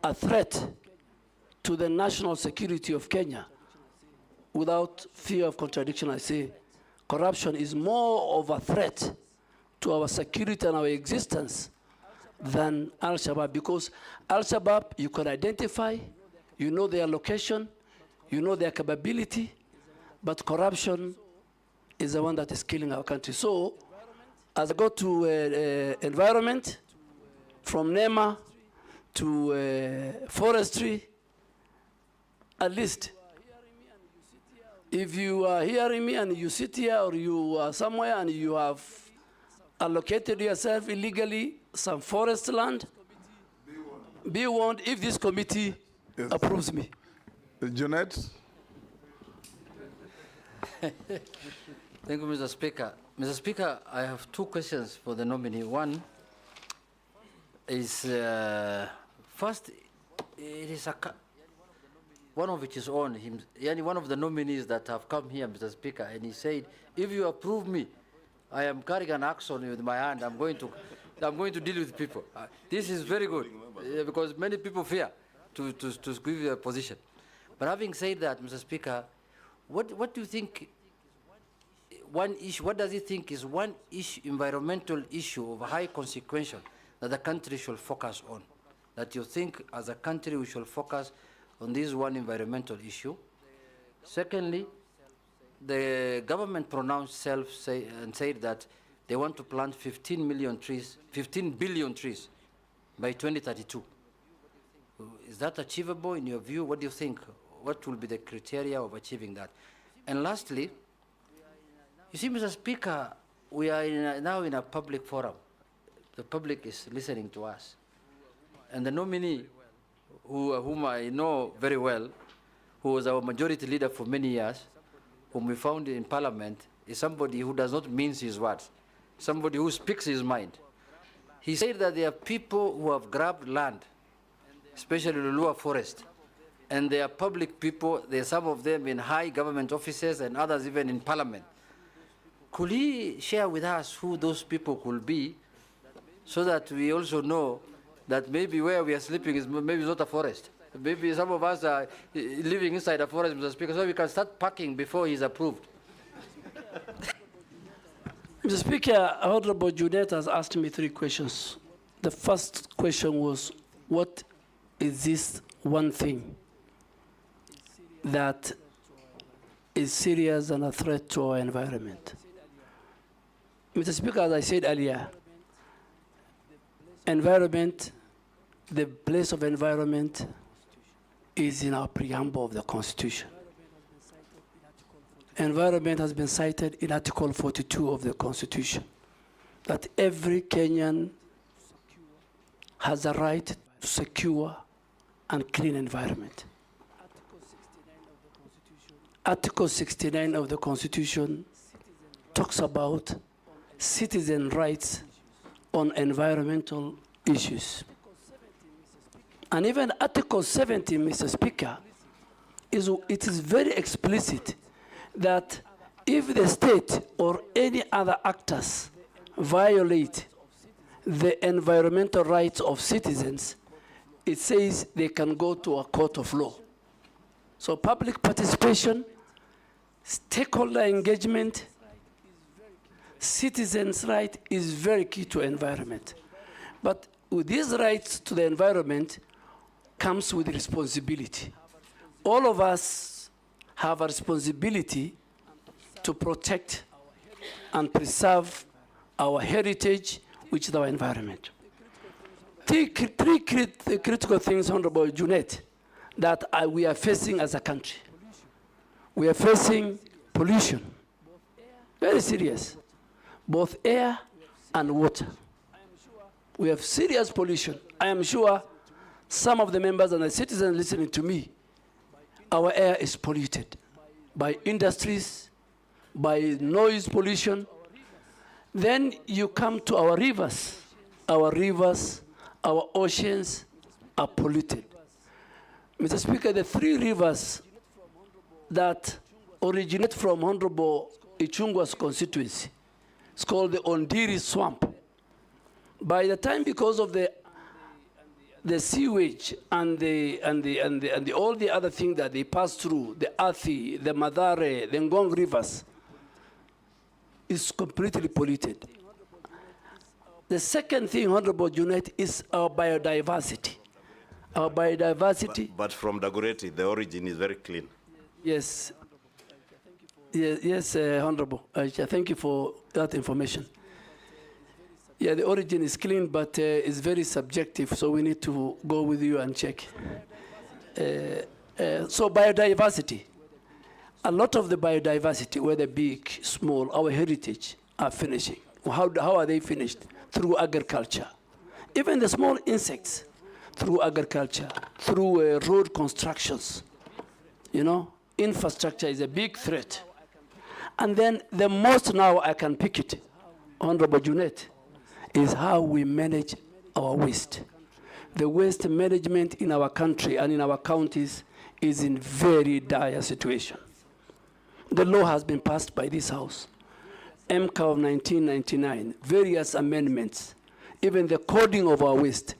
a threat to the national security of Kenya, without fear of contradiction, I say corruption is more of a threat to our security and our existence than Al-Shabaab, because Al-Shabaab, you can identify, you know their location, you know their capability, but corruption is the one that is killing our country. So, as I go to environment, from NEMA to forestry, at least, if you are hearing me and you sit here or you are somewhere and you have allocated yourself illegally some forest land, be warned if this committee approves me. Junet? Thank you, Mr. Speaker. Mr. Speaker, I have two questions for the nominee. One is, first, it is one of which is on him, one of the nominees that have come here, Mr. Speaker, and he said, if you approve me, I am carrying an axe on with my hand. I'm going to deal with people. This is very good because many people fear to give you a position. But having said that, Mr. Speaker, what do you think? One issue. What does he think is one issue, environmental issue of high consequence that the country should focus on? That you think, as a country, we should focus on this one environmental issue. Secondly, the government pronounced and said that they want to plant 15 billion trees by 2032. Is that achievable in your view? What do you think? What will be the criteria of achieving that? And lastly, you see, Mr. Speaker, we are now in a public forum. The public is listening to us. And the nominee, whom I know very well, who was our majority leader for many years, whom we found in Parliament, is somebody who does not mince his words, somebody who speaks his mind. He said that there are people who have grabbed land, especially the Lua forest, and they are public people. There are some of them in high government offices and others even in Parliament. Could he share with us who those people could be, so that we also know that maybe where we are sleeping is maybe not a forest? Maybe some of us are living inside a forest, Mr. Speaker, so we can start packing before he's approved. Mr. Speaker, Honorable Junet has asked me 3 questions. The first question was, what is this one thing that is serious and a threat to our environment? Mr. Speaker, as I said earlier, environment, the place of environment is in our preamble of the Constitution. Environment has been cited in Article 42 of the Constitution, that every Kenyan has a right to secure and clean environment. Article 69 of the Constitution talks about citizen rights on environmental issues. And even Article 70, Mr. Speaker, it is very explicit that if the state or any other actors violate the environmental rights of citizens, it says they can go to a court of law. So public participation, stakeholder engagement, citizens' right is very key to environment. But with these rights to the environment comes with responsibility. All of us have a responsibility to protect and preserve our heritage, which is our environment. Three critical things, Honorable Junet, that we are facing as a country. We are facing pollution, very serious, both air and water. We have serious pollution. I am sure some of the members and the citizens listening to me, our air is polluted by industries, by noise pollution. Then you come to our rivers. Our rivers, our oceans are polluted. Mr. Speaker, the 3 rivers that originate from Honorable Ichungwa's constituency, it's called the Ondiri Swamp. By the time, because of the the sewage and all the other things that they pass through, the Athi, the Madare, the Ngong rivers, is completely polluted. The second thing, Honorable Junet, is our biodiversity. Our biodiversity. But from Dagoretti, the origin is very clean. Yes. Yes, Honorable. Thank you for that information. Yeah, the origin is clean, but it's very subjective, so we need to go with you and check. So biodiversity. A lot of the biodiversity, whether big, small, our heritage, are finishing. How are they finished? Through agriculture. Even the small insects, through agriculture, through road constructions. You know, infrastructure is a big threat. And then the most now I can pick it, Honorable Junet, is how we manage our waste. The waste management in our country and in our counties is in very dire situation. The law has been passed by this House, MCA of 1999, various amendments, even the coding of our waste.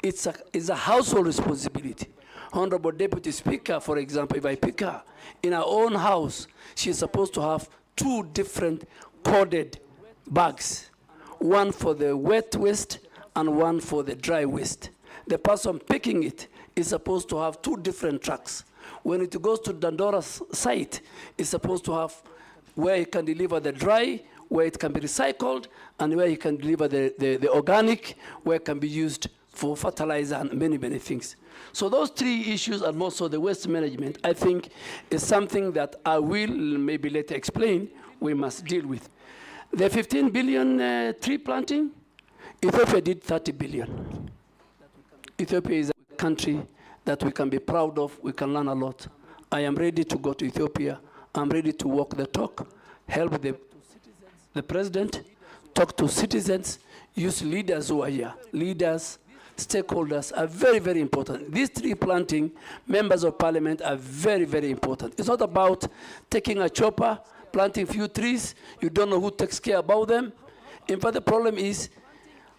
It's a household responsibility. Honorable Deputy Speaker, for example, if I pick her, in her own house, she's supposed to have 2 different coded bags, one for the wet waste and one for the dry waste. The person picking it is supposed to have 2 different trucks. When it goes to Dandora's site, it's supposed to have where he can deliver the dry, where it can be recycled, and where he can deliver the organic, where it can be used for fertilizer and many, many things. So those 3 issues, and also the waste management, I think is something that I will maybe later explain we must deal with. The 15 billion tree planting, Ethiopia did 30 billion. Ethiopia is a country that we can be proud of, we can learn a lot. I am ready to go to Ethiopia. I'm ready to walk the talk, help the president, talk to citizens, use leaders who are here. Leaders, stakeholders are very, very important. These tree planting, members of parliament are very, very important. It's not about taking a chopper, planting few trees, you don't know who takes care about them. In fact, the problem is,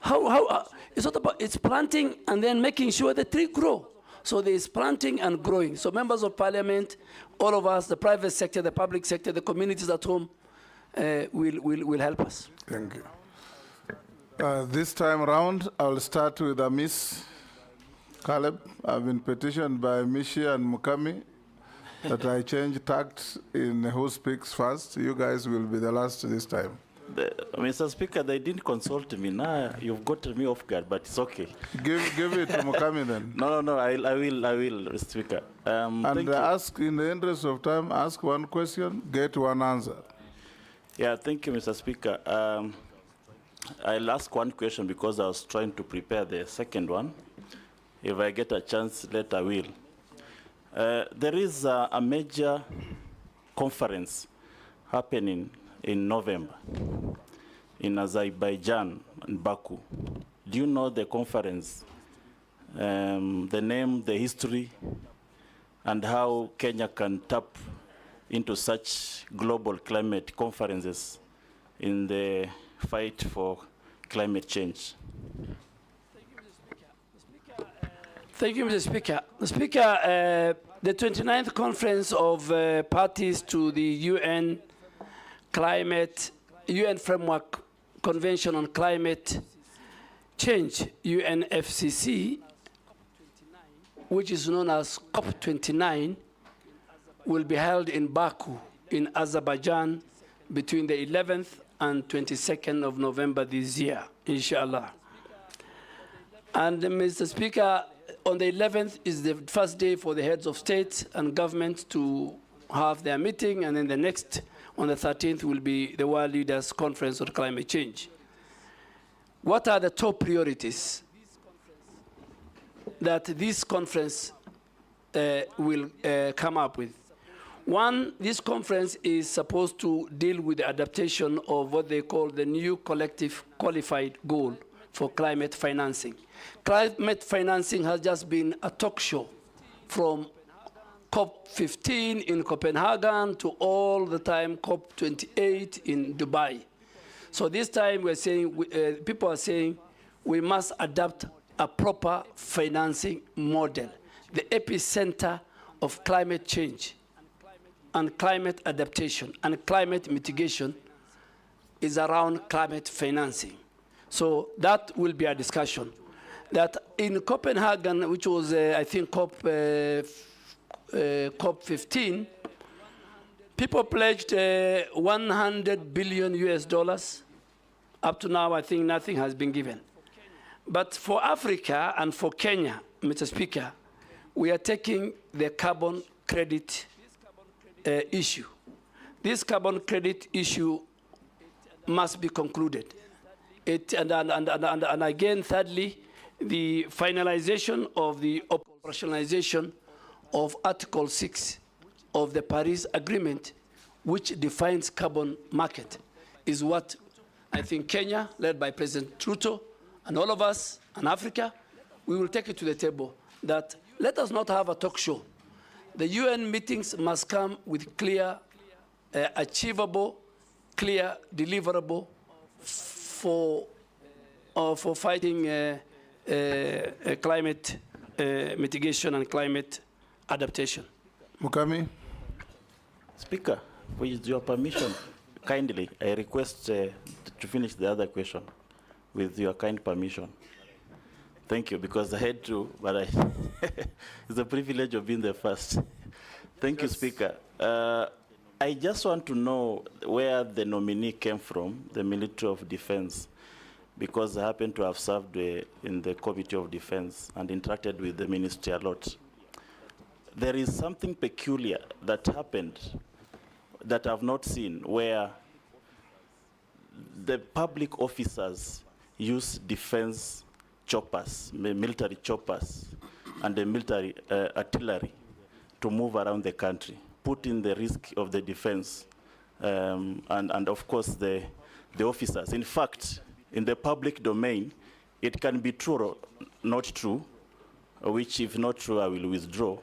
it's not about, it's planting and then making sure the tree grow. So there is planting and growing. So members of parliament, all of us, the private sector, the public sector, the communities at home, will help us. Thank you. This time around, I'll start with Miss Caleb. I've been petitioned by Mishi and Mukami that I change tact in who speaks first. You guys will be the last this time. Mr. Speaker, they didn't consult me. Now you've got me off guard, but it's okay. Give it to Mukami then. No, I will, Speaker. And ask, in the interest of time, ask one question, get one answer. Yeah, thank you, Mr. Speaker. I'll ask one question because I was trying to prepare the second one. If I get a chance, later I will. There is a major conference happening in November in Azerbaijan and Baku. Do you know the conference, the name, the history, and how Kenya can tap into such global climate conferences in the fight for climate change? Thank you, Mr. Speaker. Mr. Speaker, the 29th conference of parties to the UN Framework Convention on Climate Change, UNFCCC, which is known as COP29, will be held in Baku, in Azerbaijan, between the 11th and 22nd of November this year, inshallah. And Mr. Speaker, on the 11th is the first day for the heads of state and government to have their meeting, and then the next, on the 13th, will be the World Leaders Conference on Climate Change. What are the top priorities that this conference will come up with? One, this conference is supposed to deal with the adaptation of what they call the new collective qualified goal for climate financing. Climate financing has just been a talk show from COP15 in Copenhagen to all the time COP28 in Dubai. So this time we're saying, people are saying we must adapt a proper financing model. The epicenter of climate change and climate adaptation and climate mitigation is around climate financing. So that will be a discussion. That in Copenhagen, which was, I think, COP15, people pledged 100 billion US dollars. Up to now, I think nothing has been given. But for Africa and for Kenya, Mr. Speaker, we are taking the carbon credit issue. This carbon credit issue must be concluded. And again, thirdly, the finalization of the operationalization of Article 6 of the Paris Agreement, which defines carbon market, is what I think Kenya, led by President Ruto, and all of us, and Africa, we will take it to the table that let us not have a talk show. The UN meetings must come with clear, achievable, clear, deliverable for fighting climate mitigation and climate adaptation. Mukami? Speaker, with your permission, kindly, I request to finish the other question with your kind permission. Thank you, because I had to, but it's a privilege of being the first. Thank you, Speaker. I just want to know where the nominee came from, the Military of Defense, because I happen to have served in the Committee of Defense and interacted with the ministry a lot. There is something peculiar that happened that I've not seen, where the public officers use defense choppers, military choppers, and the military artillery to move around the country, putting the risk of the defense and of course the officers. In fact, in the public domain, it can be true or not true, which if not true, I will withdraw,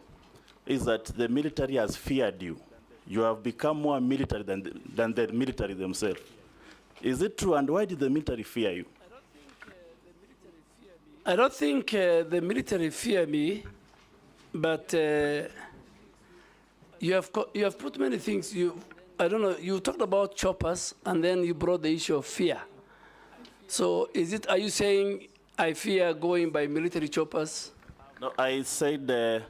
is that the military has feared you. You have become more military than the military themselves. Is it true, and why did the military fear you? I don't think the military fear me, but you have put many things. I don't know. You talked about choppers, and then you brought the issue of fear. So, are you saying I fear going by military choppers? No, I said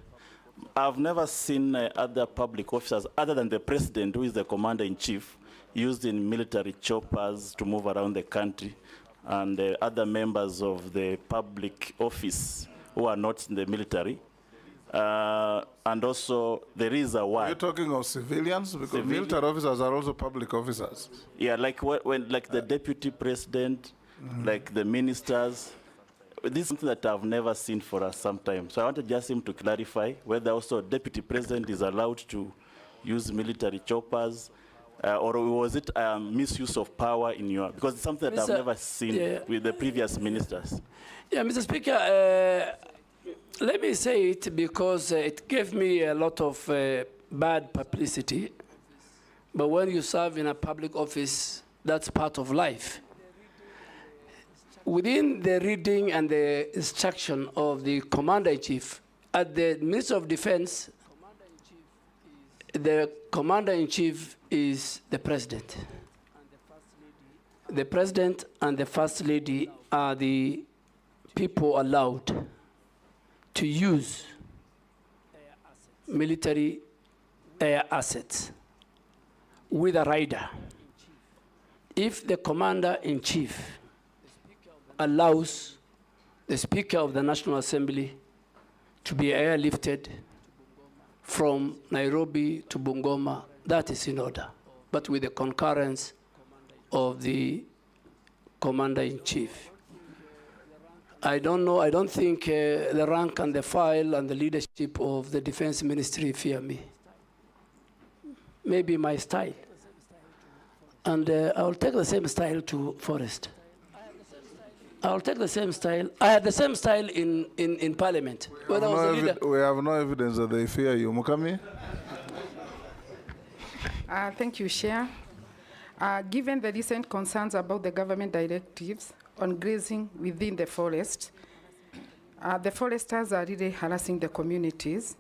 I've never seen other public officers, other than the president, who is the commander-in-chief, used in military choppers to move around the country, and other members of the public office who are not in the military. And also, there is a word. You're talking of civilians? Because military officers are also public officers. Yeah, like like the deputy president, like the ministers. This is something that I've never seen for some time. So I wanted just him to clarify whether also deputy president is allowed to use military choppers, or was it misuse of power in your, because it's something that I've never seen with the previous ministers. Yeah, Mr. Speaker, let me say it because it gave me a lot of bad publicity. But when you serve in a public office, that's part of life. Within the reading and the instruction of the Commander-in-Chief, at the Ministry of Defense, the Commander-in-Chief is the President. The President and the First Lady are the people allowed to use military air assets with a rider. If the Commander-in-Chief allows the Speaker of the National Assembly to be airlifted from Nairobi to Bungoma, that is in order, but with the concurrence of the Commander-in-Chief. I don't know, I don't think the rank and the file and the leadership of the Defense Ministry fear me. Maybe my style. And I'll take the same style to Forest. I'll take the same style. I had the same style in Parliament. We have no evidence that they fear you. Mukami? Thank you, Chair. Given the recent concerns about the government directives on grazing within the forest, The foresters are really harassing the communities.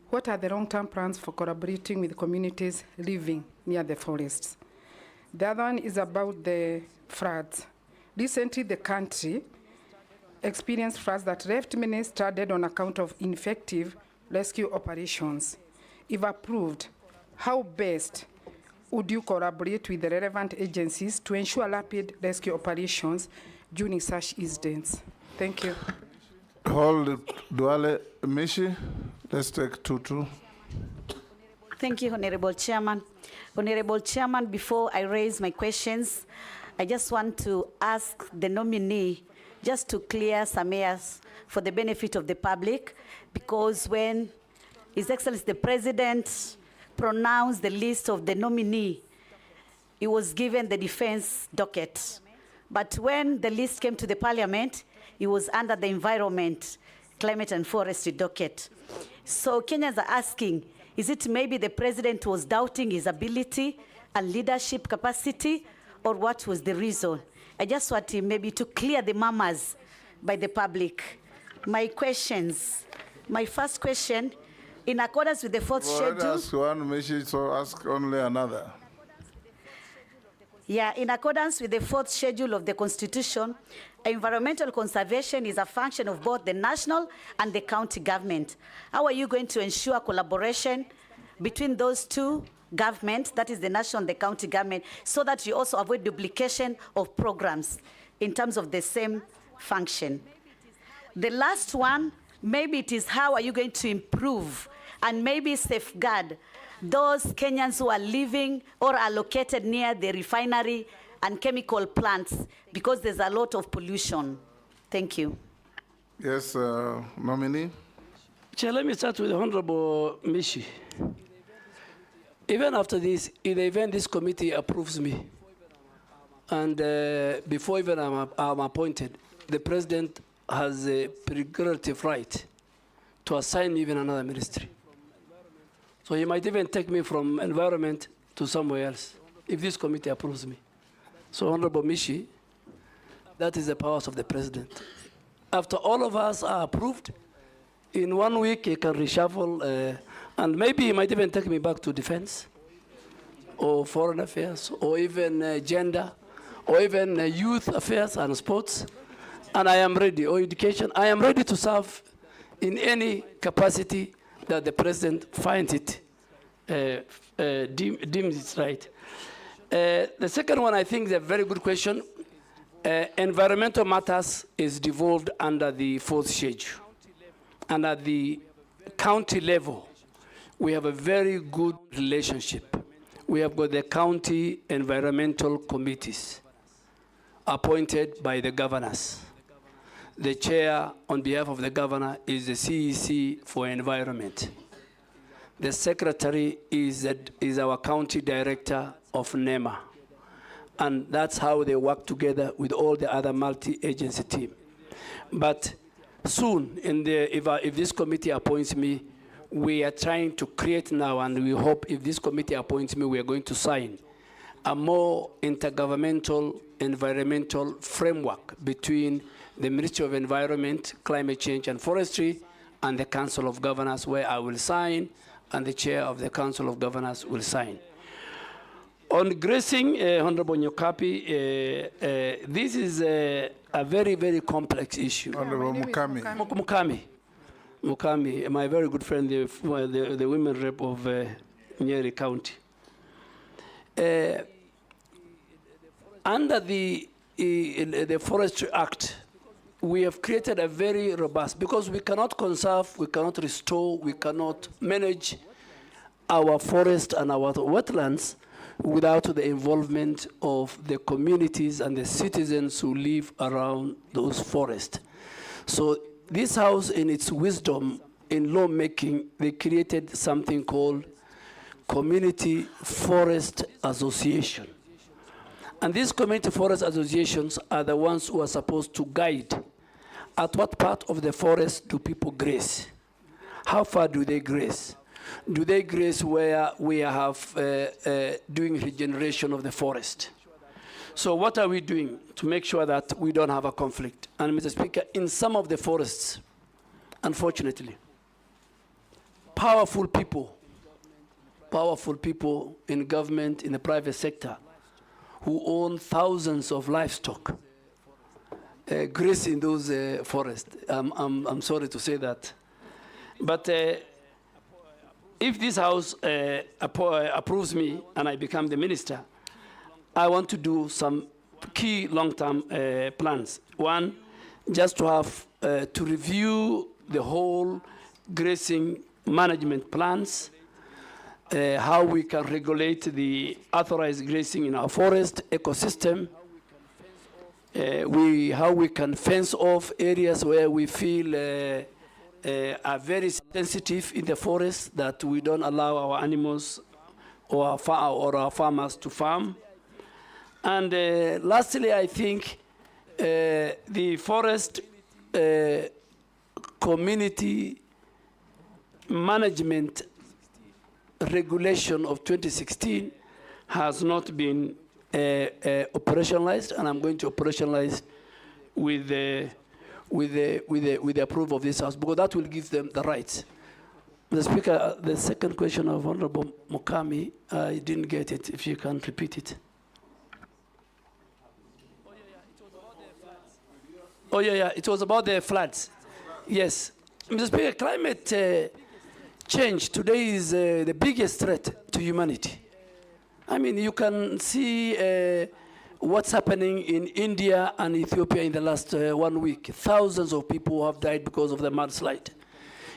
What are the long-term plans for collaborating with communities living near the forests? The other one is about the floods. Recently, the country experienced floods that left many stranded on account of ineffective rescue operations. If approved, how best would you collaborate with the relevant agencies to ensure rapid rescue operations during such incidents? Thank you. Hold Duale Mishi. Let's take 2-2. Thank you, Honorable Chairman. Honorable Chairman, before I raise my questions, I just want to ask the nominee just to clear some airs for the benefit of the public, because when His Excellency the President pronounced the list of the nominee, he was given the defense docket. But when the list came to the Parliament, it was under the environment, climate and forestry docket. So Kenyans are asking, is it maybe the President was doubting his ability and leadership capacity, or what was the reason? I just want him maybe to clear the murmurs by the public. My questions. My first question, in accordance with the fourth schedule. Ask one, Mishi, so ask only another. Yeah, in accordance with the fourth schedule of the Constitution, environmental conservation is a function of both the national and the county government. How are you going to ensure collaboration between those two governments, that is the national and the county government, so that you also avoid duplication of programs in terms of the same function? The last one, maybe it is how are you going to improve and maybe safeguard those Kenyans who are living or are located near the refinery and chemical plants, because there's a lot of pollution. Thank you. Yes, nominee. Chair, let me start with the Honorable Mishi. Even after this, in the event this committee approves me, and before even I'm appointed, the President has a prerogative right to assign me even another ministry. So he might even take me from environment to somewhere else if this committee approves me. So Honorable Mishi, that is the powers of the President. After all of us are approved, in 1 week he can reshuffle, and maybe he might even take me back to defense, or foreign affairs, or even gender, or even youth affairs and sports. And I am ready, or education. I am ready to serve in any capacity that the President finds it, deems it right. The second one, I think, is a very good question. Environmental matters is devolved under the fourth schedule. And at the county level, we have a very good relationship. We have got the county environmental committees appointed by the governors. The chair, on behalf of the governor, is the CEC for environment. The secretary is our county director of NEMA. And that's how they work together with all the other multi-agency team. But soon, if this committee appoints me, we are trying to create now, and we hope if this committee appoints me, we are going to sign a more intergovernmental environmental framework between the Ministry of Environment, Climate Change and Forestry, and the Council of Governors, where I will sign, and the chair of the Council of Governors will sign. On grazing, Honorable Nyokapi, this is a very, very complex issue. Honorable Mukami. Mukami, my very good friend, the women rep of Nyeri County. Under the Forestry Act, we have created a very robust, because we cannot conserve, we cannot restore, we cannot manage our forest and our wetlands without the involvement of the communities and the citizens who live around those forests. So this House, in its wisdom in lawmaking, they created something called Community Forest Association. And these community forest associations are the ones who are supposed to guide at what part of the forest do people graze? How far do they graze? Do they graze where we have doing regeneration of the forest? So what are we doing to make sure that we don't have a conflict? And Mr. Speaker, in some of the forests, unfortunately, powerful people in government, in the private sector, who own thousands of livestock, graze in those forests. I'm sorry to say that. But if this House approves me and I become the minister, I want to do some key long-term plans. One, just to have to review the whole grazing management plans, how we can regulate the authorized grazing in our forest ecosystem, how we can fence off areas where we feel are very sensitive in the forest, that we don't allow our animals or our farmers to farm. And lastly, I think the forest community management regulation of 2016 has not been operationalized, and I'm going to operationalize with the approval of this House, because that will give them the rights. Mr. Speaker, the second question of Honorable Mukami, I didn't get it. If you can repeat it. Oh, yeah, it was about the floods. Yes. Mr. Speaker, climate change today is the biggest threat to humanity. I mean, you can see what's happening in India and Ethiopia in the last 1 week. Thousands of people have died because of the mudslide.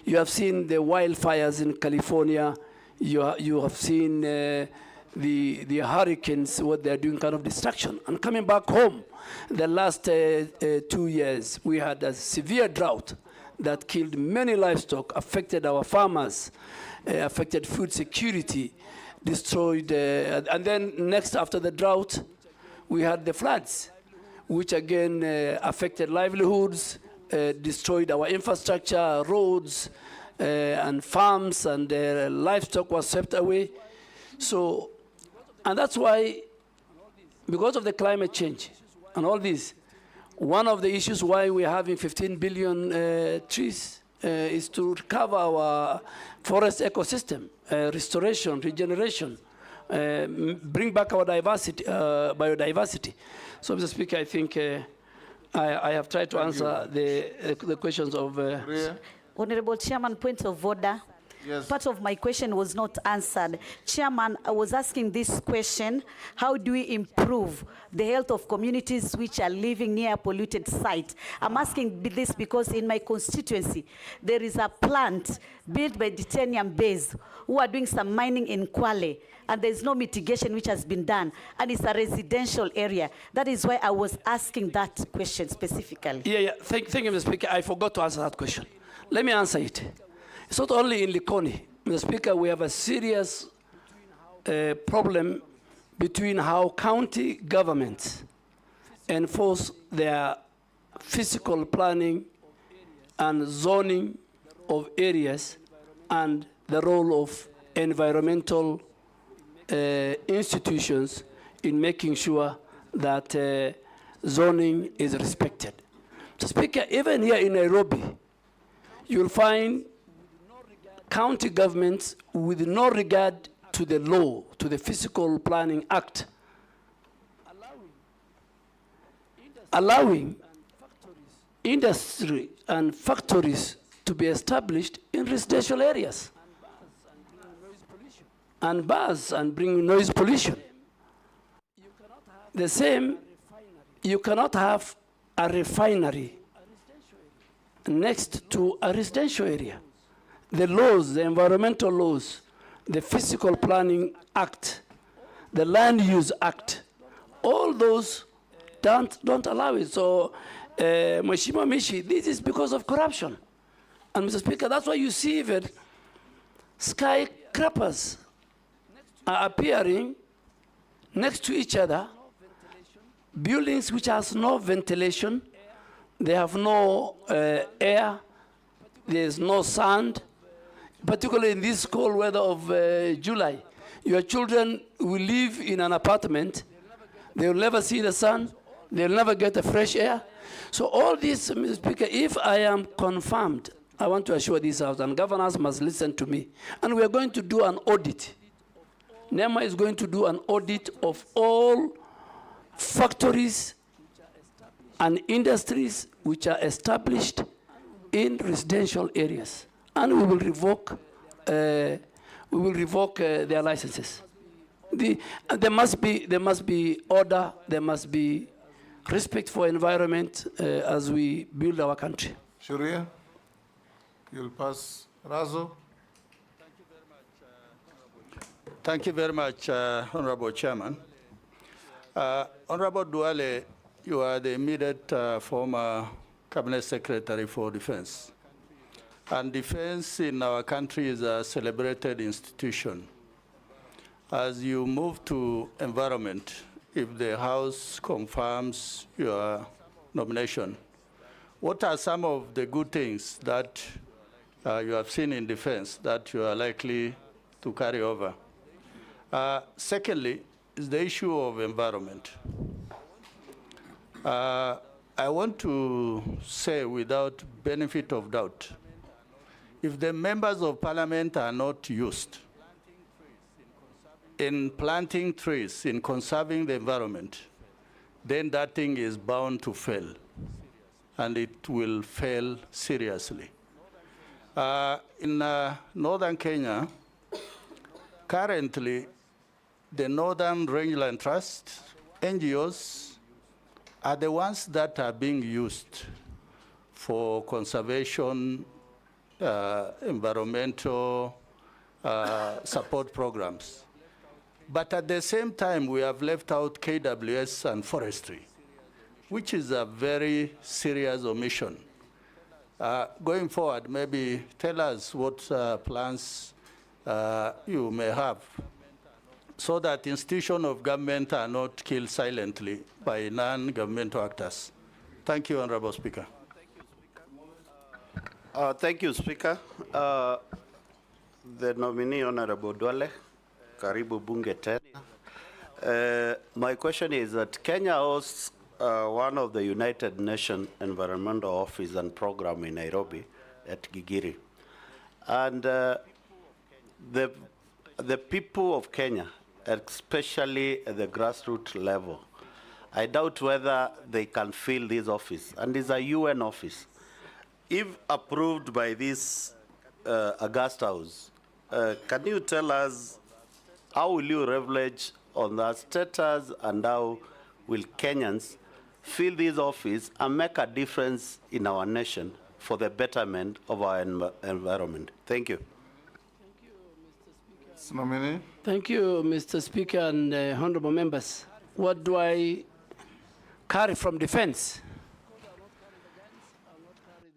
You have seen the wildfires in California. You have seen the hurricanes, what they're doing, kind of destruction. And coming back home, the last 2 years, we had a severe drought that killed many livestock, affected our farmers, affected food security, destroyed, and then next after the drought, we had the floods, which again affected livelihoods, destroyed our infrastructure, roads, and farms, and livestock was swept away. So, and that's why, because of the climate change and all this, one of the issues why we're having 15 billion trees is to recover our forest ecosystem, restoration, regeneration, bring back our biodiversity. So, Mr. Speaker, I think I have tried to answer the questions of... Honorable Chairman, point of order. Yes. Part of my question was not answered. Chairman, I was asking this question: how do we improve the health of communities which are living near a polluted site? I'm asking this because in my constituency, there is a plant built by Titanium Base who are doing some mining in Kwale, and there's no mitigation which has been done, and it's a residential area. That is why I was asking that question specifically. Yeah. Thank you, Mr. Speaker. I forgot to answer that question. Let me answer it. It's not only in Likoni. Mr. Speaker, we have a serious problem between how county governments enforce their physical planning and zoning of areas and the role of environmental institutions in making sure that zoning is respected. Mr. Speaker, even here in Nairobi, you'll find county governments with no regard to the law, to the Physical Planning Act, allowing industry and factories to be established in residential areas, and bars, and bring noise pollution. The same, you cannot have a refinery next to a residential area. The laws, the environmental laws, the Physical Planning Act, the Land Use Act, all those don't allow it. So, Mheshimiwa Mishi, this is because of corruption. And Mr. Speaker, that's why you see even skyscrapers are appearing next to each other, buildings which has no ventilation, they have no air, there's no sand, particularly in this cold weather of July. Your children will live in an apartment, They will never see the sun. They'll never get the fresh air. So all this, Mr. Speaker, if I am confirmed, I want to assure this House, and governors must listen to me, and we are going to do an audit. NEMA is going to do an audit of all factories and industries which are established in residential areas, and we will revoke their licenses. There must be order. There must be respect for environment as we build our country. Sharia, you'll pass. Razo. Thank you very much, Honorable Chairman. Honorable Duale, you are the immediate former Cabinet Secretary for Defense. And defense in our country is a celebrated institution. As you move to environment, if the House confirms your nomination, what are some of the good things that you have seen in defense that you are likely to carry over? Secondly, is the issue of environment. I want to say without benefit of doubt, if the members of parliament are not used in planting trees, in conserving the environment, then that thing is bound to fail, and it will fail seriously. In northern Kenya, currently, the Northern Rangeland Trust, NGOs, are the ones that are being used for conservation, environmental support programs. But at the same time, we have left out KWS and forestry, which is a very serious omission. Going forward, maybe tell us what plans you may have so that institutions of government are not killed silently by non-governmental actors. Thank you, Honorable Speaker. Thank you, Speaker. The nominee, Honorable Duale, Karibu Bunge tena. My question is that Kenya hosts one of the United Nations Environmental Office and Program in Nairobi at Gigiri. And the people of Kenya, especially at the grassroots level, I doubt whether they can fill this office, and it's a UN office. If approved by this August House, can you tell us how will you leverage on that status, and how will Kenyans fill this office and make a difference in our nation for the betterment of our environment? Thank you. Nominee. Thank you, Mr. Speaker and honorable members. What do I carry from defense?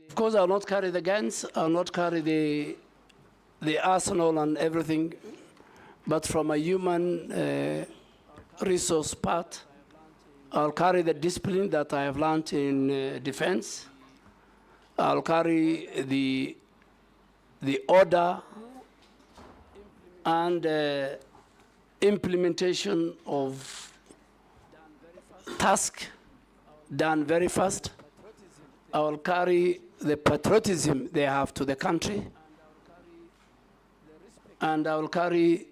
Of course, I will not carry the guns, I will not carry the arsenal and everything, but from a human resource part, I'll carry the discipline that I have learned in defense. I'll carry the order and implementation of task done very fast. I will carry the patriotism they have to the country, and I will carry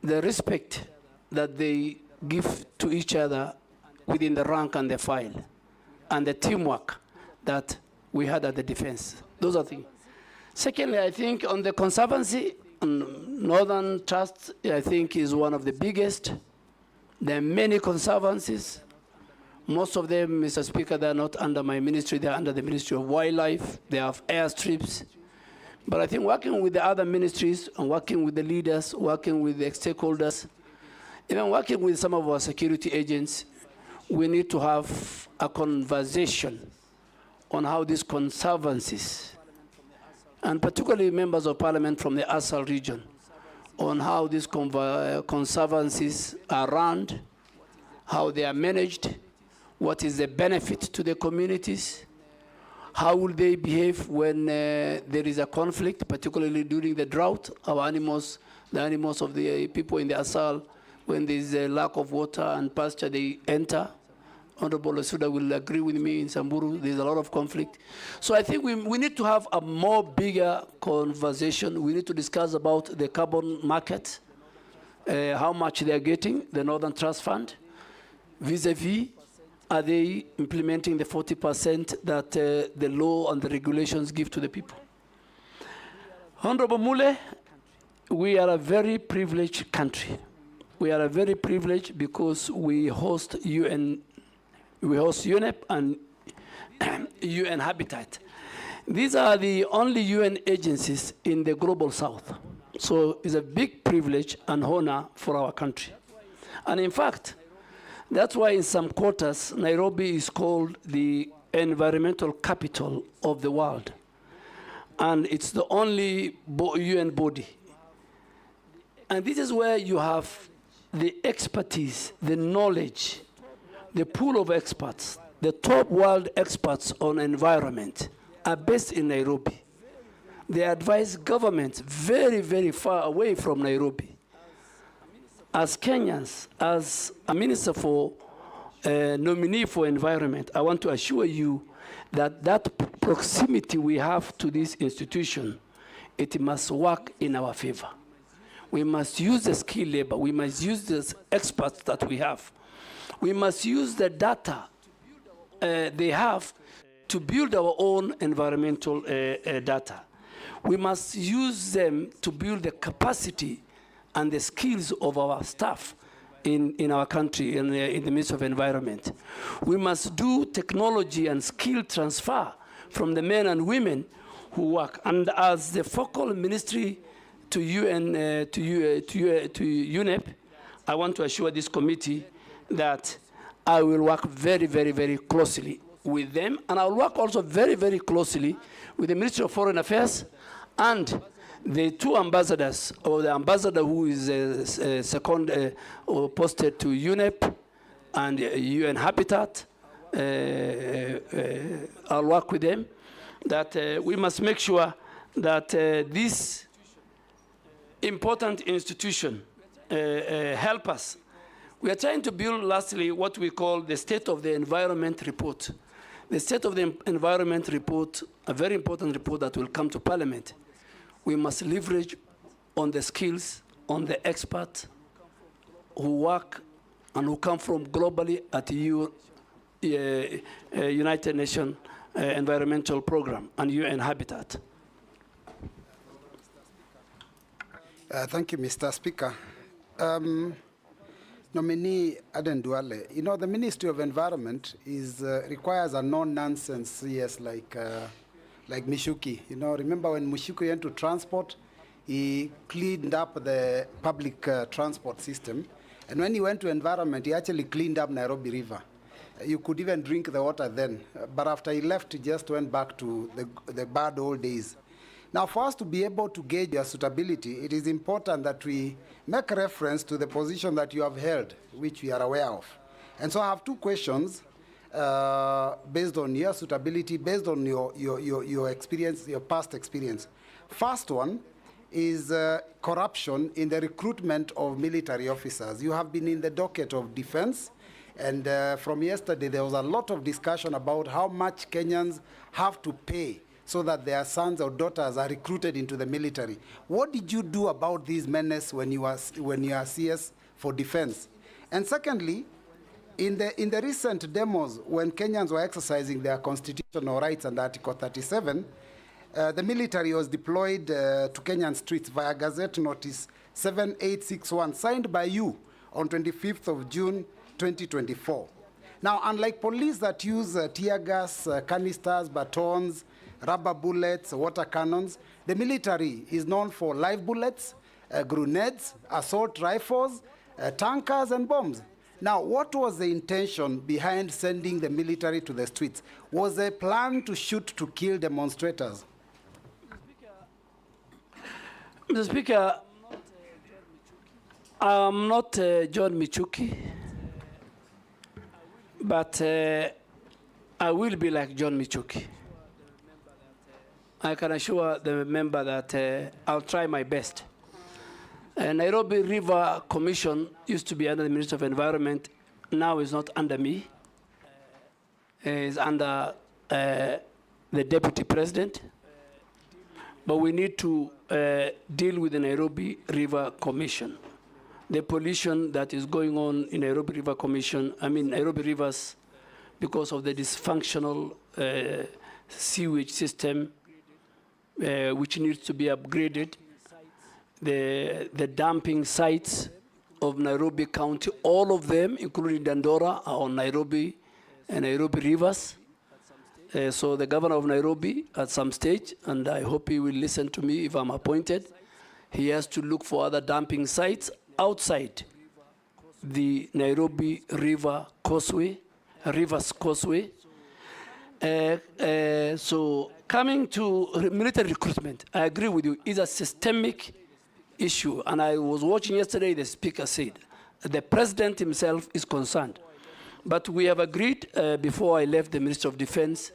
the respect that they give to each other within the rank and the file, and the teamwork that we had at the defense. Those are things. Secondly, I think on the conservancy, Northern Trust, I think, is one of the biggest. There are many conservancies. Most of them, Mr. Speaker, they are not under my ministry. They are under the Ministry of Wildlife. They have airstrips. But I think working with the other ministries and working with the leaders, working with the stakeholders, even working with some of our security agents, we need to have a conversation on how these conservancies, and particularly members of parliament from the Asal region, on how these conservancies are run, how they are managed, what is the benefit to the communities, how will they behave when there is a conflict, particularly during the drought. Our animals, the animals of the people in the Asal When there's a lack of water and pasture, they enter. Honorable Osuda will agree with me in Samburu, there's a lot of conflict. So I think we need to have a more bigger conversation. We need to discuss about the carbon market, how much they are getting, the Northern Trust Fund, vis-a-vis, are they implementing the 40% that the law and the regulations give to the people? Honorable Mule, we are a very privileged country. We are a very privileged because we host UN, we host UNEP and UN Habitat. These are the only UN agencies in the global south. So it's a big privilege and honor for our country. And in fact, that's why in some quarters, Nairobi is called the environmental capital of the world. And it's the only UN body. And this is where you have the expertise, the knowledge, the pool of experts, the top world experts on environment are based in Nairobi. They advise governments very, very far away from Nairobi. As Kenyans, as a minister for nominee for environment, I want to assure you that that proximity we have to this institution, it must work in our favor. We must use the skilled labor. We must use the experts that we have. We must use the data they have to build our own environmental data. We must use them to build the capacity and the skills of our staff in our country, in the midst of environment. We must do technology and skill transfer from the men and women who work. And as the focal ministry to UN, to UNEP, I want to assure this committee that I will work very, very, very closely with them, and I'll work also very, very closely with the Ministry of Foreign Affairs and the two ambassadors, or the ambassador who is second posted to UNEP and UN Habitat. I'll work with them, that we must make sure that this important institution help us. We are trying to build, lastly, what we call the State of the Environment Report. The State of the Environment Report, a very important report that will come to Parliament. We must leverage on the skills, on the experts who work and who come from globally at the United Nations Environmental Program and UN Habitat. Thank you, Mr. Speaker. Nominee Aden Duale, you know, the Ministry of Environment requires a no-nonsense CS like Mishuki. You know, remember when Mishuki went to transport, he cleaned up the public transport system. And when he went to environment, he actually cleaned up Nairobi River. You could even drink the water then. But after he left, he just went back to the bad old days. Now, for us to be able to gauge your suitability, it is important that we make reference to the position that you have held, which we are aware of. And so I have two questions based on your suitability, based on your experience, your past experience. First one is corruption in the recruitment of military officers. You have been in the docket of defense, and from yesterday there was a lot of discussion about how much Kenyans have to pay so that their sons or daughters are recruited into the military. What did you do about these menace when you are CS for defense? And secondly, in the recent demos, when Kenyans were exercising their constitutional rights under Article 37, the military was deployed to Kenyan streets via Gazette Notice 7861, signed by you on 25th of June, 2024. Now, unlike police that use tear gas, canisters, batons, rubber bullets, water cannons, the military is known for live bullets, grenades, assault rifles, tankers, and bombs. Now, what was the intention behind sending the military to the streets? Was there a plan to shoot to kill demonstrators? Mr. Speaker, I'm not John Michuki, but I will be like John Michuki. I can assure the member that I'll try my best. Nairobi River Commission used to be under the Minister of Environment. Now it's not under me. It's under the Deputy President. But we need to deal with the Nairobi River Commission. The pollution that is going on in Nairobi River Commission, Nairobi rivers, because of the dysfunctional sewage system, which needs to be upgraded. The dumping sites of Nairobi County, all of them, including Dandora, are on Nairobi and Nairobi rivers. So the governor of Nairobi at some stage, and I hope he will listen to me if I'm appointed, he has to look for other dumping sites outside the Nairobi River Causeway, Rivers Causeway. So coming to military recruitment, I agree with you, it's a systemic issue. And I was watching yesterday, the speaker said, the president himself is concerned. But we have agreed before I left the Ministry of Defense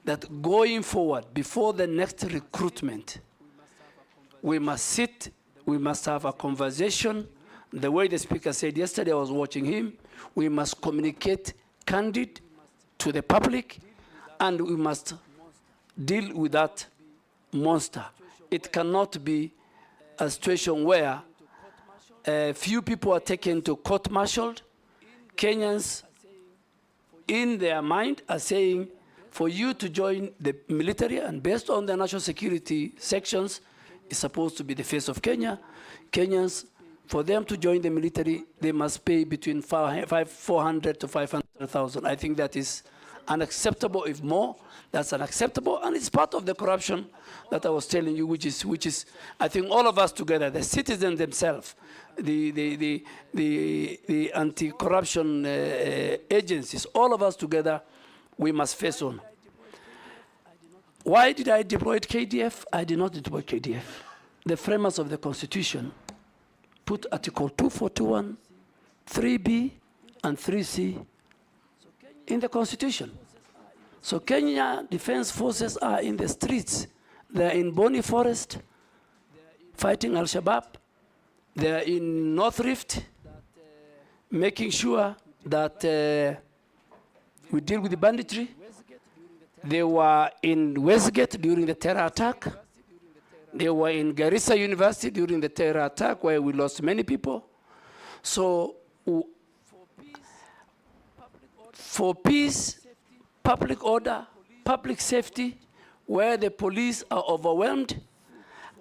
that going forward, before the next recruitment, we must sit, we must have a conversation. The way the speaker said yesterday, I was watching him, we must communicate candid to the public, and we must deal with that monster. It cannot be a situation where few people are taken to court-martialed. Kenyans, in their mind, are saying, for you to join the military, and based on the national security sections, is supposed to be the face of Kenya. Kenyans, for them to join the military, they must pay between 400 to 500,000. I think that is unacceptable. If more, that's unacceptable, and it's part of the corruption that I was telling you, which is I think all of us together, the citizens themselves, the anti-corruption agencies, all of us together, we must face on. Why did I deploy KDF? I did not deploy KDF. The framers of the Constitution put Article 241, 3B, and 3C in the Constitution. So Kenya Defense Forces are in the streets. They're in Boni Forest, fighting Al-Shabaab. They're in North Rift, making sure that we deal with the banditry. They were in Westgate during the terror attack. They were in Garissa University during the terror attack, where we lost many people. So for peace, public order, public safety, where the police are overwhelmed,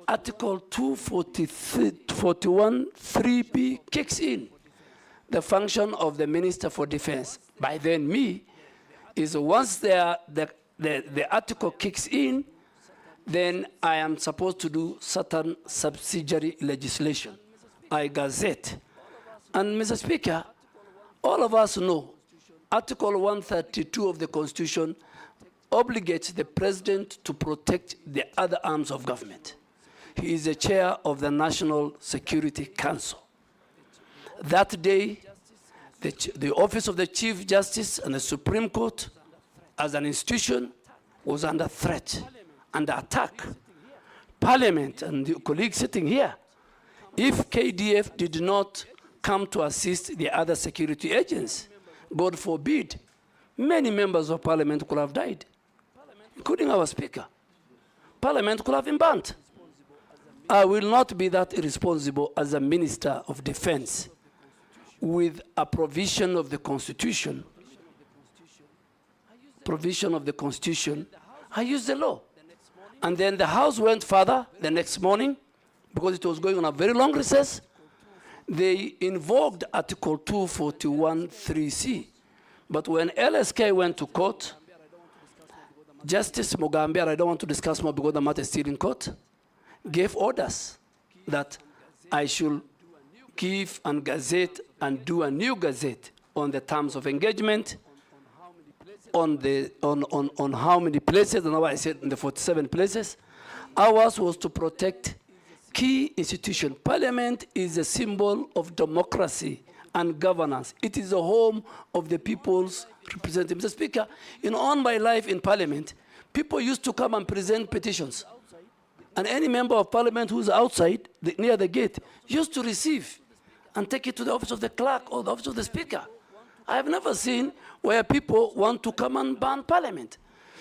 Article 241, 3B kicks in. The function of the Minister for Defense, by then me, is once the article kicks in, then I am supposed to do certain subsidiary legislation. I gazette. And Mr. Speaker, all of us know Article 132 of the Constitution obligates the President to protect the other arms of government. He is the chair of the National Security Council. That day, the Office of the Chief Justice and the Supreme Court, as an institution, was under threat, under attack. Parliament and the colleagues sitting here, if KDF did not come to assist the other security agents, God forbid, many members of Parliament could have died, including our Speaker. Parliament could have been burnt. I will not be that irresponsible as a Minister of Defense with a provision of the Constitution. Provision of the Constitution, I used the law. And then the House went further the next morning, because it was going on a very long recess. They invoked Article 241, 3C. But when LSK went to court, Justice Mugambe, I don't want to discuss more because the matter is still in court, gave orders that I should give and gazette and do a new gazette on the terms of engagement, on how many places, and I said in the 47 places. Ours was to protect key institutions. Parliament is a symbol of democracy and governance. It is the home of the people's representatives. Mr. Speaker, all my life in Parliament, people used to come and present petitions. And any member of parliament who's outside, near the gate, used to receive and take it to the office of the clerk or the office of the speaker. I have never seen where people want to come and ban parliament.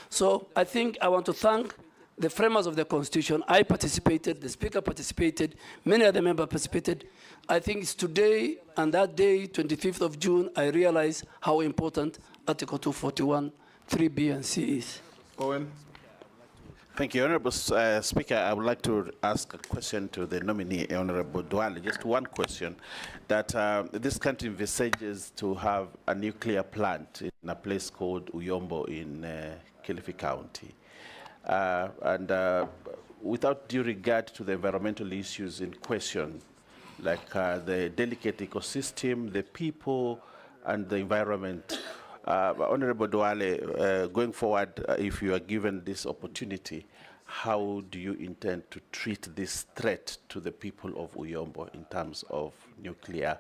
So I think I want to thank the framers of the Constitution. I participated, the Speaker participated, many other members participated. I think it's today and that day, 25th of June, I realize how important Article 241, 3B and C is. Owen? Thank you, Honorable Speaker. I would like to ask a question to the nominee, Honorable Duale. Just one question, that this country envisages to have a nuclear plant in a place called Uyombo in Kilifi County. Without due regard to the environmental issues in question, like the delicate ecosystem, the people, and the environment, Honorable Duale, going forward, if you are given this opportunity, how do you intend to treat this threat to the people of Uyombo in terms of nuclear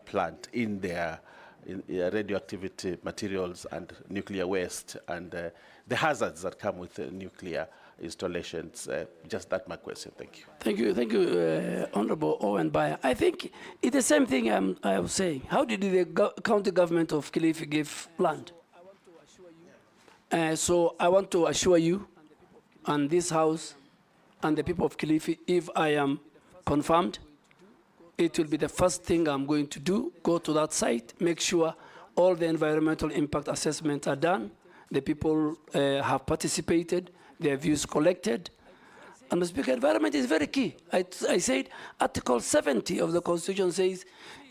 plant in their radioactivity materials and nuclear waste and the hazards that come with nuclear installations? Just that my question. Thank you. Thank you, Honorable Owen Bayer. I think it's the same thing I was saying. How did the county government of Kilifi give land? So I want to assure you and this House and the people of Kilifi, if I am confirmed, it will be the first thing I'm going to do, go to that site, make sure all the environmental impact assessments are done, the people have participated, their views collected. And Mr. Speaker, environment is very key. I said Article 70 of the Constitution says,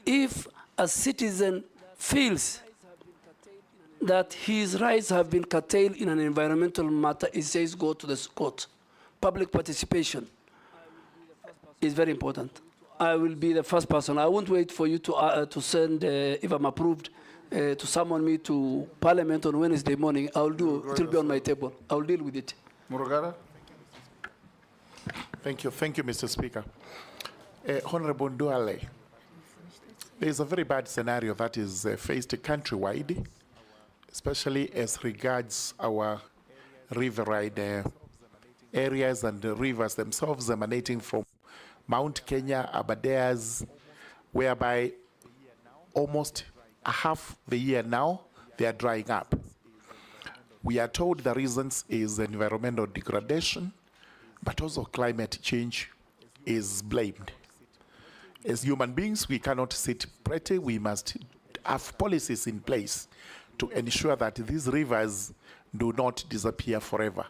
if a citizen feels that his rights have been curtailed in an environmental matter, it says go to the court. Public participation is very important. I will be the first person. I won't wait for you to send, if I'm approved, to summon me to Parliament on Wednesday morning. I'll do, it will be on my table. I'll deal with it. Murugara? Thank you, Mr. Speaker. Honorable Duale, there is a very bad scenario that is faced countrywide, especially as regards our riverine areas and the rivers themselves emanating from Mount Kenya, Aberdares, whereby almost a half the year now, they are drying up. We are told the reasons is environmental degradation, but also climate change is blamed. As human beings, we cannot sit pretty. We must have policies in place to ensure that these rivers do not disappear forever.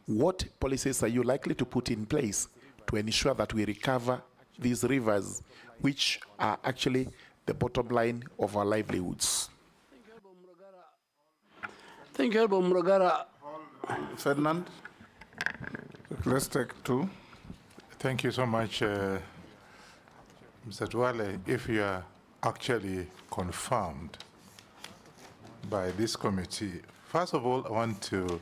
What policies are you likely to put in place to ensure that we recover these rivers, which are actually the bottom line of our livelihoods? Thank you, Honorable Murugara. Ferdinand? Let's take two. Thank you so much, Mr. Duale. If you are actually confirmed by this committee, first of all, I want to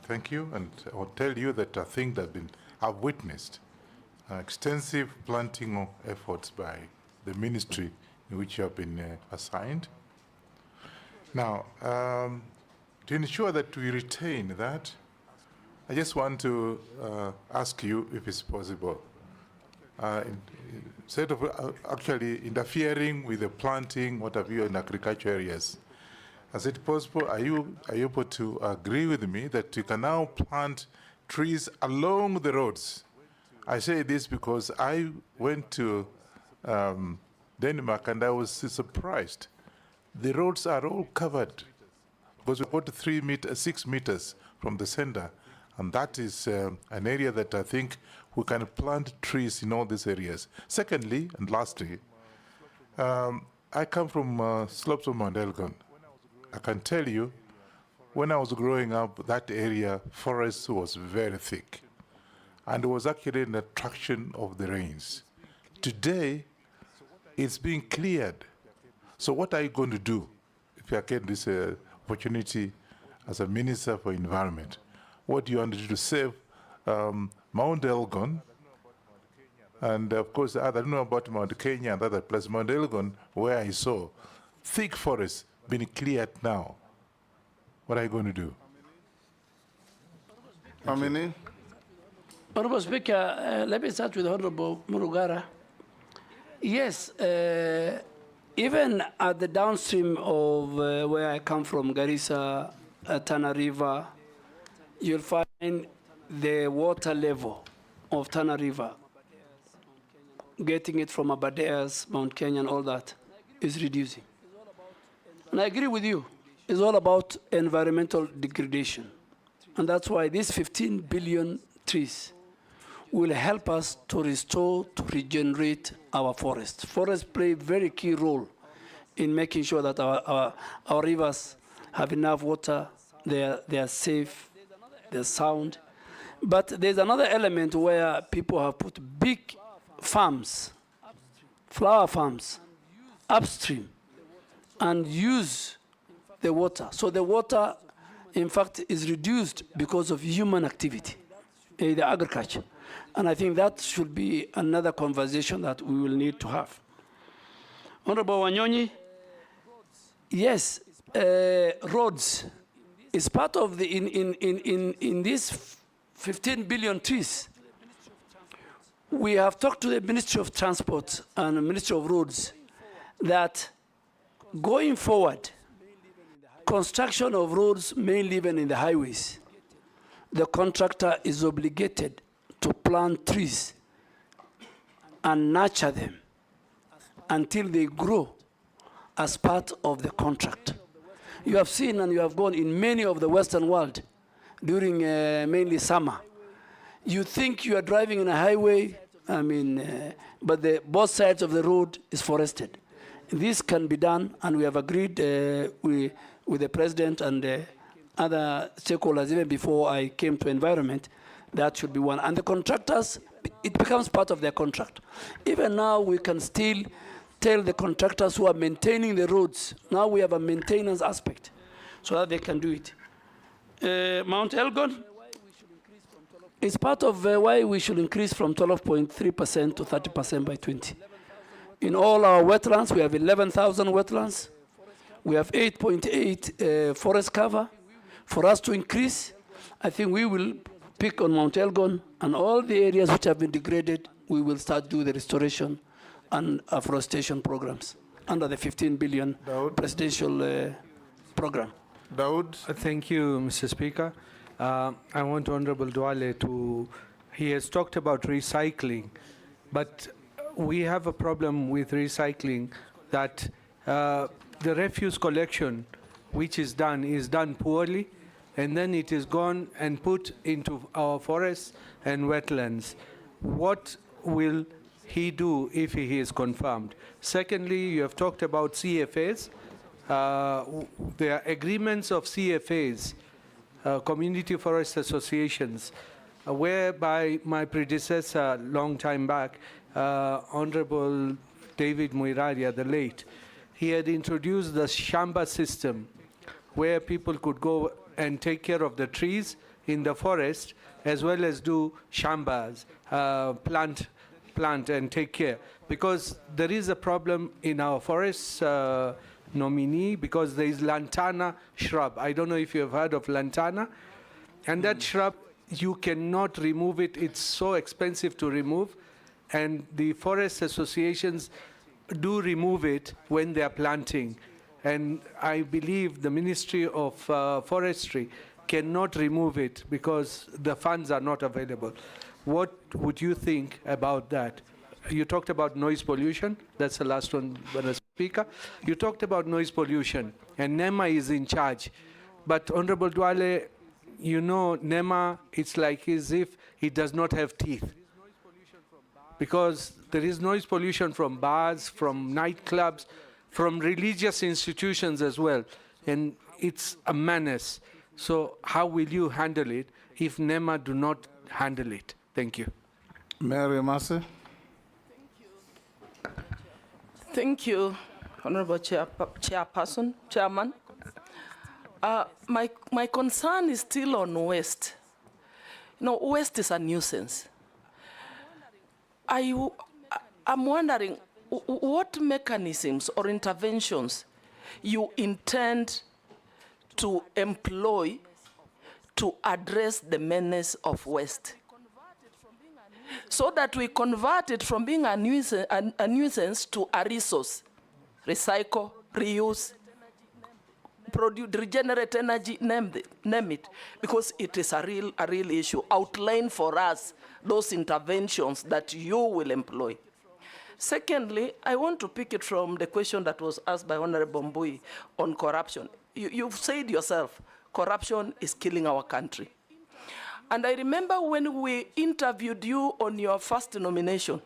thank you, and I will tell you that I think that I've witnessed extensive planting efforts by the ministry in which you have been assigned. Now, to ensure that we retain that, I just want to ask you if it's possible. Instead of actually interfering with the planting, what have you, in agriculture areas, is it possible, are you able to agree with me that you can now plant trees along the roads? I say this because I went to Denmark and I was surprised. The roads are all covered because we got 6 meters from the center. And that is an area that I think we can plant trees in all these areas. Secondly, and lastly, I come from slopes of Mount Elgon. I can tell you, when I was growing up, that area, forest was very thick. And it was actually an attraction of the rains. Today, it's being cleared. So what are you going to do if you get this opportunity as a Minister for Environment? What do you want to do to save Mount Elgon? And of course, I don't know about Mount Kenya and other places. Mount Elgon, where I saw thick forests being cleared now. What are you going to do? Amini? Honorable Speaker, let me start with Honorable Murugara. Yes, even at the downstream of where I come from, Garissa, Tana River, you'll find the water level of Tana River, getting it from Abadeas, Mount Kenya, and all that, is reducing. And I agree with you. It's all about environmental degradation. And that's why these 15 billion trees will help us to restore, to regenerate our forests. Forests play a very key role in making sure that our rivers have enough water, they are safe, they're sound. But there's another element where people have put big farms, flower farms, upstream, and use the water. So the water, in fact, is reduced because of human activity, the agriculture. And I think that should be another conversation that we will need to have. Honorable Wanyonyi, yes, roads is part of the, in these 15 billion trees. We have talked to the Ministry of Transport and the Ministry of Roads that going forward, construction of roads, mainly even in the highways, the contractor is obligated to plant trees and nurture them until they grow as part of the contract. You have seen and you have gone in many of the Western world during mainly summer. You think you are driving in a highway, but both sides of the road is forested. This can be done, and we have agreed with the President and other stakeholders, even before I came to environment, that should be one. And the contractors, it becomes part of their contract. Even now, we can still tell the contractors who are maintaining the roads, now we have a maintenance aspect, so that they can do it. Mount Elgon is part of why we should increase from 12.3% to 30% by 20. In all our wetlands, we have 11,000 wetlands. We have 8.8 forest cover. For us to increase, I think we will pick on Mount Elgon and all the areas which have been degraded, we will start do the restoration and afforestation programs under the 15 billion presidential program. Daud. Thank you, Mr. Speaker. I want Honorable Duale to, he has talked about recycling, but we have a problem with recycling that the refuse collection, which is done poorly, and then it is gone and put into our forests and wetlands. What will he do if he is confirmed? Secondly, you have talked about CFAs. There are agreements of CFAs, Community Forest Associations, whereby my predecessor, long time back, Honorable David Muiraria, the late, he had introduced the shamba system, where people could go and take care of the trees in the forest, as well as do shambas, plant and take care. Because there is a problem in our forests, Nominee, because there is lantana shrub. I don't know if you have heard of lantana. And that shrub, you cannot remove it. It's so expensive to remove. And the forest associations do remove it when they are planting. And I believe the Ministry of Forestry cannot remove it because the funds are not available. What would you think about that? You talked about noise pollution. That's the last one, Madam Speaker. You talked about noise pollution, and NEMA is in charge. But Honorable Duale, you know, NEMA, it's like as if it does not have teeth. Because there is noise pollution from bars, from nightclubs, from religious institutions as well. And it's a menace. So how will you handle it if NEMA do not handle it? Thank you. Mary Massey. Thank you, Honorable Chairman. My concern is still on waste. You know, waste is a nuisance. I'm wondering what mechanisms or interventions you intend to employ to address the menace of waste. so that we convert it from being a nuisance to a resource. Recycle, reuse, produce, regenerate energy, name it, because it is a real issue. Outline for us those interventions that you will employ. Secondly, I want to pick it from the question that was asked by Honorable Mbui on corruption. You've said yourself, corruption is killing our country. And I remember when we interviewed you on your first nomination,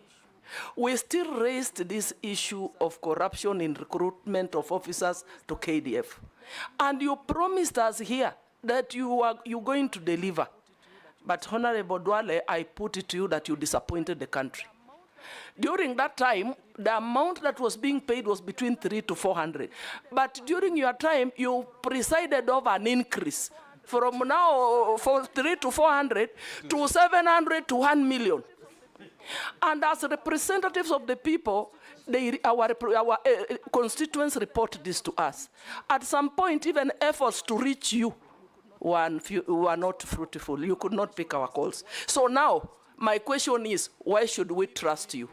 we still raised this issue of corruption in recruitment of officers to KDF. And you promised us here that you're going to deliver. But Honorable Duale, I put it to you that you disappointed the country. During that time, the amount that was being paid was between 300 to 400. But during your time, you presided over an increase from now for 300 to 400 to 700 to 1 million. And as representatives of the people, our constituents report this to us. At some point, even efforts to reach you were not fruitful. You could not pick our calls. So now, my question is, why should we trust you?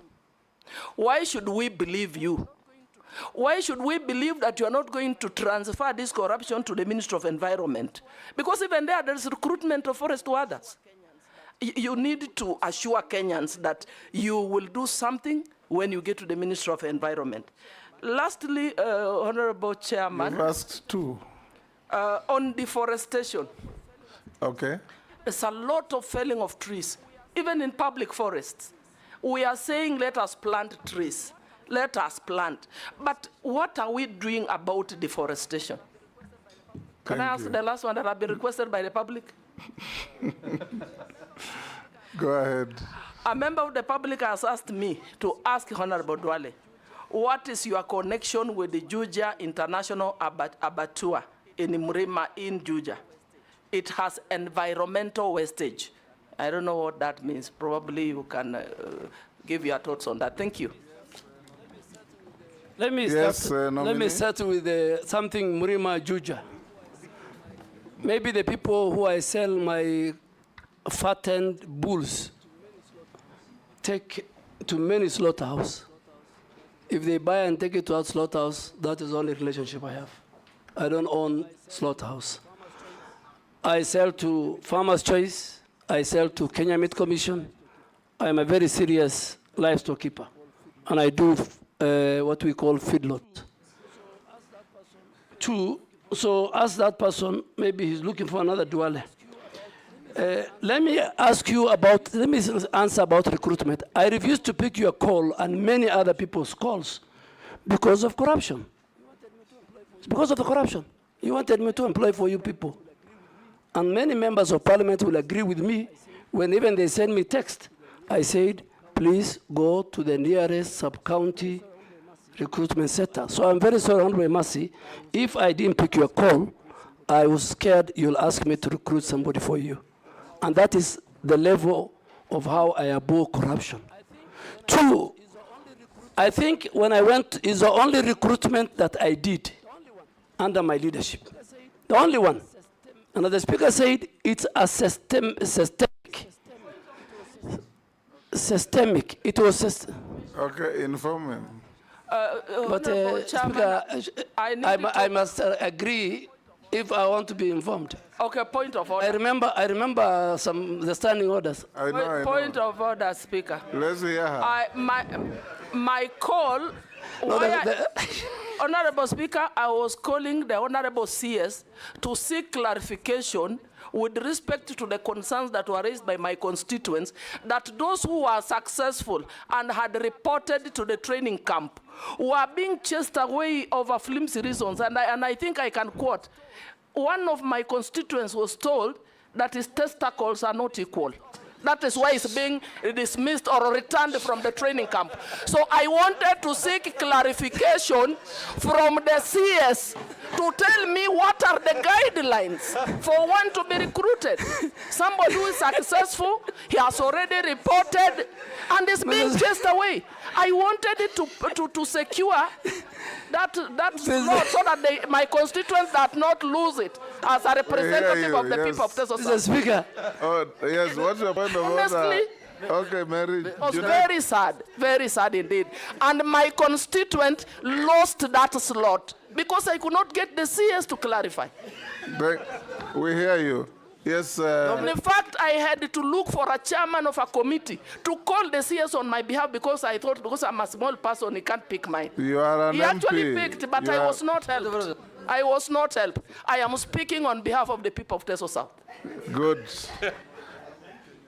Why should we believe you? Why should we believe that you are not going to transfer this corruption to the Ministry of Environment? Because even there's recruitment of forest to others. You need to assure Kenyans that you will do something when you get to the Ministry of Environment. Lastly, Honorable Chairman. You've asked two. On deforestation. Okay. There's a lot of felling of trees, even in public forests. We are saying, let us plant trees. Let us plant. But what are we doing about deforestation? Can I ask the last one that have been requested by the public? Go ahead. A member of the public has asked me to ask Honorable Duale, what is your connection with the Juja International Abattoir in Mrima in Juja? It has environmental wastage. I don't know what that means. Probably you can give your thoughts on that. Thank you. Let me start with something Mrima Juja. Maybe the people who I sell my fattened bulls take to many slaughterhouse. If they buy and take it to our slaughterhouse, that is the only relationship I have. I don't own slaughterhouse. I sell to Farmers Choice. I sell to Kenya Meat Commission. I'm a very serious livestock keeper, and I do what we call feedlot. So ask that person, maybe he's looking for another Duale. Let me answer about recruitment. I refused to pick your call and many other people's calls because of corruption. It's because of the corruption. You wanted me to employ for you people. And many members of parliament will agree with me when even they send me text. I said, please go to the nearest sub-county recruitment center. So I'm very sorry, Honorable Mercy, if I didn't pick your call, I was scared you'll ask me to recruit somebody for you. And that is the level of how I abhor corruption. Two, I think when I went, is the only recruitment that I did under my leadership. The only one. And the speaker said it's a systemic. It was systemic. Okay, inform me. But Speaker, I must agree if I want to be informed. Okay, point of order. I remember the standing orders. I know. Point of order, Speaker. Let's hear her. My call. Honorable Speaker, I was calling the Honorable CS to seek clarification with respect to the concerns that were raised by my constituents, that those who were successful and had reported to the training camp were being chased away over flimsy reasons. And I think I can quote, one of my constituents was told that his testicles are not equal. That is why it's being dismissed or returned from the training camp. So I wanted to seek clarification from the CS to tell me what are the guidelines for one to be recruited. Somebody who is successful, he has already reported and is being chased away. I wanted it to secure that slot so that my constituents do not lose it as a representative of the people of Teso. Mr. Speaker. Oh, yes, what's your point of order? Okay, Mary. It was very sad indeed. And my constituent lost that slot because I could not get the CS to clarify. We hear you. Yes. In fact, I had to look for a chairman of a committee to call the CS on my behalf because I thought, because I'm a small person, he can't pick mine. You are an He actually MP. picked, but I was not helped. I was not helped. I am speaking on behalf of the people of Teso South. Good.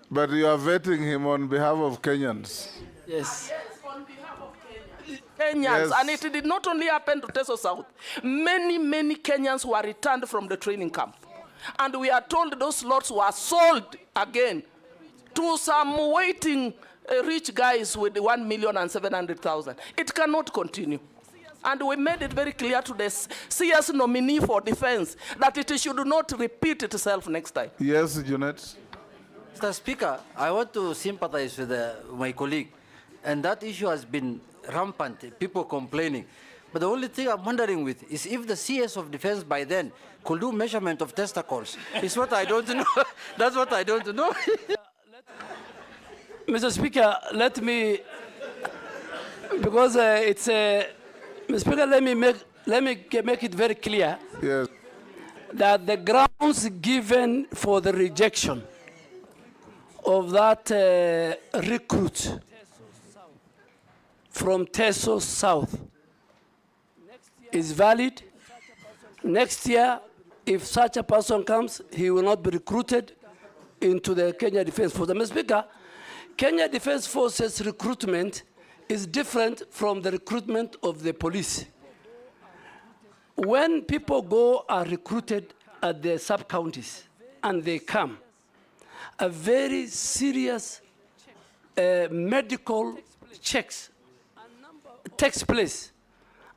But you are vetting him on behalf of Kenyans. Yes. On behalf of Kenyans. Yes. And it did not only happen to Teso South. Many, many Kenyans were returned from the training camp. And we are told those slots were sold again to some waiting rich guys with 1,700,000. It cannot continue. And we made it very clear to the CS nominee for defense that it should not repeat itself next time. Yes, Junet. Mr. Speaker, I want to sympathize with my colleague. And that issue has been rampant, people complaining. But the only thing I'm wondering with is if the CS of defense by then could do measurement of testicles. It's what I don't know. That's what I don't know. Mr. Speaker, let me, because it's a, Mr. Speaker, let me make it very clear Yes. that the grounds given for the rejection of that recruit from Teso South is valid. Next year, if such a person comes, he will not be recruited into the Kenya Defense Force. Mr. Speaker, Kenya Defense Forces recruitment is different from the recruitment of the police. When people go are recruited at the sub-counties and they come, a very serious medical checks takes place.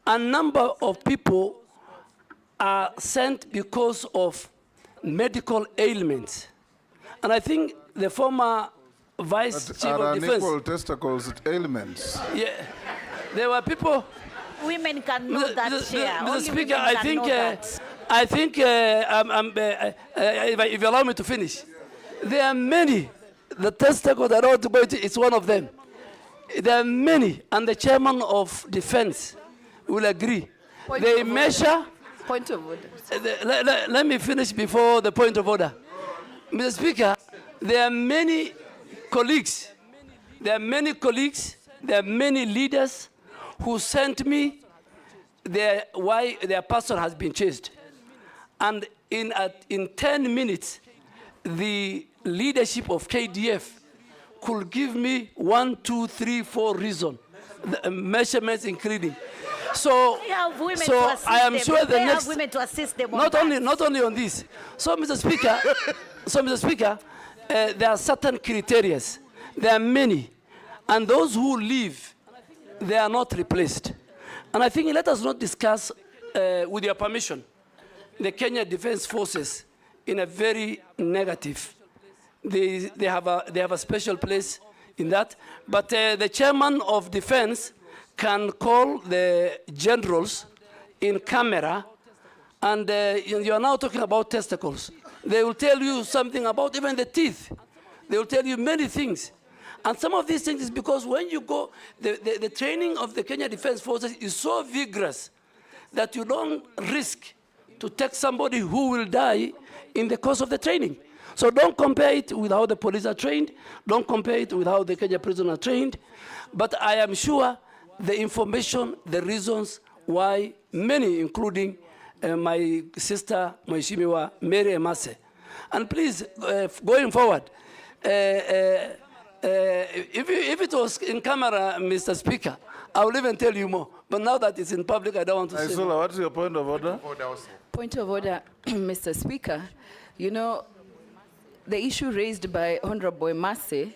A number of people are sent because of medical ailments. And I think the former Vice Chief of Defense... unequal testicles ailments. Yeah, there were people... Women can know that, Chair. Mr. Only Speaker, women can know that. If you allow me to finish, there are many. The testicle that I want to go into is one of them. There are many, and the chairman of defense will agree. They measure. Point of order. Let me finish before the point of order. Mr. Speaker, there are many colleagues. There are many leaders who sent me why their person has been chased. And in 10 minutes, the leadership of KDF could give me 1, 2, 3, 4 reasons, measurements including. So I am sure the next, women to assist them not only on this. So Mr. Speaker, there are certain criteria. There are many, and those who leave, they are not replaced. And I think let us not discuss, with your permission, the Kenya Defense Forces in a very negative. They have a special place in that. But the chairman of defense can call the generals in camera, and you are now talking about testicles. They will tell you something about even the teeth. They will tell you many things. And some of these things is because when you go, the training of the Kenya Defense Forces is so vigorous that you don't risk to take somebody who will die in the course of the training. So don't compare it with how the police are trained. Don't compare it with how the Kenya prisoners are trained. But I am sure the information, the reasons why many, including my sister, Mheshimiwa Mary Emase. And please, going forward, if it was in camera, Mr. Speaker, I will even tell you more. But now that it's in public, I don't want to say more. What's your point of order? Point of order, Mr. Speaker. You know, the issue raised by Honorable Emase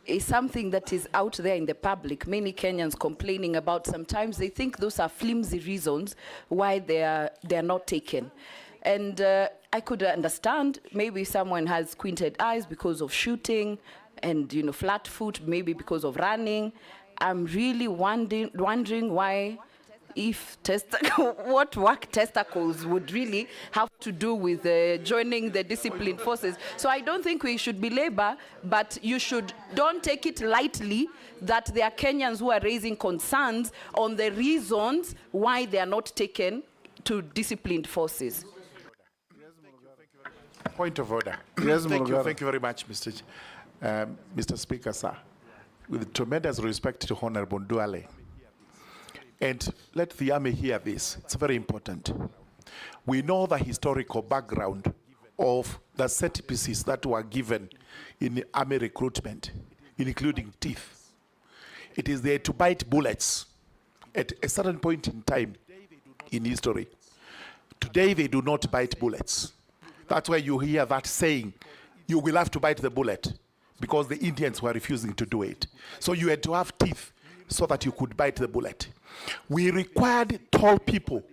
is something that is out there in the public. Many Kenyans complaining about sometimes they think those are flimsy reasons why they are not taken. And I could understand maybe someone has squinted eyes because of shooting and, you know, flat foot, maybe because of running. I'm really wondering why if what work testicles would really have to do with joining the disciplined forces. So I don't think we should belabor, but don't take it lightly that there are Kenyans who are raising concerns on the reasons why they are not taken to disciplined forces. Point of order. Yes, thank you Mulugara. very much, Mr. Speaker, sir. With tremendous respect to Honorable Duale. And let the Army hear this. It's very important. We know the historical background of the set pieces that were given in the Army recruitment, including teeth. It is there to bite bullets at a certain point in time in history. Today, they do not bite bullets. That's why you hear that saying, you will have to bite the bullet, because the Indians were refusing to do it. So you had to have teeth so that you could bite the bullet. We required tall people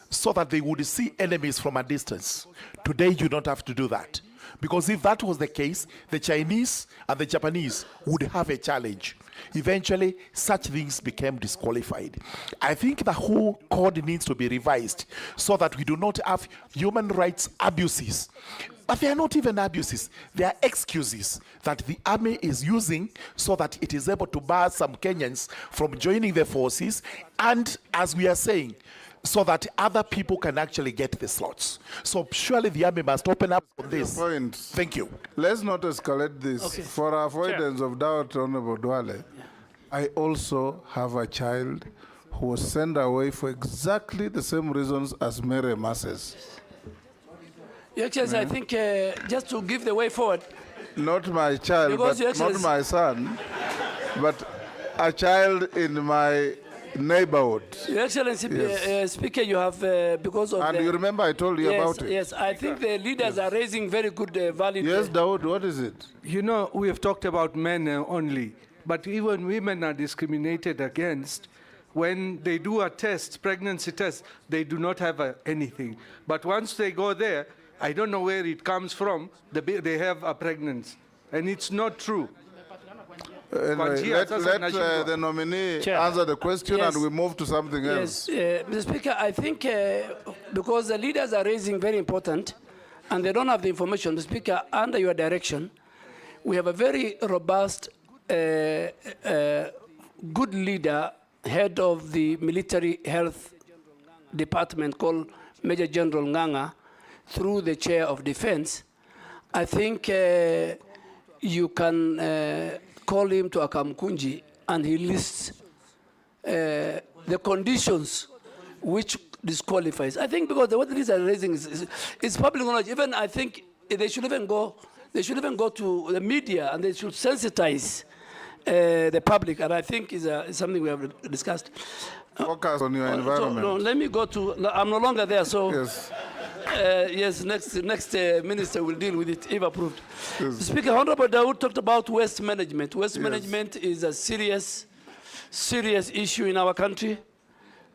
so that they would see enemies from a distance. Today, you don't have to do that. Because if that was the case, the Chinese and the Japanese would have a challenge. Eventually, such things became disqualified. I think the whole code needs to be revised so that we do not have human rights abuses. But they are not even abuses. They are excuses that the army is using so that it is able to bar some Kenyans from joining the forces, and, as we are saying, so that other people can actually get the slots. So surely the army must open up on this. Point. Thank you. Let's not escalate this. Okay. For avoidance of doubt, Honorable Duale, I also have a child who was sent away for exactly the same reasons as Mary Masses. Your Excellency, I think just to give the way forward. Not my child, Because, Your but not Excellency, my son, but a child in my neighborhood. Your Excellency, Yes. Speaker, you have, because of And the... you remember I told you yes, about it. Yes, I think the leaders are raising very good, valid... Yes, Dawood, what is it? You know, we have talked about men only, but even women are discriminated against. When they do a test, pregnancy test, they do not have anything. But once they go there, I don't know where it comes from, they have a pregnancy. And it's not true. Anyway, let the nominee answer the question, Yes. and we move to something else. Yes, Mr. Speaker, I think because the leaders are raising very important, and they don't have the information, Mr. Speaker, under your direction, we have a very robust, good leader, head of the military health department called Major General Nganga, through the chair of defense. I think you can call him to Akamkunji, and he lists the conditions which disqualifies. I think because what these are raising is public knowledge. Even I think they should even go to the media, and they should sensitize the public. And I think is something we have discussed. Focus on your environment. So, no, let me go to. I'm no longer there, so. Yes. Yes, next minister will deal with it if approved. Yes. Speaker, Honorable Dawood talked about waste management. Waste management is a serious issue in our country.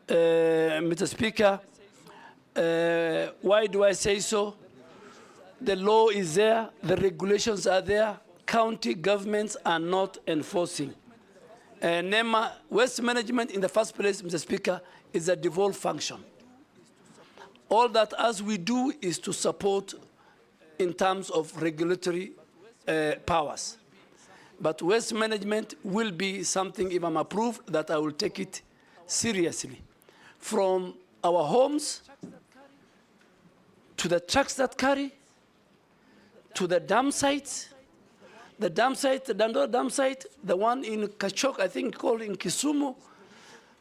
Mr. Speaker, why do I say so? The law is there, the regulations are there, county governments are not enforcing. NEMA, waste management in the first place, Mr. Speaker, is a devolved function. All that as we do is to support in terms of regulatory powers. But waste management will be something, if I'm approved, that I will take it seriously. From our homes, to the trucks that carry, to the dam sites, the Dandora dam site, the one in Kachok, I think called in Kisumu,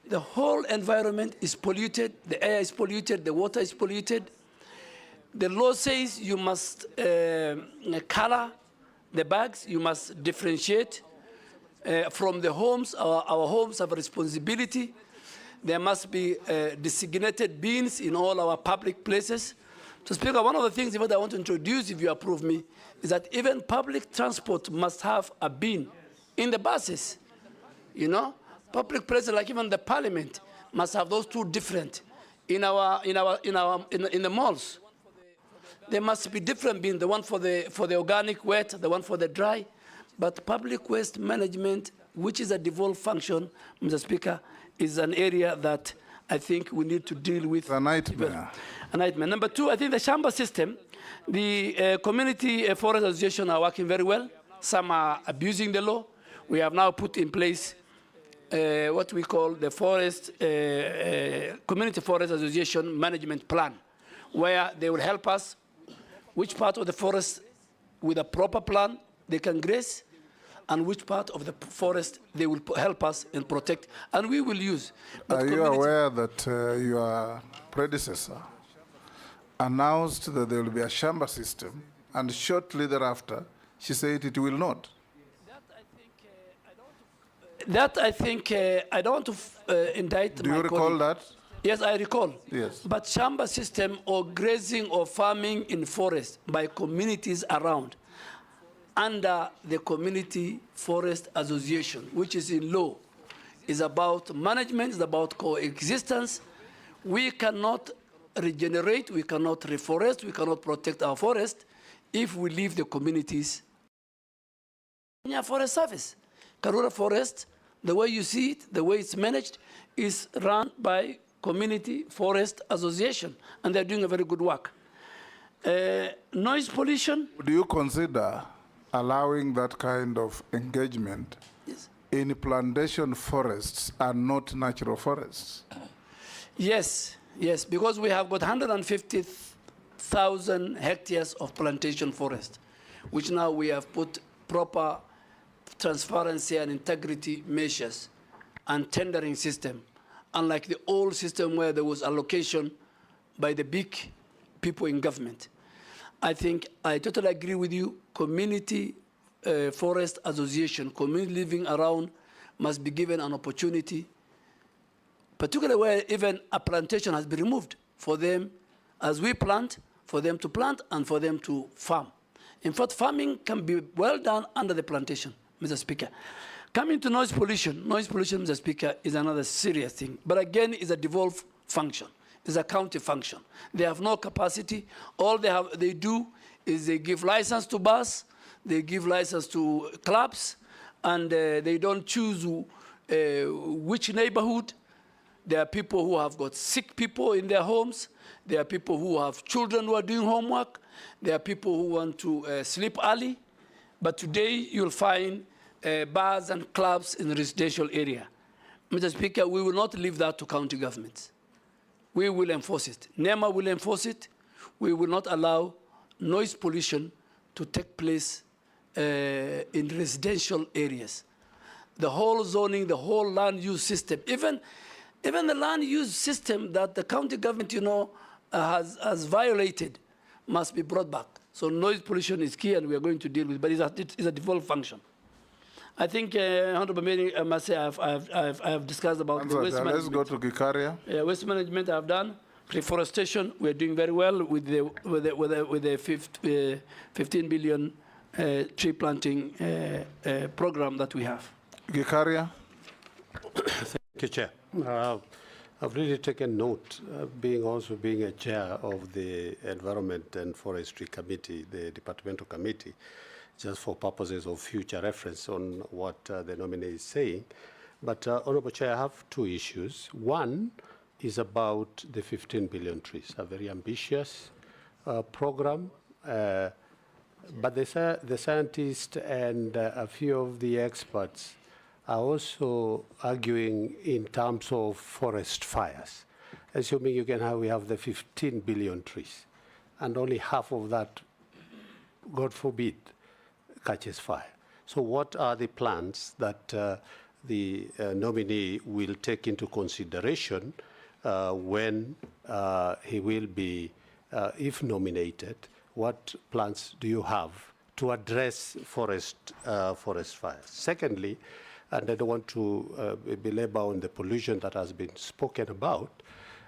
the whole environment is polluted, the air is polluted, the water is polluted. The law says you must color the bags, you must differentiate from the homes. Our homes have a responsibility. There must be designated bins in all our public places. So, Speaker, one of the things that I want to introduce, if you approve me, is that even public transport must have a bin in the buses, you know? Public places, like even the parliament, must have those two different. In the malls, there must be different bins. The one for the organic wet, the one for the dry. But public waste management, which is a devolved function, Mr. Speaker, is an area that I think we need to deal with. A nightmare. A nightmare. Number two, I think the Shamba system, the community forest association are working very well. Some are abusing the law. We have now put in place what we call the community forest association management plan, where they will help us which part of the forest with a proper plan they can graze, and which part of the forest they will help us and protect, and we will use. But are you aware that your predecessor announced that there will be a Shamba system, and shortly thereafter, she said it will not? That I think, I don't want to indict Do you recall that? Yes, I recall. Yes. But Shamba system or grazing or farming in forest by communities around under the Community Forest Association, which is in law, is about management, is about coexistence. We cannot regenerate, we cannot reforest, we cannot protect our forest if we leave the communities. Kenya Forest Service, Karura Forest, the way you see it, the way it's managed, is run by Community Forest Association, and they're doing a very good work. Noise pollution. Do you consider allowing that kind of engagement in plantation forests and not natural forests? Yes, yes, because we have got 150,000 hectares of plantation forest, which now we have put proper transparency and integrity measures and tendering system, unlike the old system where there was allocation by the big people in government. I think I totally agree with you. Community Forest Association, community living around must be given an opportunity, particularly where even a plantation has been removed, for them, as we plant, for them to plant and for them to farm. In fact, farming can be well done under the plantation, Mr. Speaker. Coming to noise pollution, Mr. Speaker, is another serious thing. But again, it's a devolved function. It's a county function. They have no capacity. All they do is they give license to bus, they give license to clubs, and they don't choose which neighborhood. There are people who have got sick people in their homes. There are people who have children who are doing homework. There are people who want to sleep early. But today, you'll find bars and clubs in the residential area. Mr. Speaker, we will not leave that to county governments. We will enforce it. NEMA will enforce it. We will not allow noise pollution to take place in residential areas. The whole zoning, the whole land use system, even the land use system that the county government, has violated, must be brought back. So noise pollution is key, and we are going to deal with it, but it's a devolved function. I think, Honorable Mayor, I must say, I have discussed about the waste management. Let's go to Gikaria. Waste management I have done. Reforestation, we're doing very well with the 15 billion tree planting program that we have. Gikaria. Thank you, Chair. I've really taken note, being a chair of the Environment and Forestry Committee, the departmental committee, just for purposes of future reference on what the nominee is saying. But, Honorable Chair, I have two issues. One is about the 15 billion trees, a very ambitious program. But the scientists and a few of the experts are also arguing in terms of forest fires. Assuming we have the 15 billion trees, and only half of that, God forbid, catches fire. So what are the plans that the nominee will take into consideration when he will be, if nominated? What plans do you have to address forest fires? Secondly, and I don't want to belabor on the pollution that has been spoken about,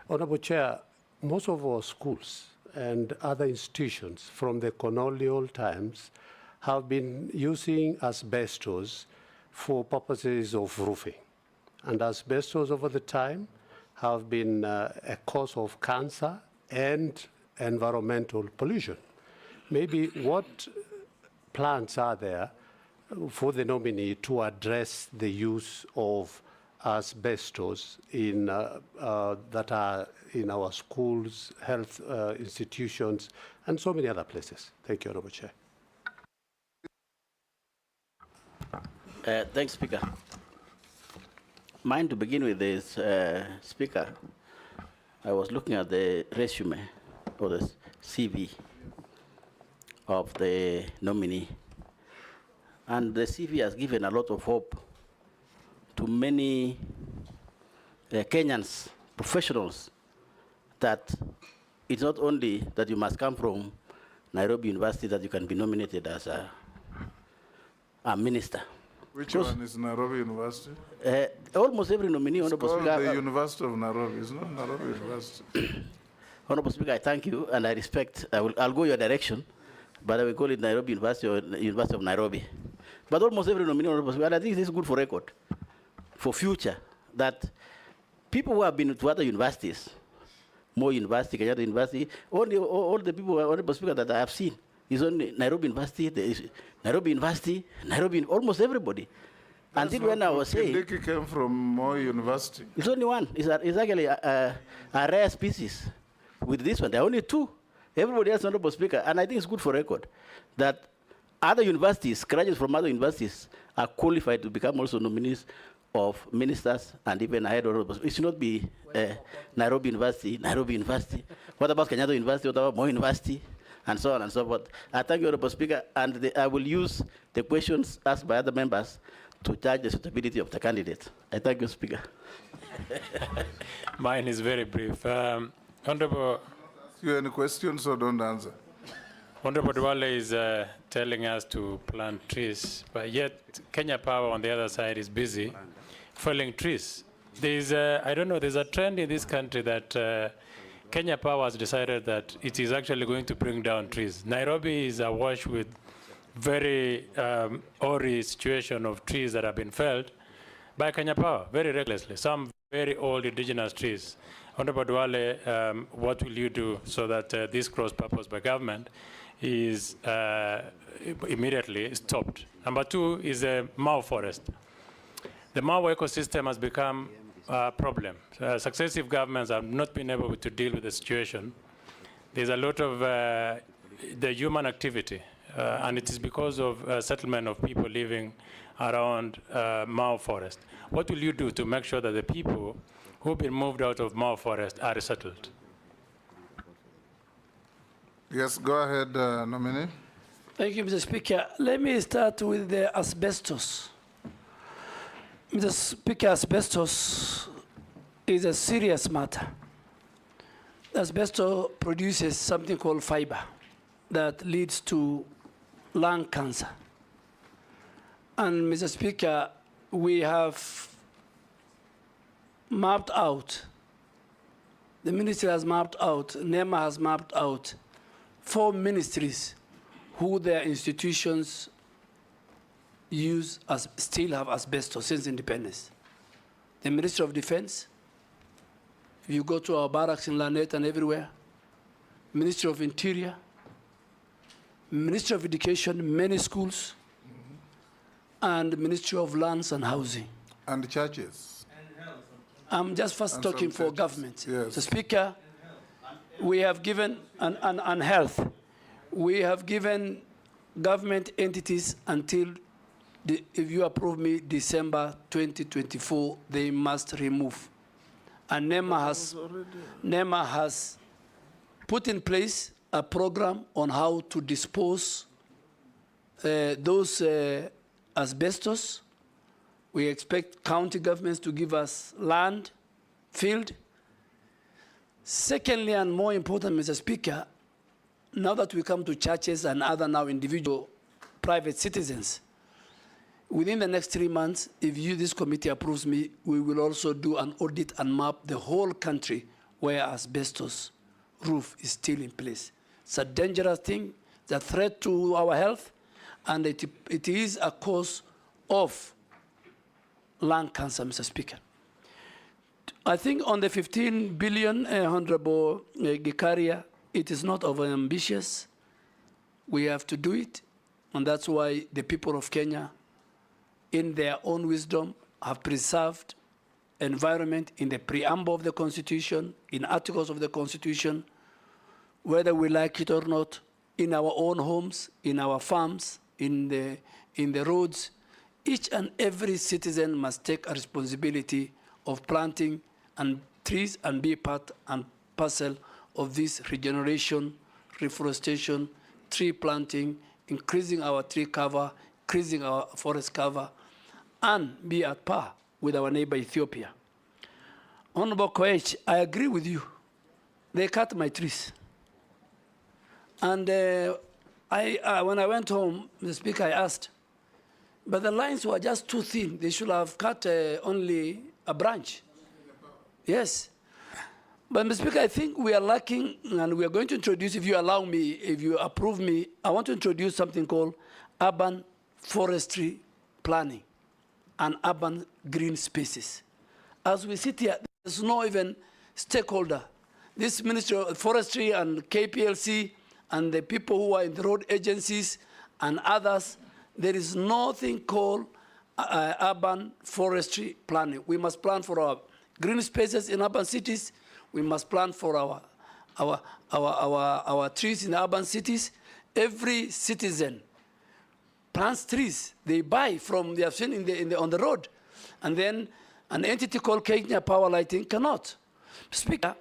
Honorable Chair, most of our schools and other institutions from the colonial times have been using asbestos for purposes of roofing. And asbestos over the time have been a cause of cancer and environmental pollution. Maybe what plans are there for the nominee to address the use of asbestos in, that are in our schools, health institutions, and so many other places. Thank you, Honorable Chair. Thanks, Speaker. Mine to begin with is, Speaker, I was looking at the resume or the CV of the nominee, and the CV has given a lot of hope to many Kenyans, professionals, that it's not only that you must come from Nairobi University that you can be nominated as a minister. Which one is Nairobi University? Almost every nominee, It's Honorable called Speaker. the University of Nairobi. It's not Nairobi University. Honorable Speaker, I thank you and I respect. I'll go your direction, but I will call it Nairobi University or University of Nairobi. But almost every nominee, Honorable Speaker, and I think this is good for record, for future, that people who have been to other universities, Moi University, Kenyatta University, all the people, Honorable Speaker, that I have seen, is only Nairobi University, there is Nairobi University, almost everybody. Until when I was saying... Kindiki came from Moi University. It's only one. It's actually a rare species. With this one, there are only two. Everybody else, Honorable Speaker, and I think it's good for record, that other universities, graduates from other universities, are qualified to become also nominees of ministers and even ahead of it should not be Nairobi University. What about Kenyatta University? What about Moi University? And so on and so forth. I thank you, Honorable Speaker, and I will use the questions asked by other members to judge the suitability of the candidate. I thank you, Speaker. Mine is very brief. Honorable... You have any questions, so don't answer. Honorable Duale is telling us to plant trees, but yet Kenya Power on the other side is busy felling trees. There's there's a trend in this country that Kenya Power has decided that it is actually going to bring down trees. Nairobi is awash with very hoary situation of trees that have been felled by Kenya Power very recklessly, some very old indigenous trees. Honorable Duale, what will you do so that this cross purpose by government is immediately stopped? Number two is the Mau forest. The Mau ecosystem has become a problem. Successive governments have not been able to deal with the situation. There's a lot of the human activity, and it is because of settlement of people living around Mau forest. What will you do to make sure that the people who've been moved out of Mau forest are resettled? Yes, go ahead, nominee. Thank you, Mr. Speaker. Let me start with the asbestos. Mr. Speaker, asbestos is a serious matter. Asbestos produces something called fiber that leads to lung cancer. And Mr. Speaker, we have mapped out, the ministry has mapped out, NEMA has mapped out 4 ministries who their institutions still have asbestos since independence. The Ministry of Defense, if you go to our barracks in Lanet and everywhere, Ministry of Interior, Ministry of Education, many schools, and Ministry of Lands and Housing. And churches. I'm just first talking for churches. government. Yes. So Speaker, we have given, and health, we have given government entities until, if you approve me, December 2024, they must remove. And NEMA has put in place a program on how to dispose those asbestos. We expect county governments to give us land, field. Secondly, and more important, Mr. Speaker, now that we come to churches and other now individual private citizens, within the next 3 months, if this committee approves me, we will also do an audit and map the whole country where asbestos roof is still in place. It's a dangerous thing, it's a threat to our health, and it is a cause of lung cancer, Mr. Speaker. I think on the 15 billion, Honorable Gikaria, it is not over-ambitious. We have to do it, and that's why the people of Kenya, in their own wisdom, have preserved environment in the preamble of the Constitution, in articles of the Constitution, whether we like it or not, in our own homes, in our farms, in the roads. Each and every citizen must take a responsibility of planting and trees and be part and parcel of this regeneration, reforestation, tree planting, increasing our tree cover, increasing our forest cover, and be at par with our neighbor Ethiopia. Honorable Koech, I agree with you. They cut my trees. And when I went home, the speaker, I asked, but the lines were just too thin. They should have cut only a branch. Yes. But, Mr. Speaker, I think we are lacking, and we are going to introduce, if you allow me, if you approve me, I want to introduce something called urban forestry planning and urban green spaces. As we sit here, there's no even stakeholder. This Ministry of Forestry and KPLC and the people who are in the road agencies and others, there is nothing called urban forestry planning. We must plan for our green spaces in urban cities. We must plan for our trees in urban cities. Every citizen plants trees. They buy from, they have seen on the road. And then an entity called Kenya Power Lighting cannot. Speaker,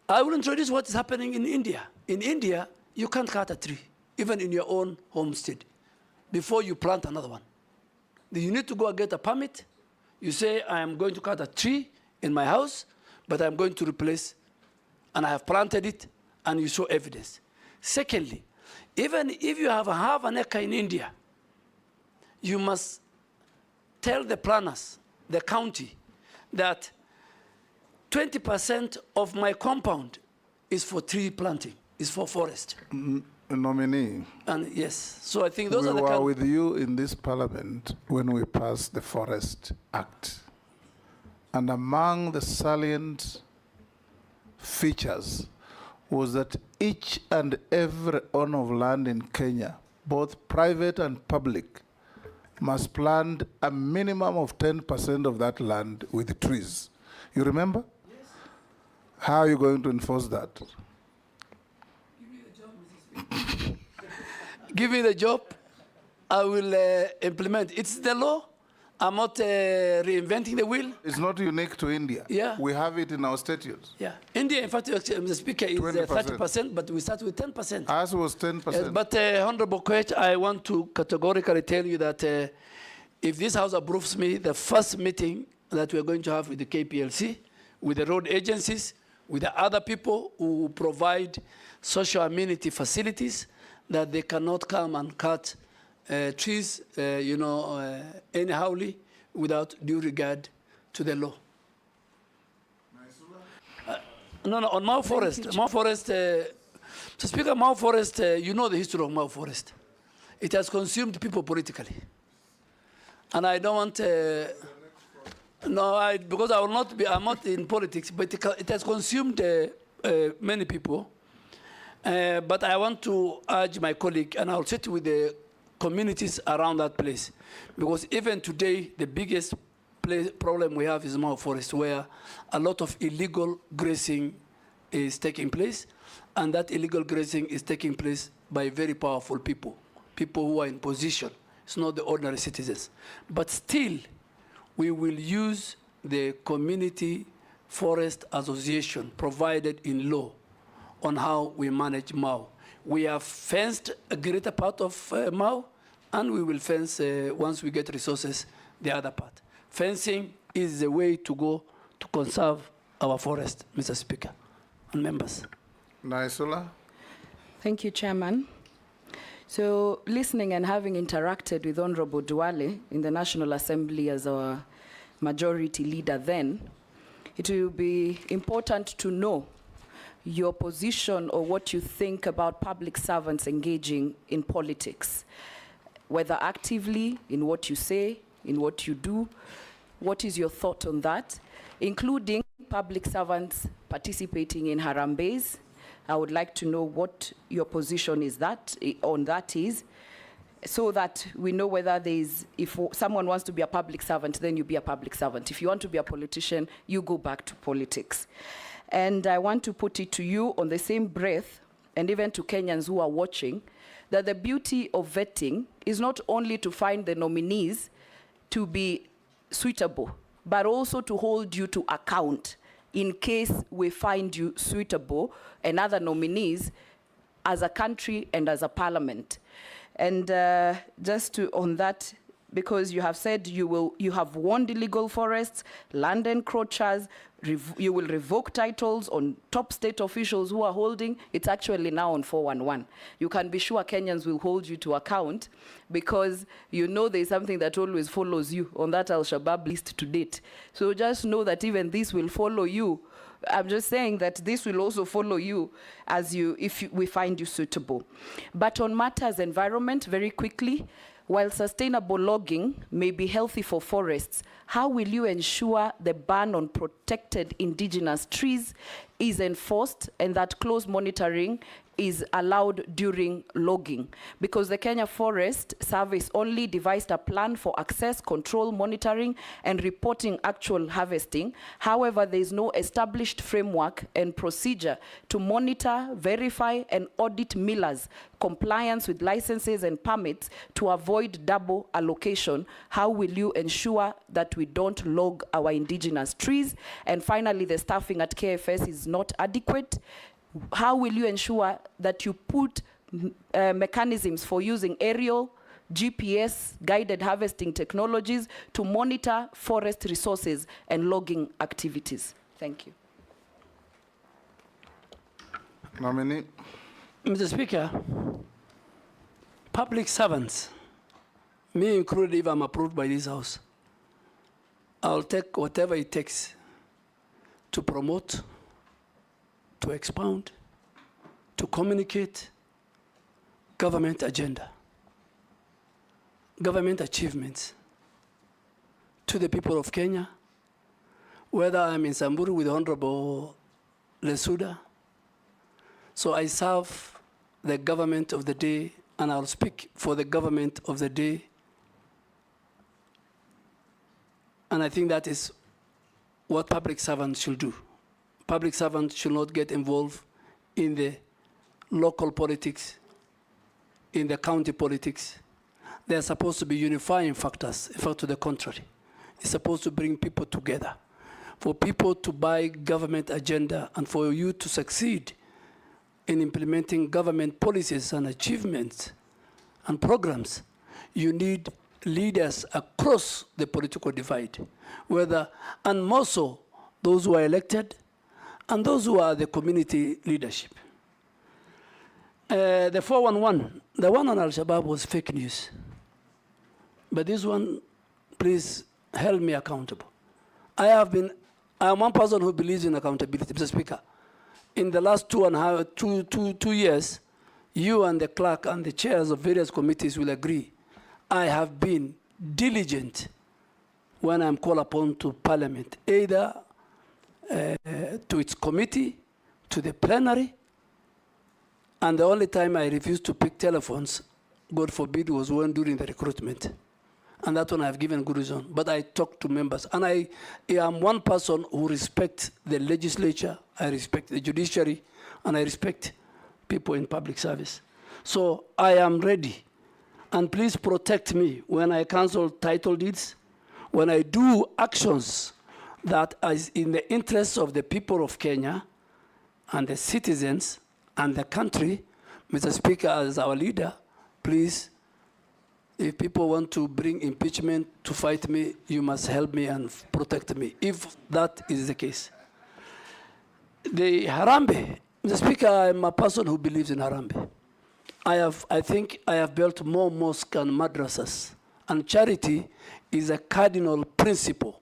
I will introduce what is happening in India. In India, you can't cut a tree, even in your own homestead, before you plant another one. You need to go and get a permit. You say, I am going to cut a tree in my house, but I'm going to replace, and I have planted it, and you show evidence. Secondly, even if you have half an acre in India, you must tell the planners, the county, that 20% of my compound is for tree planting, is for forest. Nominee. And yes, so I think those are the We were with you in this parliament when we passed the Forest Act. And among the salient features was that each and every owner of land in Kenya, both private and public, must plant a minimum of 10% of that land with trees. You remember? Yes. How are you going to enforce that? Give me the job, I will implement. It's the law. I'm not reinventing the wheel. It's not unique to India. Yeah. We have it in our statutes. Yeah. India, in fact, the speaker is 30%, but we start with 10%. Ours was 10%. Yes, but Honorable Koech, I want to categorically tell you that if this House approves me, the first meeting that we're going to have with the KPLC, with the road agencies, with the other people who provide social amenity facilities, that they cannot come and cut trees, anyhowly, without due regard to the law. No, on Mau Forest. Mau Forest, so Speaker, Mau Forest, you know the history of Mau Forest. It has consumed people politically. And I don't want, because I will not be, I'm not in politics, but it has consumed many people. But I want to urge my colleague, and I'll sit with the communities around that place. Because even today, the biggest problem we have is Mau Forest, where a lot of illegal grazing is taking place. And that illegal grazing is taking place by very powerful people, people who are in position. It's not the ordinary citizens. But still, we will use the Community Forest Association provided in law on how we manage Mau. We have fenced a greater part of Mau, and we will fence, once we get resources, the other part. Fencing is the way to go to conserve our forest, Mr. Speaker and members. Naisula. Thank you, Chairman. So, listening and having interacted with Honorable Duale in the National Assembly as our majority leader then, it will be important to know your position or what you think about public servants engaging in politics, whether actively, in what you say, in what you do. What is your thought on that, including public servants participating in Harambees? I would like to know what your position is on that is. so that we know whether if someone wants to be a public servant, then you be a public servant. If you want to be a politician, you go back to politics. And I want to put it to you on the same breath, and even to Kenyans who are watching, that the beauty of vetting is not only to find the nominees to be suitable, but also to hold you to account in case we find you suitable and other nominees as a country and as a parliament. And just on that, because you have said you have warned illegal forests, land encroachers, you will revoke titles on top state officials who are holding. It's actually now on 411. You can be sure Kenyans will hold you to account, because you know there's something that always follows you on that Al-Shabaab list to date. So just know that even this will follow you. I'm just saying that this will also follow you if we find you suitable. But on matters environment, very quickly, while sustainable logging may be healthy for forests, how will you ensure the ban on protected indigenous trees is enforced and that close monitoring is allowed during logging? Because the Kenya Forest Service only devised a plan for access, control, monitoring, and reporting actual harvesting. However, there is no established framework and procedure to monitor, verify, and audit millers' compliance with licenses and permits to avoid double allocation. How will you ensure that we don't log our indigenous trees? And finally, the staffing at KFS is not adequate. How will you ensure that you put mechanisms for using aerial, GPS, guided harvesting technologies to monitor forest resources and logging activities? Thank you. Nominee. Mr. Speaker, public servants, me included if I'm approved by this House, I'll take whatever it takes to promote, to expound, to communicate government agenda, government achievements to the people of Kenya, whether I'm in Samburu with Honorable Lesuda. So I serve the government of the day, and I'll speak for the government of the day. And I think that is what public servants should do. Public servants should not get involved in the local politics, in the county politics. They are supposed to be unifying factors. In fact, to the contrary. It's supposed to bring people together. For people to buy government agenda and for you to succeed in implementing government policies and achievements and programs, you need leaders across the political divide, and more so those who are elected and those who are the community leadership. The 411, the one on Al-Shabaab was fake news. But this one, please hold me accountable. I am one person who believes in accountability, Mr. Speaker. In the last 2 years, you and the clerk and the chairs of various committees will agree, I have been diligent when I'm called upon to Parliament, either to its committee, to the plenary, and the only time I refused to pick telephones, God forbid, was when during the recruitment. And that one I've given good reason. But I talk to members. And I am one person who respects the legislature, I respect the judiciary, and I respect people in public service. So I am ready. And please protect me when I cancel title deeds, when I do actions that is in the interests of the people of Kenya and the citizens and the country. Mr. Speaker, as our leader, please, if people want to bring impeachment to fight me, you must help me and protect me, if that is the case. The Harambee, Mr. Speaker, I'm a person who believes in Harambee. I think I have built more mosques and madrasas, and charity is a cardinal principle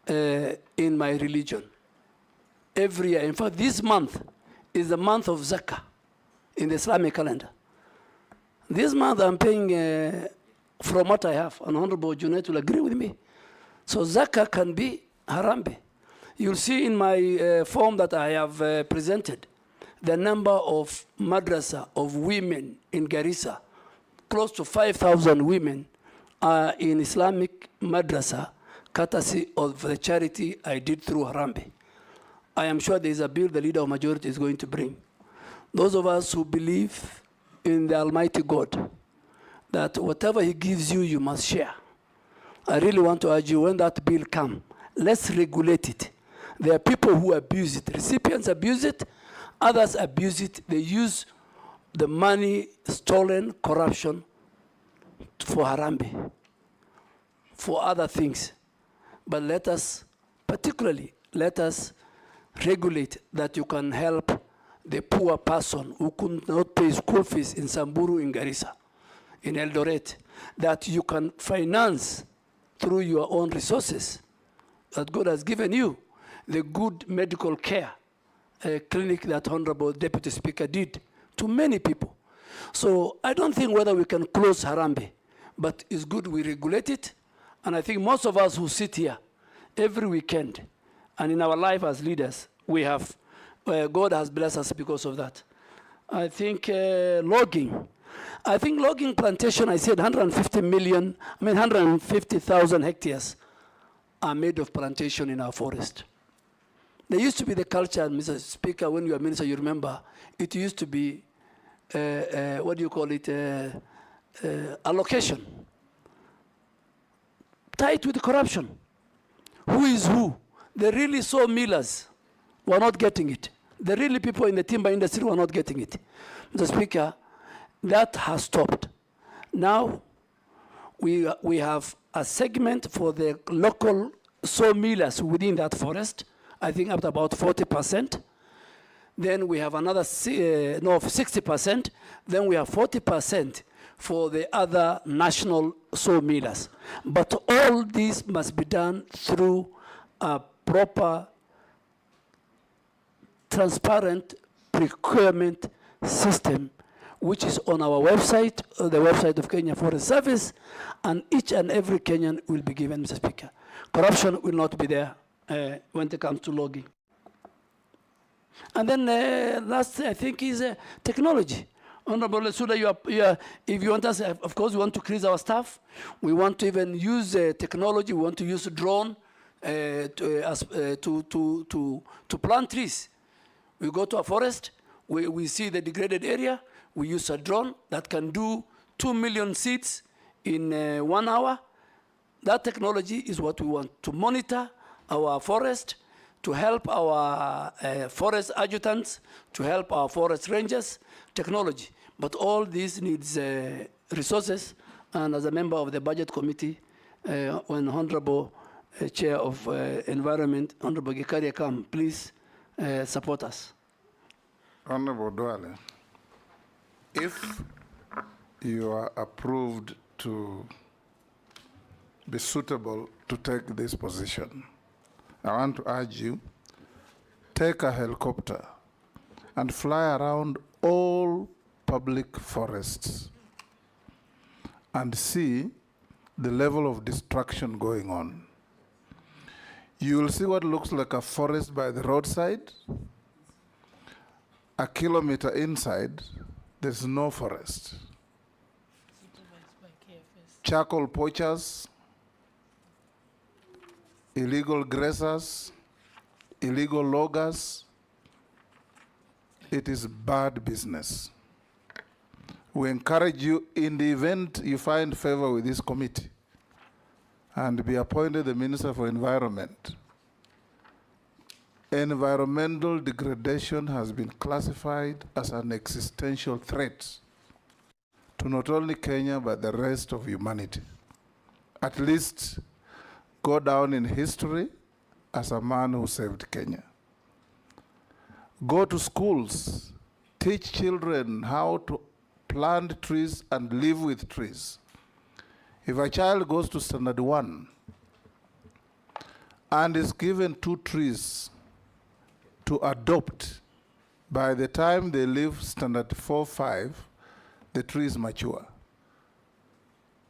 in my religion. Every year, in fact, this month is the month of Zakah in the Islamic calendar. This month I'm paying from what I have, and Honorable Junaid will agree with me. So Zakah can be Harambee. You'll see in my form that I have presented the number of madrasa of women in Garissa close to 5,000 women are in Islamic madrasa, courtesy of the charity I did through Harambee. I am sure there is a bill the leader of majority is going to bring. Those of us who believe in the Almighty God, that whatever He gives you, you must share. I really want to urge you, when that bill comes, let's regulate it. There are people who abuse it. Recipients abuse it, others abuse it. They use the money, stolen, corruption for Harambee, for other things. But let us, particularly, let us regulate that you can help the poor person who could not pay school fees in Samburu, in Garissa, in Eldoret, that you can finance through your own resources that God has given you, the good medical care clinic that Honorable Deputy Speaker did to many people. So I don't think whether we can close Harambee, but it's good we regulate it. And I think most of us who sit here every weekend and in our life as leaders, we have, God has blessed us because of that. I think logging. I think logging plantation, I said 150,000 hectares are made of plantation in our forest. There used to be the culture, Mr. Speaker, when you were minister, you remember, it used to be, what do you call it, allocation. Tied with corruption. Who is who? The really sawmillers were not getting it. The really people in the timber industry were not getting it. Mr. Speaker, that has stopped. Now, we have a segment for the local sawmillers within that forest, I think up to about 40%. Then we have another 60%. Then we have 40% for the other national sawmillers. But all this must be done through a proper, transparent procurement system, which is on our website, the website of Kenya Forest Service, and each and every Kenyan will be given, Mr. Speaker. Corruption will not be there when it comes to logging. And then last, I think, is technology. Honorable Suda, if you want us, of course, we want to increase our staff. We want to even use technology. We want to use a drone to plant trees. We go to a forest, we see the degraded area, we use a drone that can do 2 million seeds in 1 hour. That technology is what we want to monitor our forest, to help our forest adjutants, to help our forest rangers, technology. But all this needs resources, and as a member of the Budget Committee, when Honorable Chair of Environment, Honorable Gikaria come, please support us. Honorable Duale, if you are approved to be suitable to take this position, I want to urge you, take a helicopter and fly around all public forests and see the level of destruction going on. You will see what looks like a forest by the roadside. A kilometer inside, there's no forest. Charcoal poachers, illegal grazers, illegal loggers. It is bad business. We encourage you, in the event you find favor with this committee and be appointed the Minister for Environment. Environmental degradation has been classified as an existential threat to not only Kenya, but the rest of humanity. At least go down in history as a man who saved Kenya. Go to schools, teach children how to plant trees and live with trees. If a child goes to standard 1 and is given 2 trees to adopt, by the time they leave standard 4, 5, the tree is mature.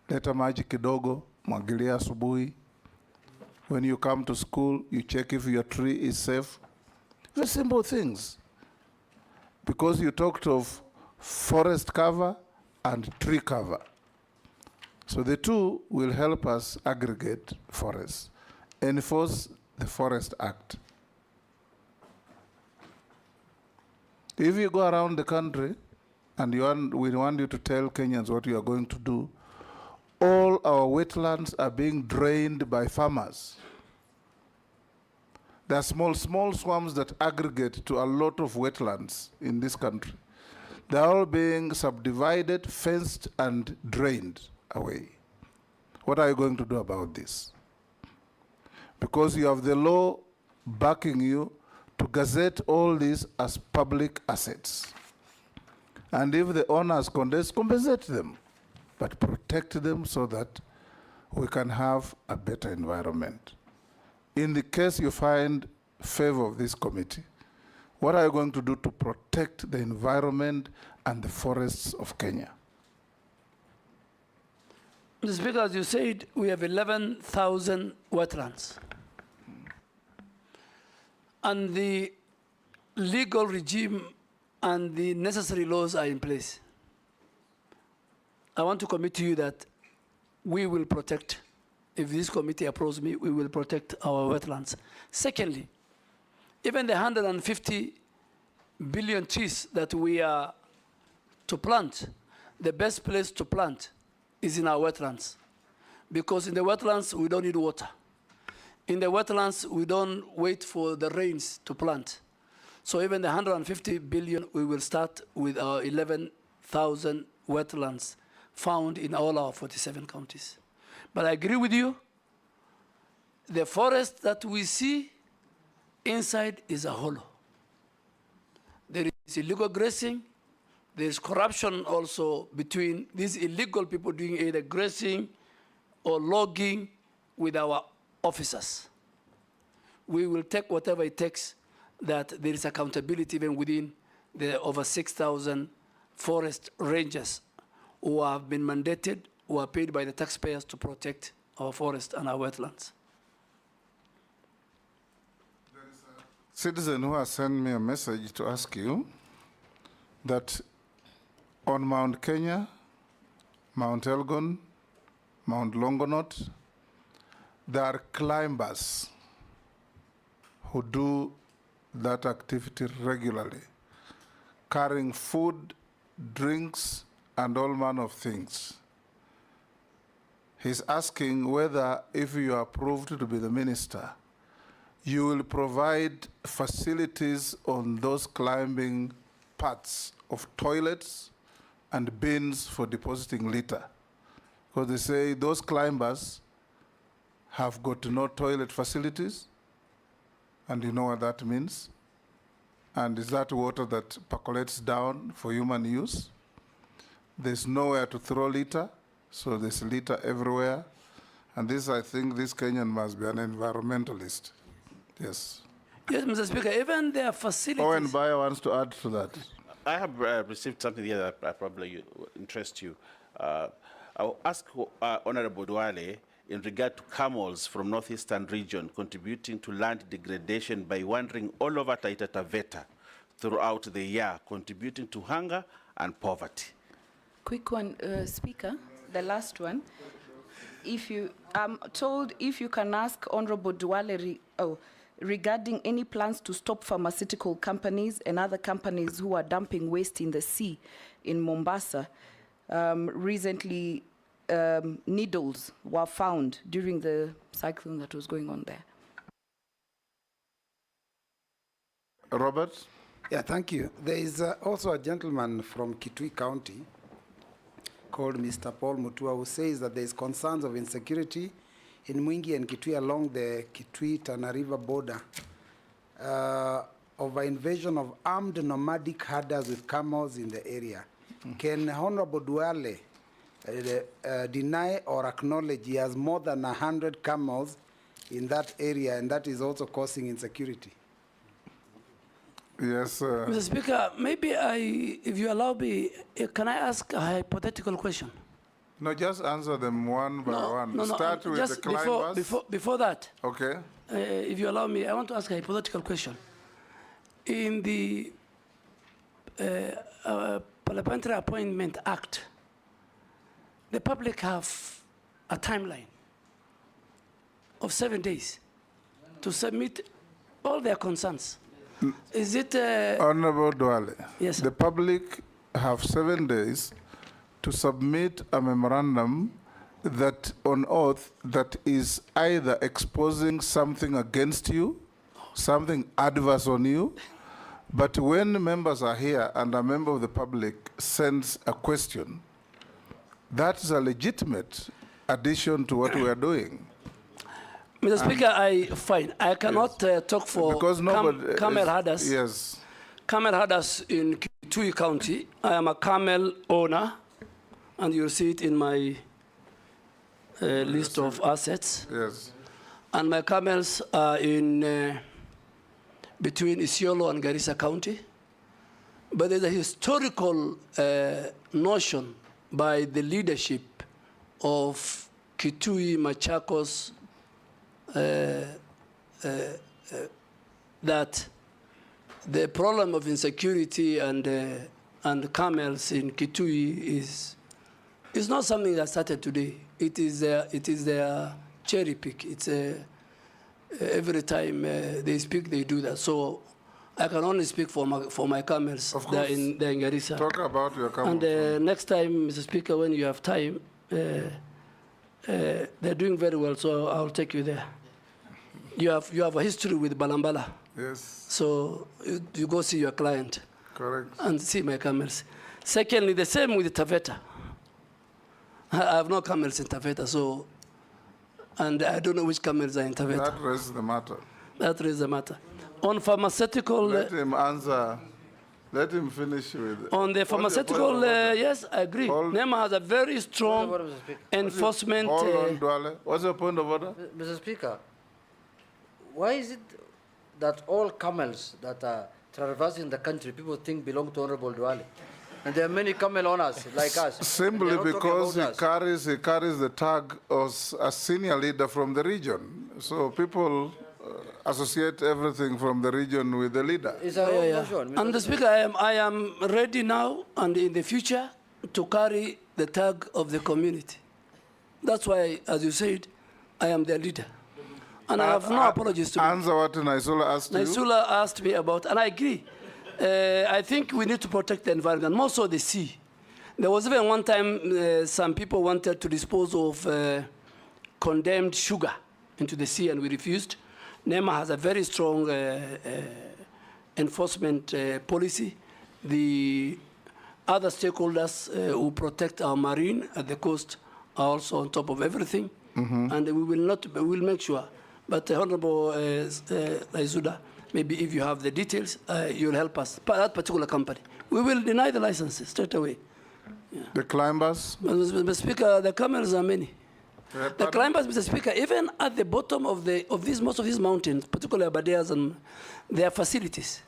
Leta maji kidogo, mwagilia asubuhi. When you come to school, you check if your tree is safe. Very simple things. Because you talked of forest cover and tree cover. So the two will help us aggregate forests, enforce the Forest Act. If you go around the country and we want you to tell Kenyans what you are going to do, all our wetlands are being drained by farmers. There are small swamps that aggregate to a lot of wetlands in this country. They're all being subdivided, fenced, and drained away. What are you going to do about this? Because you have the law backing you to gazette all these as public assets. And if the owners compensate them, but protect them so that we can have a better environment. In the case you find favor of this committee, what are you going to do to protect the environment and the forests of Kenya? Mr. Speaker, as you said, we have 11,000 wetlands. And the legal regime and the necessary laws are in place. I want to commit to you that we will protect, if this committee approves me, we will protect our wetlands. Secondly, even the 150 billion trees that we are to plant, the best place to plant is in our wetlands. Because in the wetlands, we don't need water. In the wetlands, we don't wait for the rains to plant. So even the 150 billion, we will start with our 11,000 wetlands found in all our 47 counties. But I agree with you, the forest that we see inside is a hollow. There is illegal grazing, there is corruption also between these illegal people doing either grazing or logging with our officers. We will take whatever it takes that there is accountability even within the over 6,000 forest rangers who have been mandated, who are paid by the taxpayers to protect our forest and our wetlands. There is a citizen who has sent me a message to ask you that on Mount Kenya, Mount Elgon, Mount Longonot, there are climbers who do that activity regularly, carrying food, drinks, and all manner of things. He's asking whether, if you are approved to be the minister, you will provide facilities on those climbing paths of toilets and bins for depositing litter. Because they say those climbers have got no toilet facilities, and you know what that means. And is that water that percolates down for human use? There's nowhere to throw litter, so there's litter everywhere. And this, I think, this Kenyan must be an environmentalist. Yes. Yes, Mr. Speaker, even their facilities. Owen Bayer wants to add to that. I have received something here that probably interests you. I'll ask Honorable Duale in regard to camels from northeastern region contributing to land degradation by wandering all over Taita Taveta throughout the year, contributing to hunger and poverty. Quick one, Speaker, the last one. If you, I'm told if you can ask Honorable Duale regarding any plans to stop pharmaceutical companies and other companies who are dumping waste in the sea in Mombasa. Recently, needles were found during the cyclone that was going on there. Robert? Yeah, thank you. There is also a gentleman from Kitui County called Mr. Paul Mutua who says that there is concerns of insecurity in Mwingi and Kitui along the Kitui-Tana River border of an invasion of armed nomadic herders with camels in the area. Can Honorable Duale deny or acknowledge he has more than 100 camels in that area, and that is also causing insecurity? Yes. Mr. Speaker, maybe if you allow me, can I ask a hypothetical question? No, just answer them one by one. No, Start with just the climbers. before that. Okay. If you allow me, I want to ask a hypothetical question. In the Parliamentary Appointment Act, the public have a timeline of 7 days to submit all their concerns. Is it... Honorable Duale, yes, sir. the public have 7 days to submit a memorandum that on oath that is either exposing something against you, something adverse on you, but when members are here and a member of the public sends a question, that is a legitimate addition to what we are doing. Mr. Speaker, I cannot talk for because nobody camel herders. Yes. Camel herders in Kitui County. I am a camel owner, and you'll see it in my list of assets. Yes. And my camels are in between Isiolo and Garissa County. But there's a historical notion by the leadership of Kitui, Machakos, that the problem of insecurity and camels in Kitui is not something that started today. It is their cherry pick. It's every time they speak, they do that. So I can only speak for my camels. Of course. They're in Garissa. Talk about your camels. And next time, Mr. Speaker, when you have time, they're doing very well, so I'll take you there. You have a history with Balambala. Yes. So you go see your client. Correct. And see my camels. Secondly, the same with Taveta. I have no camels in Taveta, so, and I don't know which camels are in Taveta. That raises the matter. That raises the matter. On pharmaceutical... Let him answer. Let him finish with... On the pharmaceutical, yes, I agree. NEMA has a very strong enforcement... Hold on, Duale. What's your point of order? Mr. Speaker, why is it that all camels that are traversing the country, people think belong to Honorable Duale? And there are many camel owners like us. Simply because he carries the tag as a senior leader from the region. So people associate everything from the region with the leader. And the Speaker, I am ready now and in the future to carry the tag of the community. That's why, as you said, I am their leader. And I have no apologies to answer what Naisula asked you. Naisula asked me about, and I agree. I think we need to protect the environment, more so the sea. There was even one time some people wanted to dispose of condemned sugar into the sea, and we refused. NEMA has a very strong enforcement policy. The other stakeholders who protect our marine at the coast are also on top of everything, and we will make sure. But Honorable Izuda, maybe if you have the details, you'll help us. That particular company, we will deny the licenses straight away. Yeah. The climbers? Mr. Speaker, the camels are many. The climbers, Mr. Speaker, even at the bottom of most of these mountains, particularly Abadeas, and there are facilities.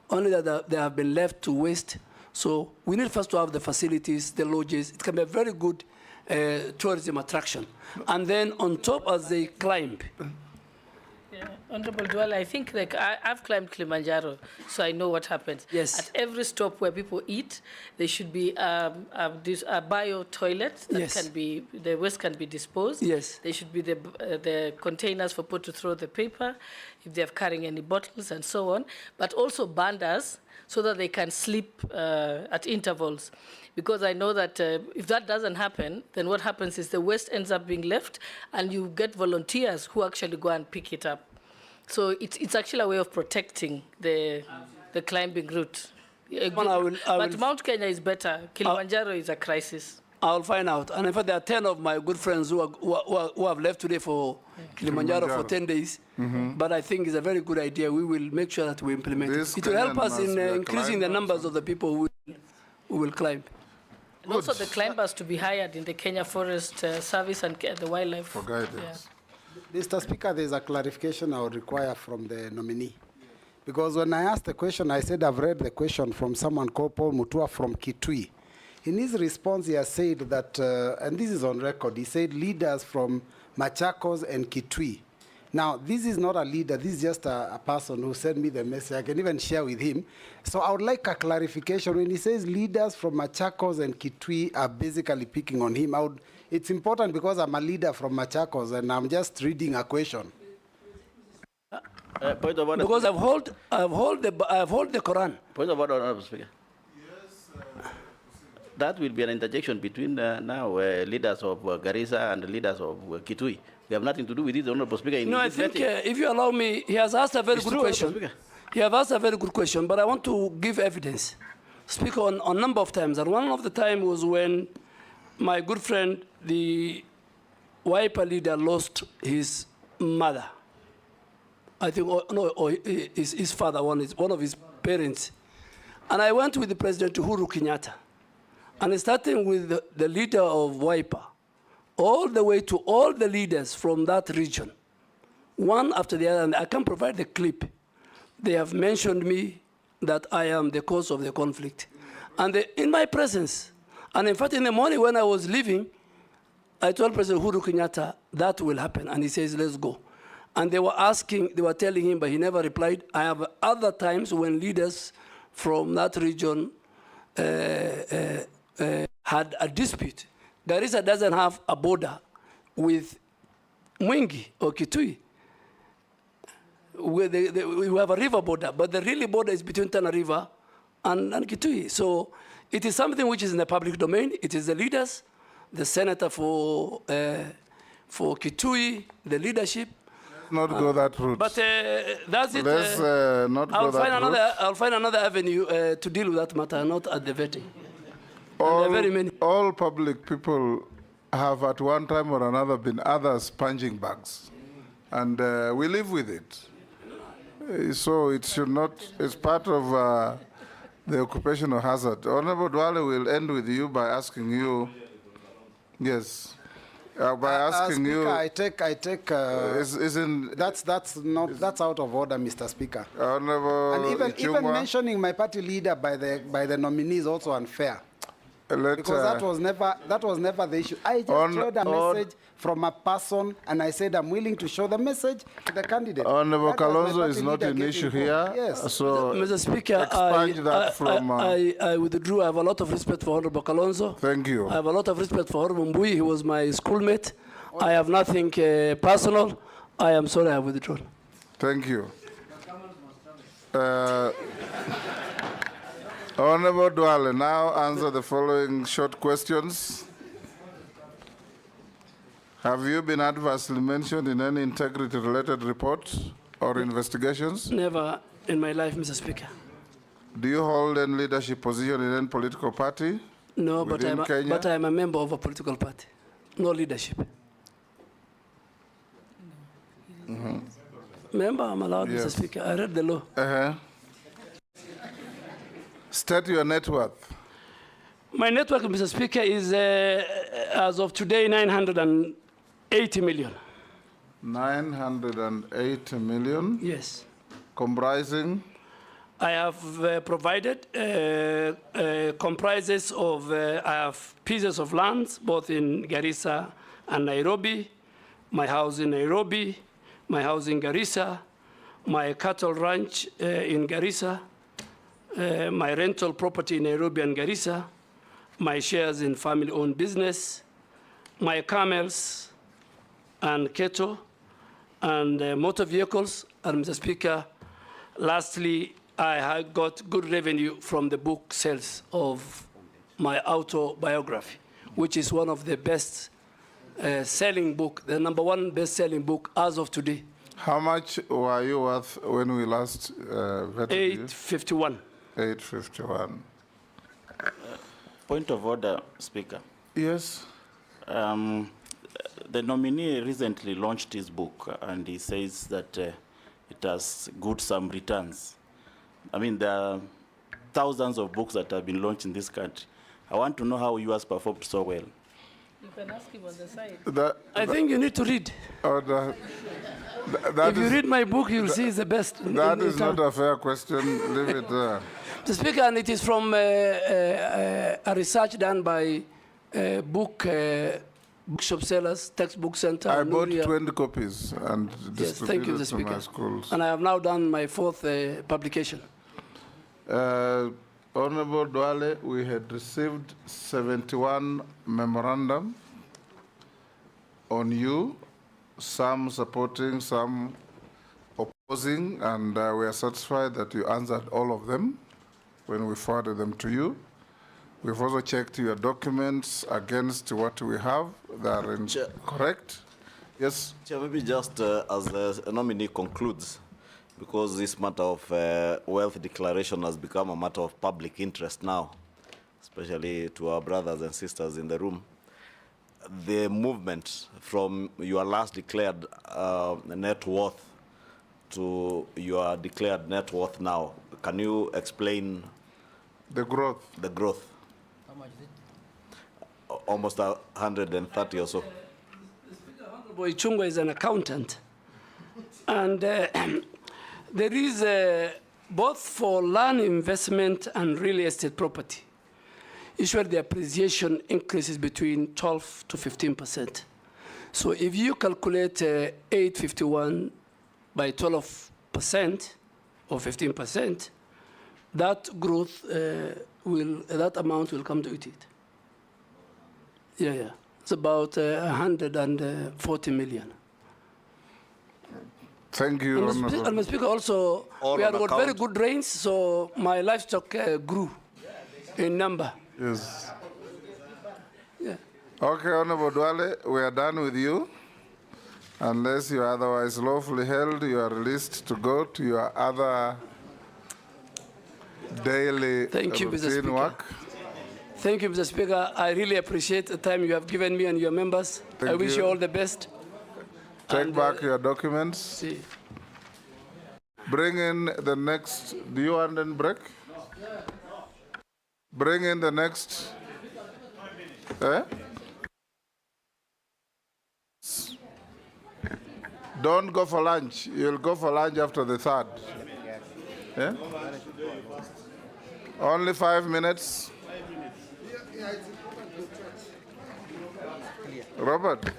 Only that they have been left to waste. So we need first to have the facilities, the lodges. It can be a very good tourism attraction. And then on top, as they climb. Yeah, Honorable Duale, I think I've climbed Kilimanjaro, so I know what happens. Yes. At every stop where people eat, there should be a bio toilet that Yes. can be, the waste can be disposed. Yes. There should be the containers for people to throw the paper, if they're carrying any bottles and so on, but also bandas so that they can sleep at intervals. Because I know that if that doesn't happen, then what happens is the waste ends up being left, and you get volunteers who actually go and pick it up. So it's actually a way of protecting the climbing route. But Mount Kenya is better. Kilimanjaro is a crisis. I'll find out. And in fact, there are 10 of my good friends who have left today for Kilimanjaro for 10 days. But I think it's a very good idea. We will make sure that we implement it. It will help us in increasing the numbers of the people who will climb. And also the climbers to be hired in the Kenya Forest Service and the wildlife. For guidance. Mr. Speaker, there's a clarification I would require from the nominee. Because when I asked the question, I said I've read the question from someone called Paul Mutua from Kitui. In his response, he has said that, and this is on record, he said leaders from Machakos and Kitui Now, this is not a leader. This is just a person who sent me the message. I can even share with him. So I would like a clarification. When he says leaders from Machakos and Kitui are basically picking on him, it's important because I'm a leader from Machakos and I'm just reading a question. Point of order. Because I've hold the Quran. Point of order, Honorable Speaker. That will be an interjection between leaders of Garissa and leaders of Kitui. We have nothing to do with it, Honorable Speaker. No, I think if you allow me, he has asked a very good question. He has asked a very good question, but I want to give evidence. Speak on a number of times, and one of the time was when my good friend, the Wiper leader, lost his mother. I think, his father, one of his parents. And I went with the President Uhuru Kenyatta, and starting with the leader of Wiper, all the way to all the leaders from that region, one after the other, and I can provide the clip. They have mentioned me that I am the cause of the conflict. And in my presence, and in fact, in the morning when I was leaving, I told President Uhuru Kenyatta, that will happen. And he says, let's go. And they were telling him, but he never replied. I have other times when leaders from that region had a dispute. Garissa doesn't have a border with Mwingi or Kitui. We have a river border, but the really border is between Tana River and Kitui. So it is something which is in the public domain. It is the leaders, the senator for Kitui, the leadership. Not go that route. But that's it. Let's not go that route. I'll find another avenue to deal with that matter, not at the vetting. All public people have at one time or another been others' punching bags. And we live with it. So it should not, it's part of the occupational hazard. Honorable Dwale will end with you by asking you, yes, by asking Speaker, you. I take. That's out of order, Mr. Speaker. Honorable And even mentioning my party leader by the nominee is also unfair. Because that was never the issue. I just showed a message from a person, and I said I'm willing to show the message to the candidate. Honorable Kalonzo is not an issue here. Yes. So Mr. Speaker, I withdrew. I have a lot of respect for Honorable Kalonzo. Thank you. I have a lot of respect for Honorable Mbui. He was my schoolmate. I have nothing personal. I am sorry I withdrawn. Thank you. Honorable Dwale, now answer the following short questions. Have you been adversely mentioned in any integrity-related reports or investigations? Never in my life, Mr. Speaker. Do you hold any leadership position in any political party? No, but I'm a member of a political party. No leadership. Member, I'm allowed, Yes. Mr. Speaker. I read the law. State your net worth. My net worth, Mr. Speaker, is, as of today, 980 million. 980 million? Yes. Comprising? I have provided, comprises of, I have pieces of lands, both in Garissa and Nairobi, my house in Nairobi, my house in Garissa, my cattle ranch in Garissa, my rental property in Nairobi and Garissa, my shares in family-owned business, my camels and cattle, and motor vehicles. And Mr. Speaker, lastly, I have got good revenue from the book sales of my autobiography, which is one of the best selling book, the #1 best-selling book as of today. How much were you worth when we last vetted you? 851. 851. Point of order, Speaker. Yes. The nominee recently launched his book, and he says that it has good some returns. I mean, there are thousands of books that have been launched in this country. I want to know how yours performed so well. You can ask him on the side. I think you need to read. If you read my book, you'll see it's the best. That is not a fair question. Leave it there. Mr. Speaker, and it is from a research done by book bookshop sellers, textbook center. I and bought Nuria. 20 copies and Yes, thank you, distributed Mr. to my Speaker. schools. And I have now done my fourth publication. Honorable Duale, we had received 71 memorandum on you, some supporting, some opposing, and we are satisfied that you answered all of them when we forwarded them to you. We've also checked your documents against what we have. They are correct. Yes? Chair, maybe just as the nominee concludes, because this matter of wealth declaration has become a matter of public interest now, especially to our brothers and sisters in the room. The movement from your last declared net worth to your declared net worth now, can you explain the growth? The growth. How much is it? Almost 130 or so. Honorable Ichungwa is an accountant. And there is, both for land investment and real estate property, usually the appreciation increases between 12 to 15%. So if you calculate 851 by 12% or 15%, that growth that amount will come to it. Yeah. It's about 140 million. Thank you, And Mr. Speaker, also, we had got very good rains, so my livestock grew in number. Yes. Yeah. Okay, Honorable Duale, we are done with you. Unless you are otherwise lawfully held, you are released to go to your other daily Thank you, Mr. routine Speaker. work. Thank you, Mr. Speaker. I really appreciate the time you have given me and your members. I wish you all the best. Take back your documents. See. Bring in the next. Do you want a break? Bring in the next. Don't go for lunch. You'll go for lunch after the third. Only 5 minutes. Robert.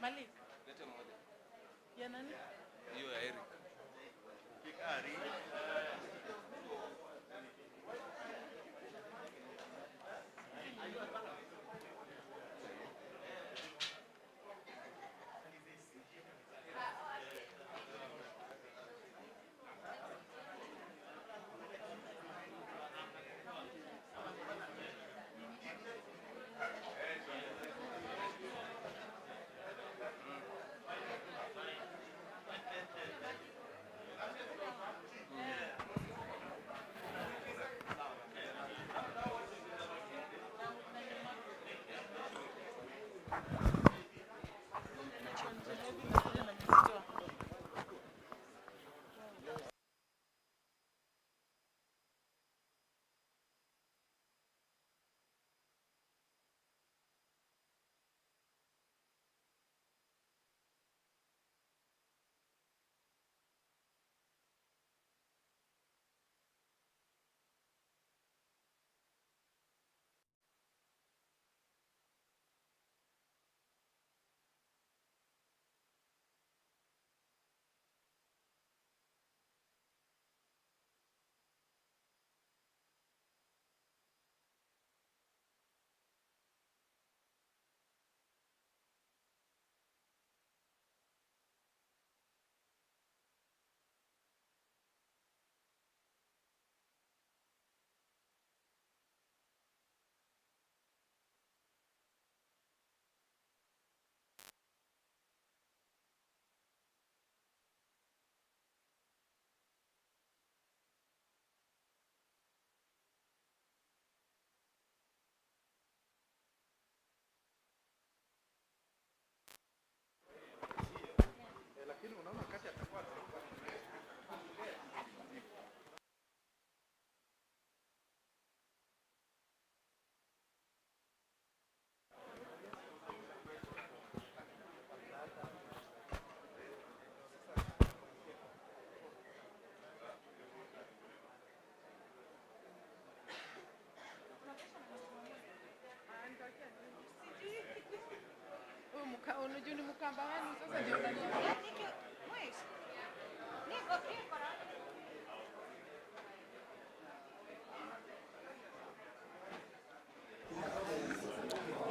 Malik. Ya nani? Hiyo ya Eric.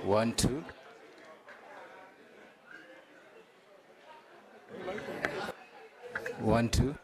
One, two. One, two.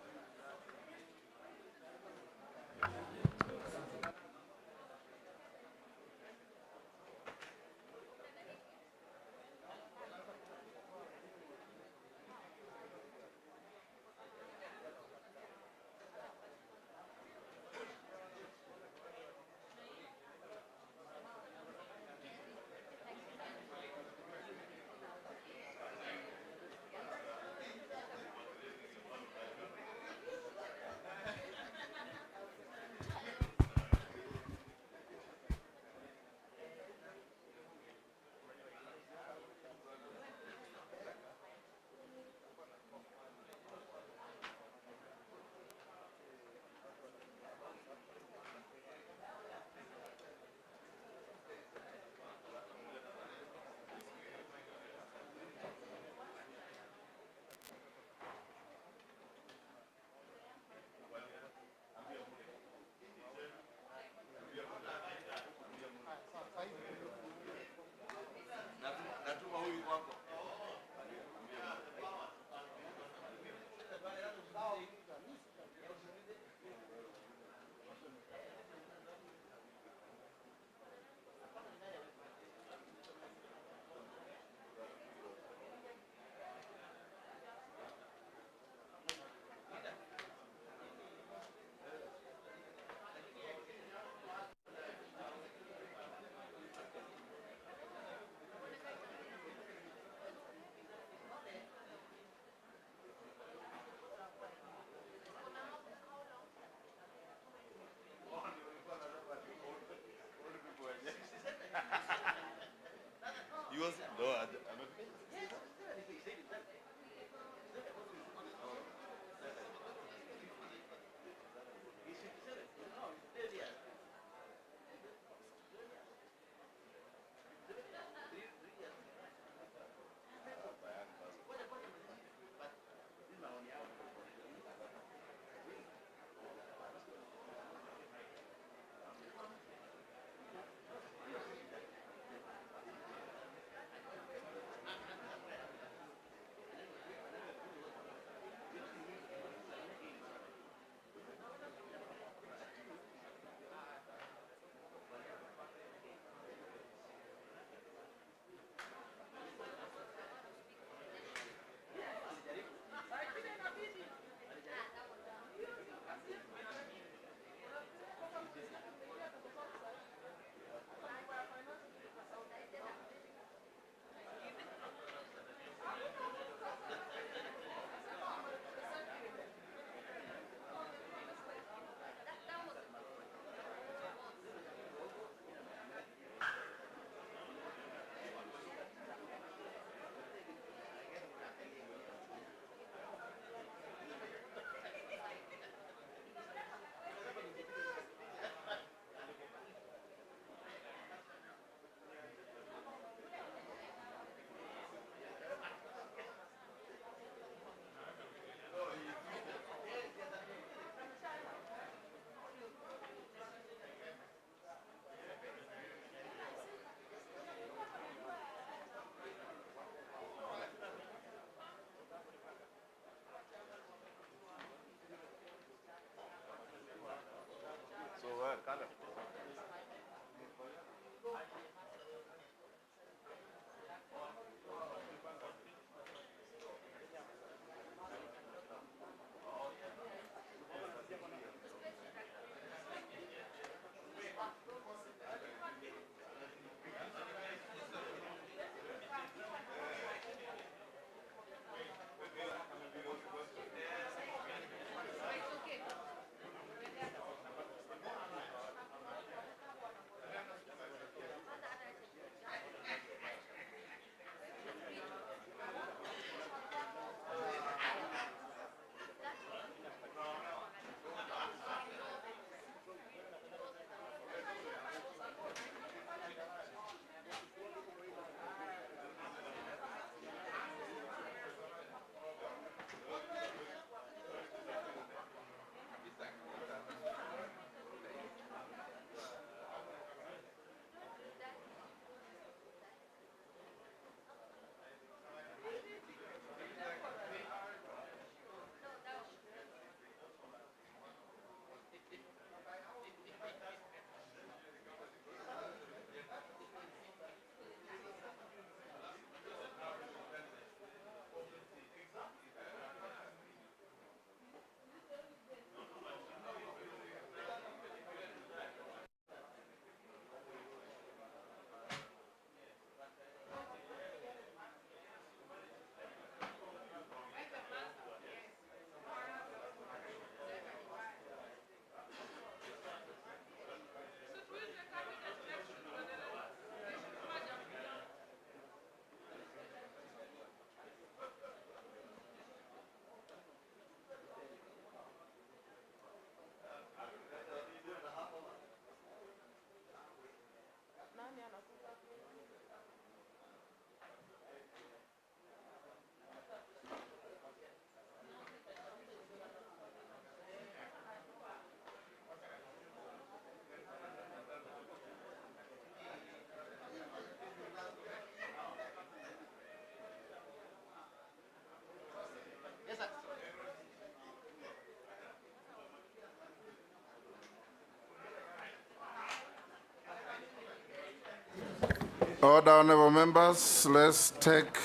Order, honorable members, let's take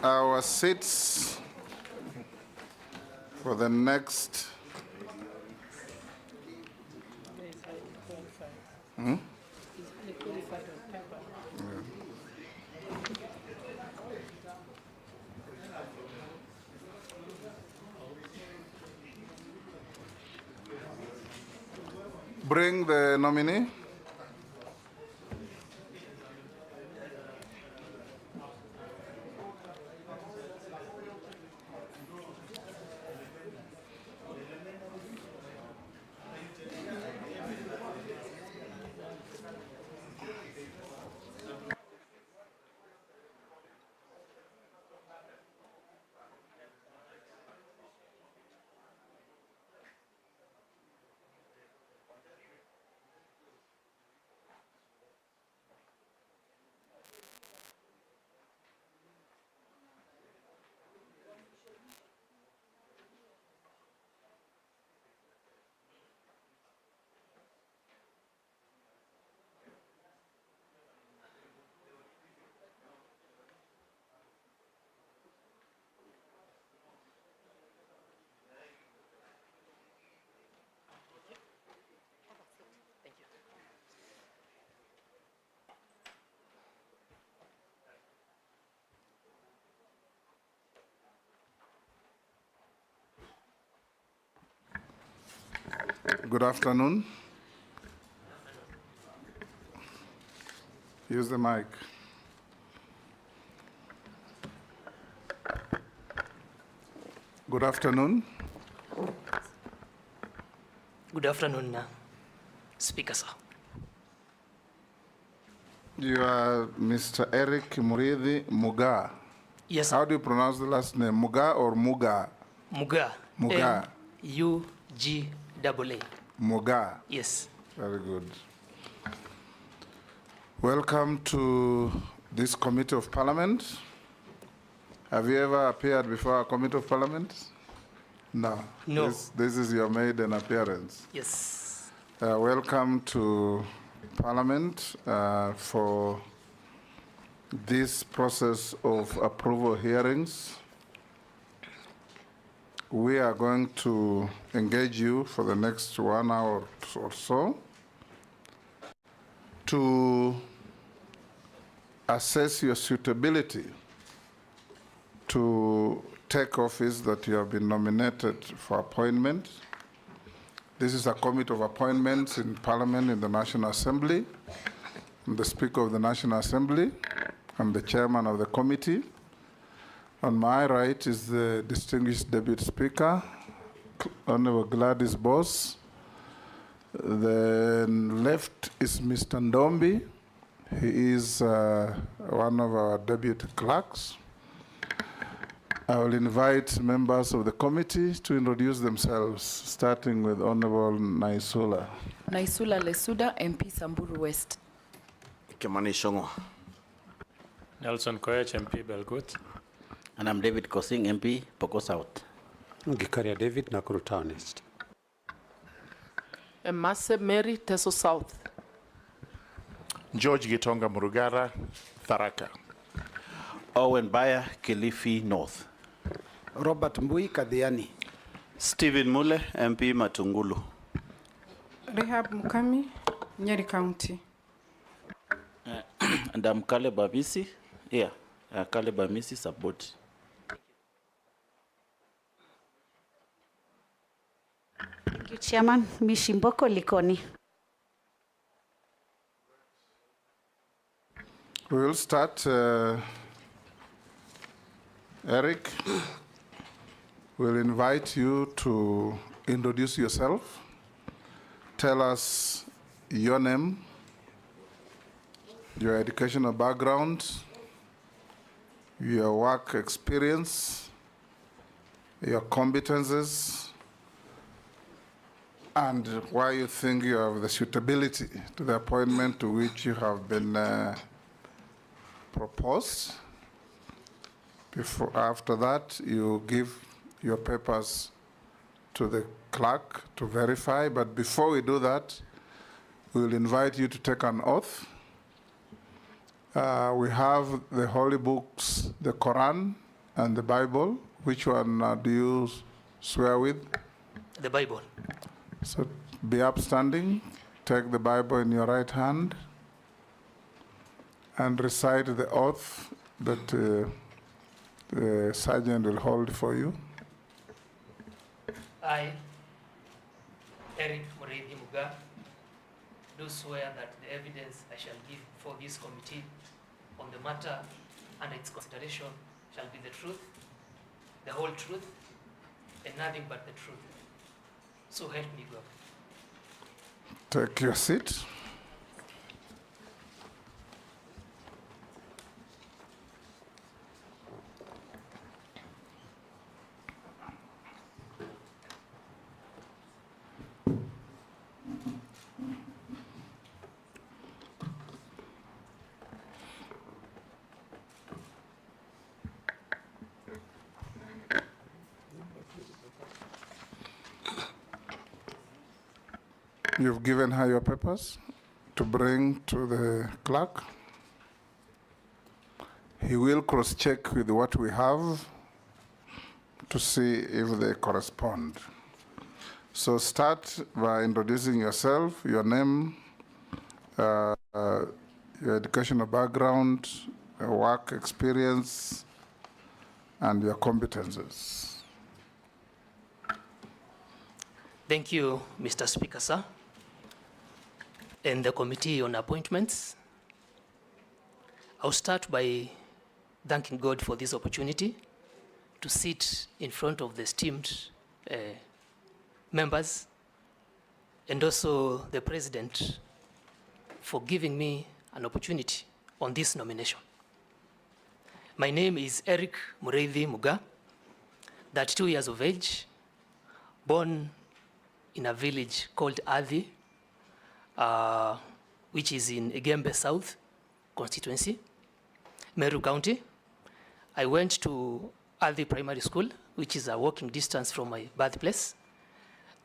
our seats for the next. Bring the nominee. Good afternoon. Use the mic. Good afternoon. Good afternoon, Speaker, sir. You are Mr. Eric Murithi Muga. Yes, sir. How do you pronounce the last name? Muga or Muga? Muga. Muga. M-U-G-A-A. Muga. Yes. Very good. Welcome to this Committee of Parliament. Have you ever appeared before a Committee of Parliament? No. No. This is your maiden appearance. Yes. Welcome to Parliament for this process of approval hearings. We are going to engage you for the next 1 hour or so to assess your suitability to take office that you have been nominated for appointment. This is a committee of appointments in Parliament in the National Assembly. I'm the Speaker of the National Assembly. I'm the chairman of the committee. On my right is the distinguished Deputy Speaker, Honorable Gladys Boss. The left is Mr. Ndombi. He is one of our deputy clerks. I will invite members of the committee to introduce themselves, starting with Honorable Naisula. Naisula Lesuda, MP Samburu West. Kimani Shongo. Nelson Koech, MP Belgut. And I'm David Kosing, MP Poko South. Gikaria David, Nakuru Town East. Emase Mary, Teso South. George Gitonga Murugara, Tharaka. Owen Bayer, Kilifi North. Robert Mbui, Kadhiani. Stephen Mule, MP Matungulu. Rehab Mukami, Nyeri County. And I'm Caleb Abisi. Yeah, Caleb Abisi support. Thank you, Chairman. Mishimboko Likoni. We will start. Eric, we'll invite you to introduce yourself. Tell us your name, your educational background, your work experience, your competences, and why you think you have the suitability to the appointment to which you have been proposed. After that, you give your papers to the clerk to verify. But before we do that, we will invite you to take an oath. We have the holy books, the Quran and the Bible. Which one do you swear with? The Bible. So be upstanding, take the Bible in your right hand, and recite the oath that the sergeant will hold for you. I, Eric Muriithi Muga, do swear that the evidence I shall give for this committee on the matter and its consideration shall be the truth, the whole truth, and nothing but the truth. So help me God. Take your seat. You've given her your papers to bring to the clerk. He will cross-check with what we have to see if they correspond. So start by introducing yourself, your name, your educational background, your work experience, and your competences. Thank you, Mr. Speaker, sir, and the Committee on Appointments. I'll start by thanking God for this opportunity to sit in front of the esteemed members, and also the President for giving me an opportunity on this nomination. My name is Eric Muriithi Muga, 32 years of age, born in a village called Athi, which is in Igembe South constituency, Meru County. I went to Athi Primary School, which is a walking distance from my birthplace,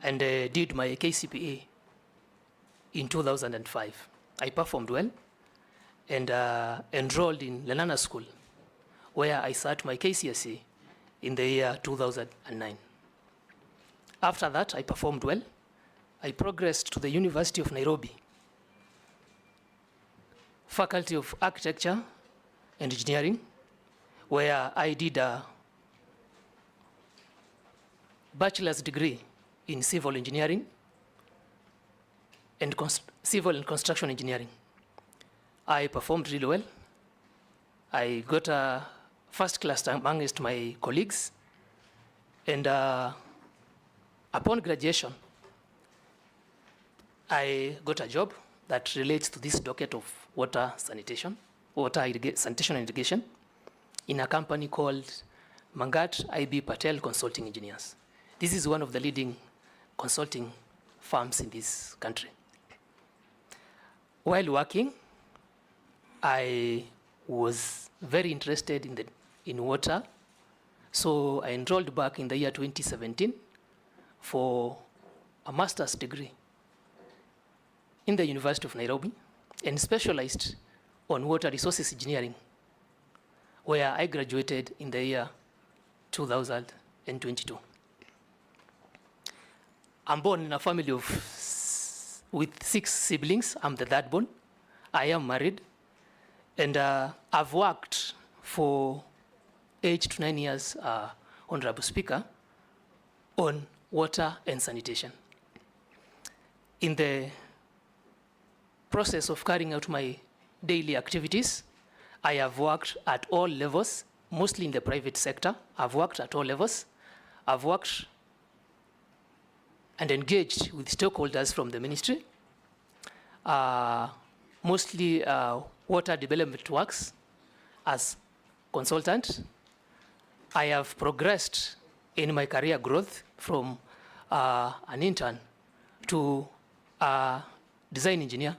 and did my KCPE in 2005. I performed well and enrolled in Lenana School, where I sat my KCSE in the year 2009. After that, I performed well. I progressed to the University of Nairobi, Faculty of Architecture and Engineering, where I did a bachelor's degree in civil engineering and civil and construction engineering. I performed really well. I got a first class amongst my colleagues, and upon graduation, I got a job that relates to this docket of sanitation and irrigation in a company called Mangat IB Patel Consulting Engineers. This is one of the leading consulting firms in this country. While working, I was very interested in water, so I enrolled back in the year 2017 for a master's degree in the University of Nairobi and specialized on water resources engineering, where I graduated in the year 2022. I'm born in a family with 6 siblings. I'm the third born. I am married, and I've worked for 8 to 9 years, Honorable Speaker, on water and sanitation. In the process of carrying out my daily activities, I have worked at all levels, mostly in the private sector. I've worked at all levels. I've worked and engaged with stakeholders from the ministry, mostly water development works as consultant. I have progressed in my career growth from an intern to a design engineer,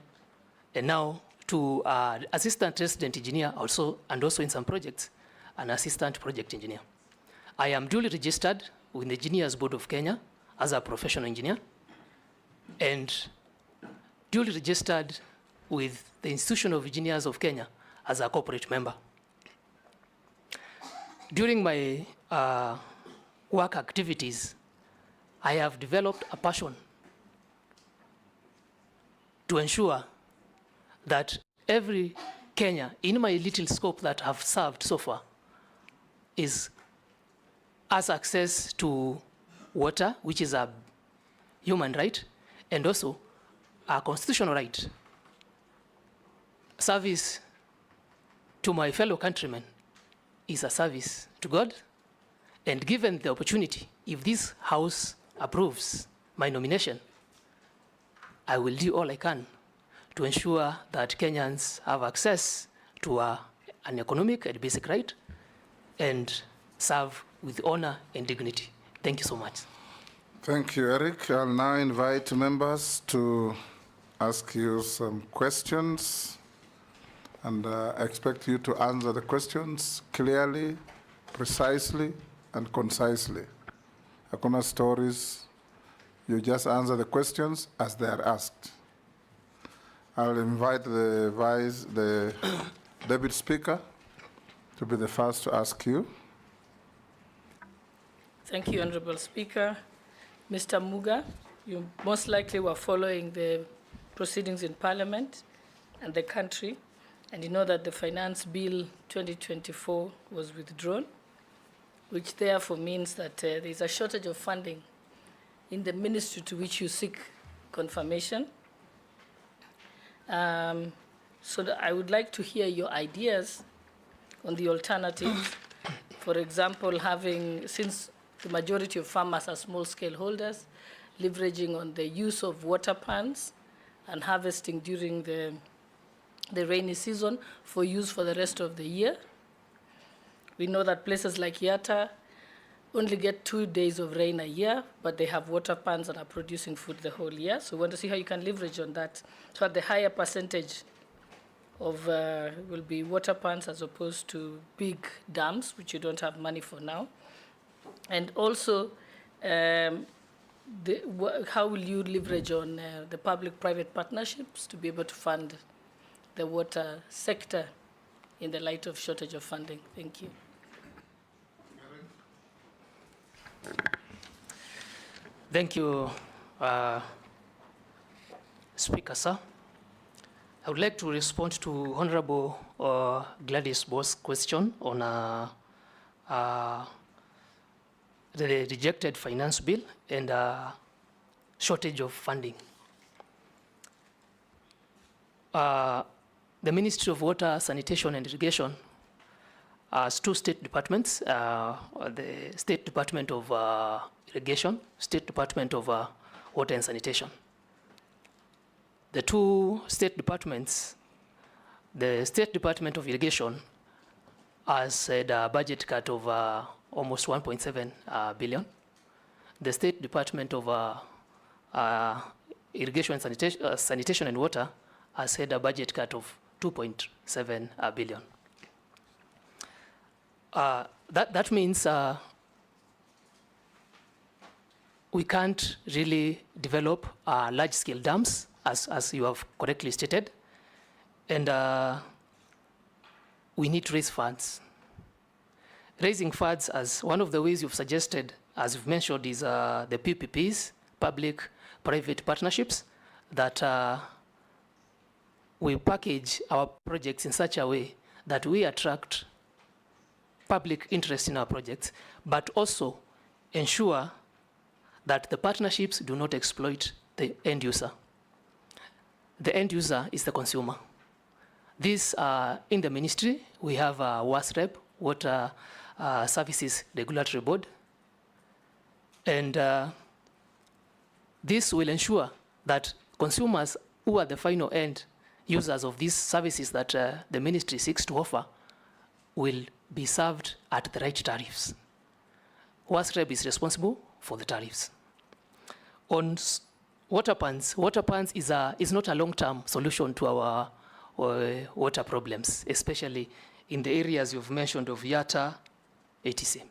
and now to assistant resident engineer also, and also in some projects, an assistant project engineer. I am duly registered with the Engineers Board of Kenya as a professional engineer, and duly registered with the Institution of Engineers of Kenya as a corporate member. During my work activities, I have developed a passion to ensure that every Kenya, in my little scope that I've served so far, has access to water, which is a human right, and also a constitutional right. Service to my fellow countrymen is a service to God, and given the opportunity, if this House approves my nomination, I will do all I can to ensure that Kenyans have access to an economic and basic right and serve with honor and dignity. Thank you so much. Thank you, Eric. I'll now invite members to ask you some questions, and I expect you to answer the questions clearly, precisely, and concisely. Hakuna stories. You just answer the questions as they are asked. I'll invite the Deputy Speaker to be the first to ask you. Thank you, Honorable Speaker. Mr. Muga, you most likely were following the proceedings in Parliament and the country, and you know that the Finance Bill 2024 was withdrawn, which therefore means that there is a shortage of funding in the ministry to which you seek confirmation. So that I would like to hear your ideas on the alternatives. For example, since the majority of farmers are small-scale holders, leveraging on the use of water pans and harvesting during the rainy season for use for the rest of the year. We know that places like Yatta only get 2 days of rain a year, but they have water pans and are producing food the whole year. So we want to see how you can leverage on that. So the higher percentage of will be water pans as opposed to big dams, which you don't have money for now. And also, how will you leverage on the public-private partnerships to be able to fund the water sector in the light of shortage of funding? Thank you. Thank you, Speaker, sir. I would like to respond to Honorable Gladys Boss' question on the rejected finance bill and shortage of funding. The Ministry of Water, Sanitation and Irrigation has two state departments, the State Department of Irrigation, State Department of Water and Sanitation. The two state departments, the State Department of Irrigation has had a budget cut of almost 1.7 billion. The State Department of Irrigation and Sanitation and Water has had a budget cut of 2.7 billion. That means we can't really develop large-scale dams, as you have correctly stated, and we need to raise funds. Raising funds, as one of the ways you've suggested, as you've mentioned, is the PPPs, public-private partnerships, that we package our projects in such a way that we attract public interest in our projects, but also ensure that the partnerships do not exploit the end user. The end user is the consumer. This, in the ministry, we have WASREB, Water Services Regulatory Board, and this will ensure that consumers who are the final end users of these services that the ministry seeks to offer will be served at the right tariffs. WASREB is responsible for the tariffs. On water pans is not a long-term solution to our water problems, especially in the areas you've mentioned of Yatta, etc.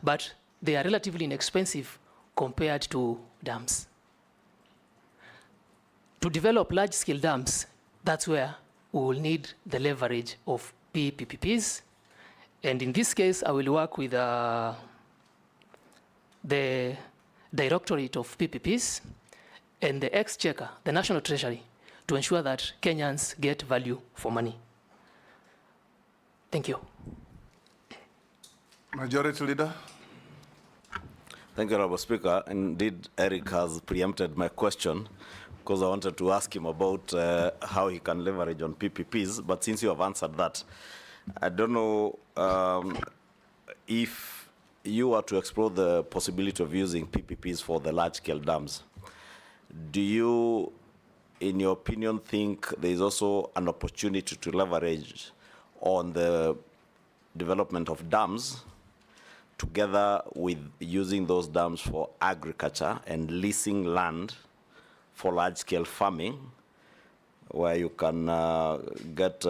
But they are relatively inexpensive compared to dams. To develop large-scale dams, that's where we will need the leverage of PPPs. And in this case, I will work with the Directorate of PPPs and the Exchequer, the National Treasury, to ensure that Kenyans get value for money. Thank you. Majority Leader. Thank you, Honorable Speaker. Indeed, Eric has preempted my question because I wanted to ask him about how he can leverage on PPPs, but since you have answered that, I don't know if you were to explore the possibility of using PPPs for the large-scale dams. Do you, in your opinion, think there is also an opportunity to leverage on the development of dams together with using those dams for agriculture and leasing land for large-scale farming, where you can get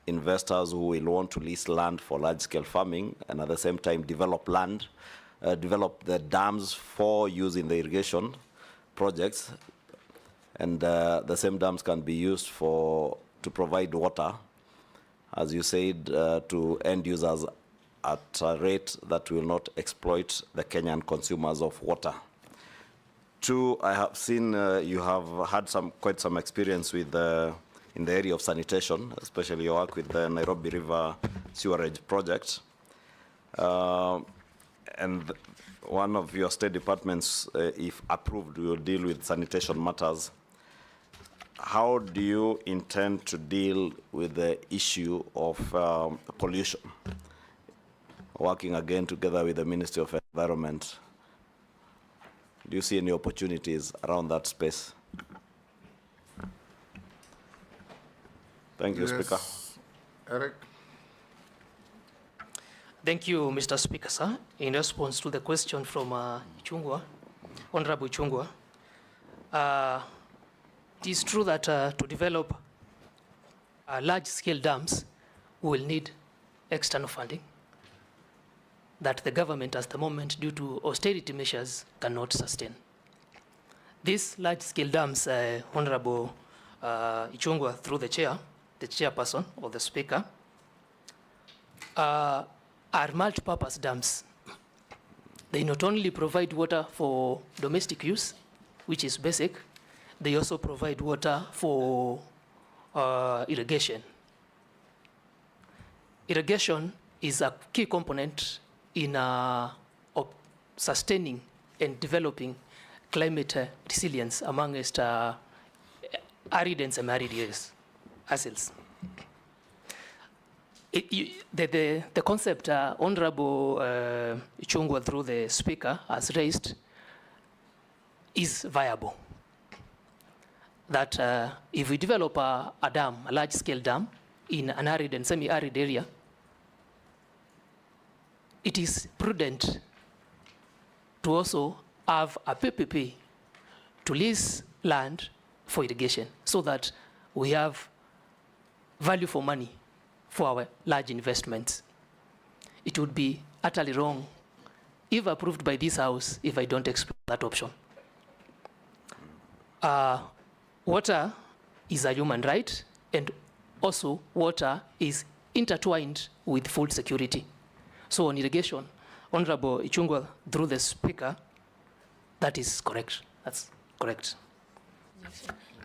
investors who will want to lease land for large-scale farming and at the same time develop land, develop the dams for use in the irrigation projects, and the same dams can be used to provide water, as you said, to end users at a rate that will not exploit the Kenyan consumers of water. Two, I have seen you have had quite some experience with in the area of sanitation, especially your work with the Nairobi River Sewerage Project. And one of your state departments, if approved, will deal with sanitation matters. How do you intend to deal with the issue of pollution? Working again together with the Ministry of Environment. Do you see any opportunities around that space? Thank you, Speaker. Eric. Thank you, Mr. Speaker, sir. In response to the question from Ichung'wah, Honorable Ichung'wah, it is true that to develop large-scale dams, we will need external funding that the government at the moment, due to austerity measures, cannot sustain. These large-scale dams, Honorable Ichung'wah, through the chairperson or the speaker, are multi-purpose dams. They not only provide water for domestic use, which is basic, they also provide water for irrigation. Irrigation is a key component in sustaining and developing climate resilience amongst arid and semi-arid areas. The concept Honorable Ichung'wah, through the speaker, has raised is viable. That if we develop a dam, a large-scale dam, in an arid and semi-arid area, it is prudent to also have a PPP to lease land for irrigation so that we have value for money for our large investments. It would be utterly wrong, if approved by this House, if I don't explore that option. Water is a human right, and also water is intertwined with food security. So on irrigation, Honorable Ichung'wah, through the speaker, that is correct. That's correct.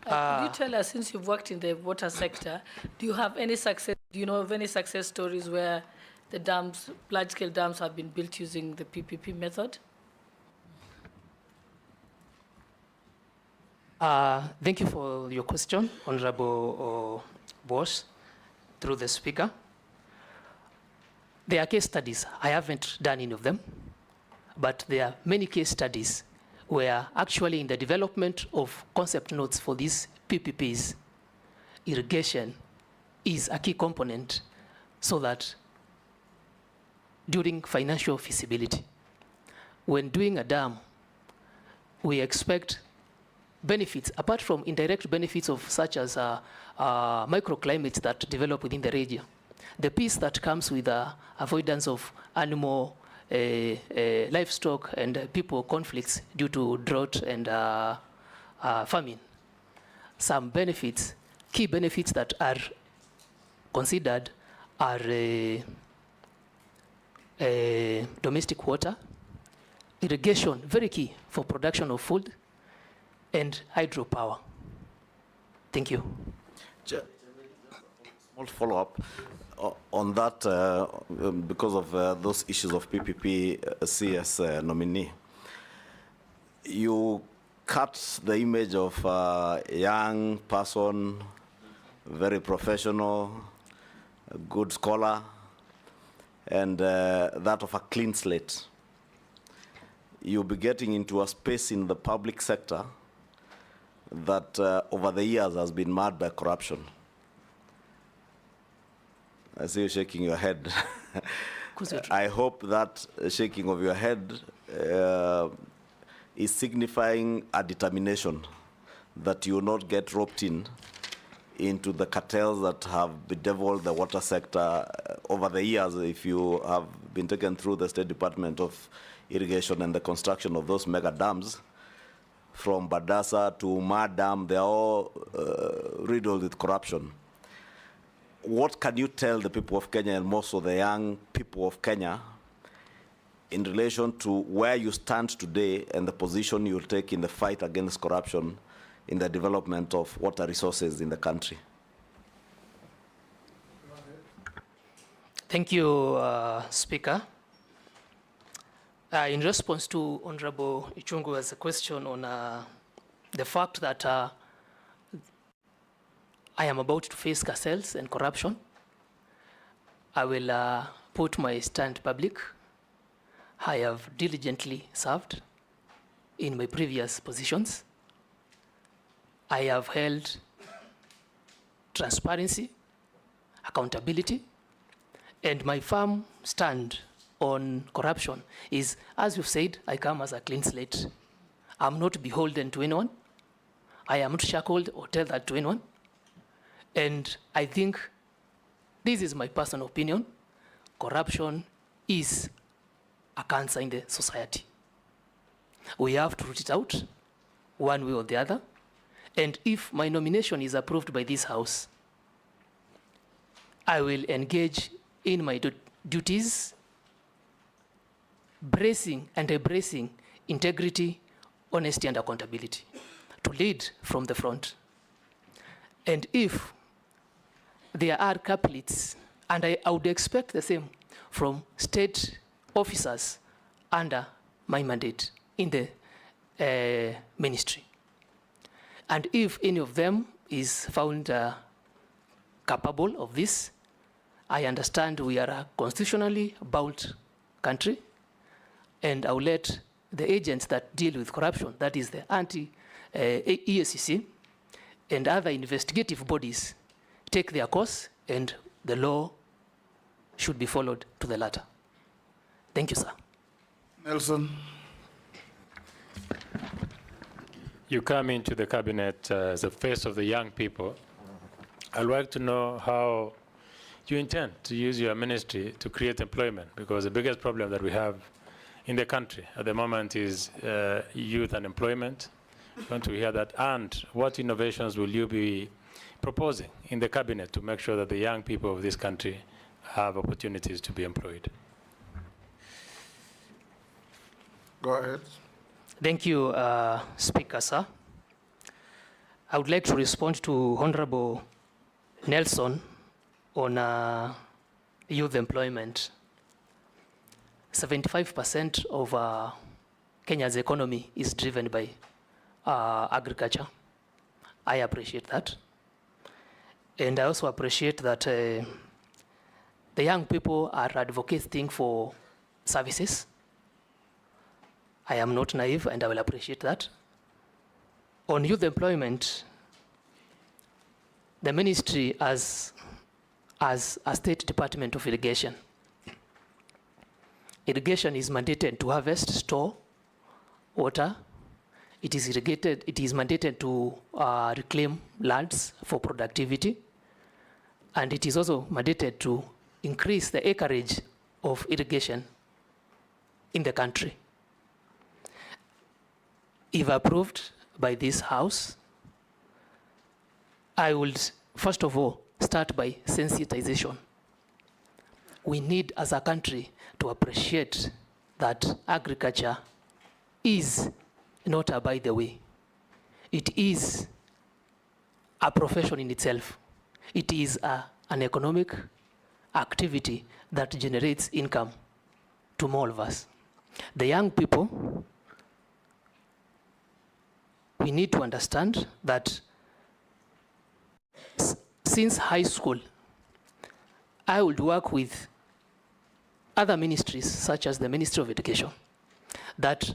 Could you tell us, since you've worked in the water sector, do you have any success? Do you know of any success stories where the dams, large-scale dams, have been built using the PPP method? Thank you for your question, Honorable Boss, through the speaker. There are case studies. I haven't done any of them, but there are many case studies where actually in the development of concept notes for these PPPs, irrigation is a key component so that during financial feasibility, when doing a dam, we expect benefits, apart from indirect benefits of such as microclimates that develop within the region. The piece that comes with avoidance of animal, livestock, and people conflicts due to drought and famine. Some benefits key benefits that are considered are domestic water, irrigation, very key for production of food, and hydropower. Thank you. Small follow-up on that, because of those issues of PPP CS nominee. You cut the image of a young person, very professional, a good scholar, and that of a clean slate. You'll be getting into a space in the public sector that over the years has been marred by corruption. I see you shaking your head. I hope that shaking of your head is signifying a determination that you will not get roped into the cartels that have bedeviled the water sector over the years. If you have been taken through the State Department of Irrigation and the construction of those mega dams, from Badasa to Ma Dam, they are all riddled with corruption. What can you tell the people of Kenya, and more so the young people of Kenya, in relation to where you stand today and the position you'll take in the fight against corruption in the development of water resources in the country? Thank you, Speaker. In response to Honorable Ichungu's question on the fact that I am about to face cartels and corruption, I will put my stand public. I have diligently served in my previous positions. I have held transparency, accountability, and my firm stand on corruption is, as you've said, I come as a clean slate. I'm not beholden to anyone. I am not shackled or tethered to anyone. And I think this is my personal opinion. Corruption is a cancer in the society. We have to root it out one way or the other. And if my nomination is approved by this House, I will engage in my duties, bracing and embracing integrity, honesty, and accountability to lead from the front. And if there are couplets, and I would expect the same from state officers under my mandate in the ministry. And if any of them is found capable of this, I understand we are a constitutionally bound country, and I'll let the agents that deal with corruption, that is the EACC, and other investigative bodies, take their course, and the law should be followed to the letter. Thank you, sir. Nelson. You come into the cabinet as the face of the young people. I'd like to know how you intend to use your ministry to create employment, because the biggest problem that we have in the country at the moment is youth unemployment. I want to hear that. And what innovations will you be proposing in the cabinet to make sure that the young people of this country have opportunities to be employed? Go ahead. Thank you, Speaker, sir. I would like to respond to Honorable Nelson on youth employment. 75% of Kenya's economy is driven by agriculture. I appreciate that. And I also appreciate that the young people are advocating for services. I am not naive, and I will appreciate that. On youth employment, the ministry as a State Department of Irrigation. Irrigation is mandated to harvest, store water. It is mandated to reclaim lands for productivity. And it is also mandated to increase the acreage of irrigation in the country. If approved by this House, I would first of all, start by sensitization. We need, as a country, to appreciate that agriculture is not a by the way. It is a profession in itself. It is an economic activity that generates income to more of us. The young people, we need to understand that since high school, I would work with other ministries, such as the Ministry of Education, that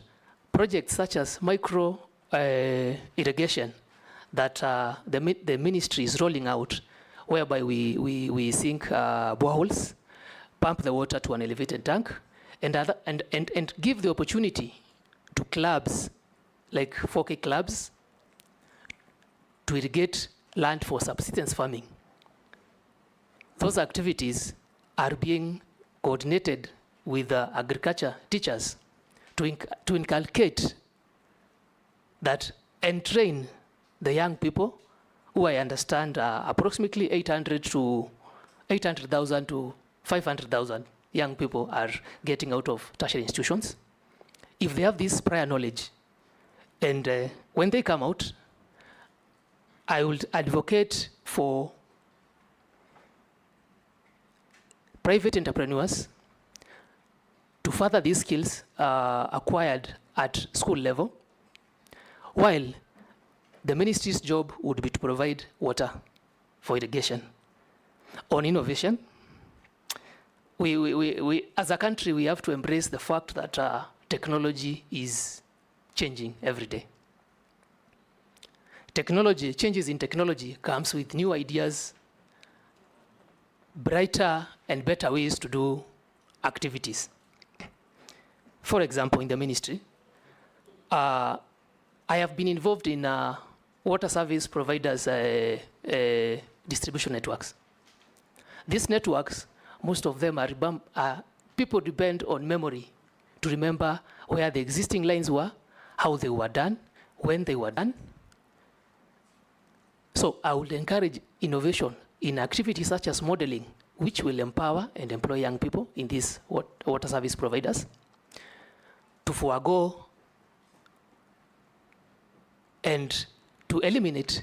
projects such as micro irrigation that the ministry is rolling out, whereby we sink boreholes, pump the water to an elevated tank, and give the opportunity to clubs, like 4K clubs, to irrigate land for subsistence farming. Those activities are being coordinated with agriculture teachers to inculcate that and train the young people, who I understand approximately 800,000 to 500,000 young people are getting out of tertiary institutions. If they have this prior knowledge, and when they come out, I will advocate for private entrepreneurs to further these skills acquired at school level, while the ministry's job would be to provide water for irrigation. On innovation, we as a country, we have to embrace the fact that technology is changing every day. Changes in technology comes with new ideas, brighter and better ways to do activities. For example, in the ministry, I have been involved in water service providers distribution networks. These networks, most of them are people depend on memory to remember where the existing lines were, how they were done, when they were done. So I would encourage innovation in activities such as modeling, which will empower and employ young people in these water service providers, to forego and to eliminate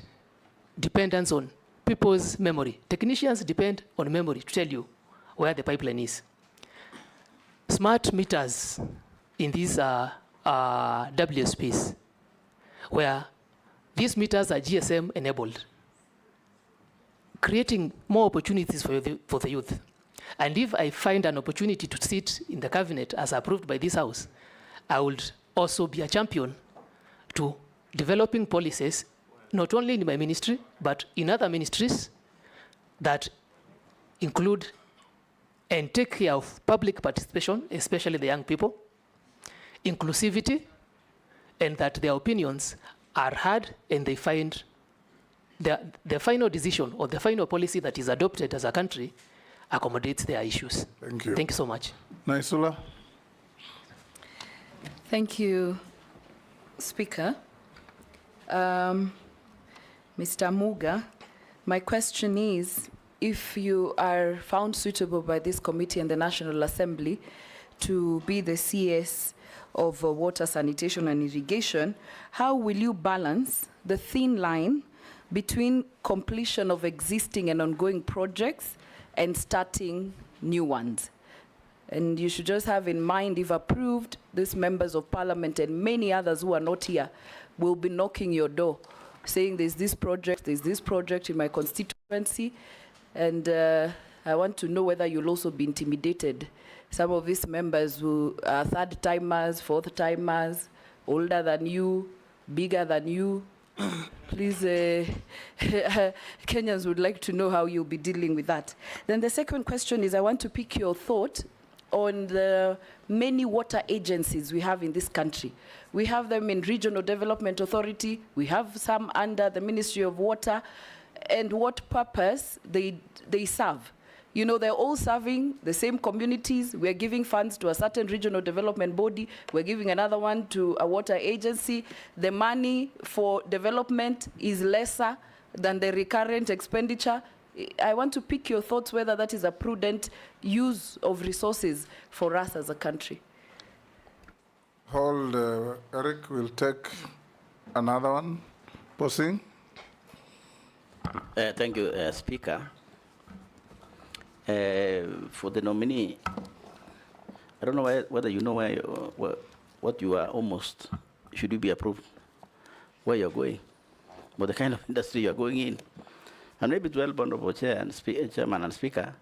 dependence on people's memory. Technicians depend on memory to tell you where the pipeline is. Smart meters in these WSPs, where these meters are GSM enabled, creating more opportunities for the youth. And if I find an opportunity to sit in the cabinet as approved by this house, I would also be a champion to developing policies, not only in my ministry, but in other ministries that include and take care of public participation, especially the young people, inclusivity, and that their opinions are heard and they find the final decision or the final policy that is adopted as a country accommodates their issues. Thank you. Thank you so much. Naisula. Thank you, Speaker. Mr. Muga, my question is, if you are found suitable by this committee and the National Assembly to be the CS of water, sanitation, and irrigation, how will you balance the thin line between completion of existing and ongoing projects and starting new ones? And you should just have in mind, if approved, these members of parliament and many others who are not here will be knocking your door, saying there's this project in my constituency, and I want to know whether you'll also be intimidated. Some of these members who are third-timers, fourth-timers, older than you, bigger than you. Please, Kenyans would like to know how you'll be dealing with that. Then the second question is, I want to pick your thought on the many water agencies we have in this country. We have them in Regional Development Authority, we have some under the Ministry of Water, and what purpose they serve. You know, they're all serving the same communities. We're giving funds to a certain regional development body. We're giving another one to a water agency. The money for development is lesser than the recurrent expenditure. I want to pick your thoughts whether that is a prudent use of resources for us as a country. Hold, Eric will take another one. Posing. Thank you, Speaker. For the nominee, I don't know whether you know what you are almost, should you be approved, where you're going, what the kind of industry you're going in. And maybe to help Honorable Chair and Chairman and Speaker,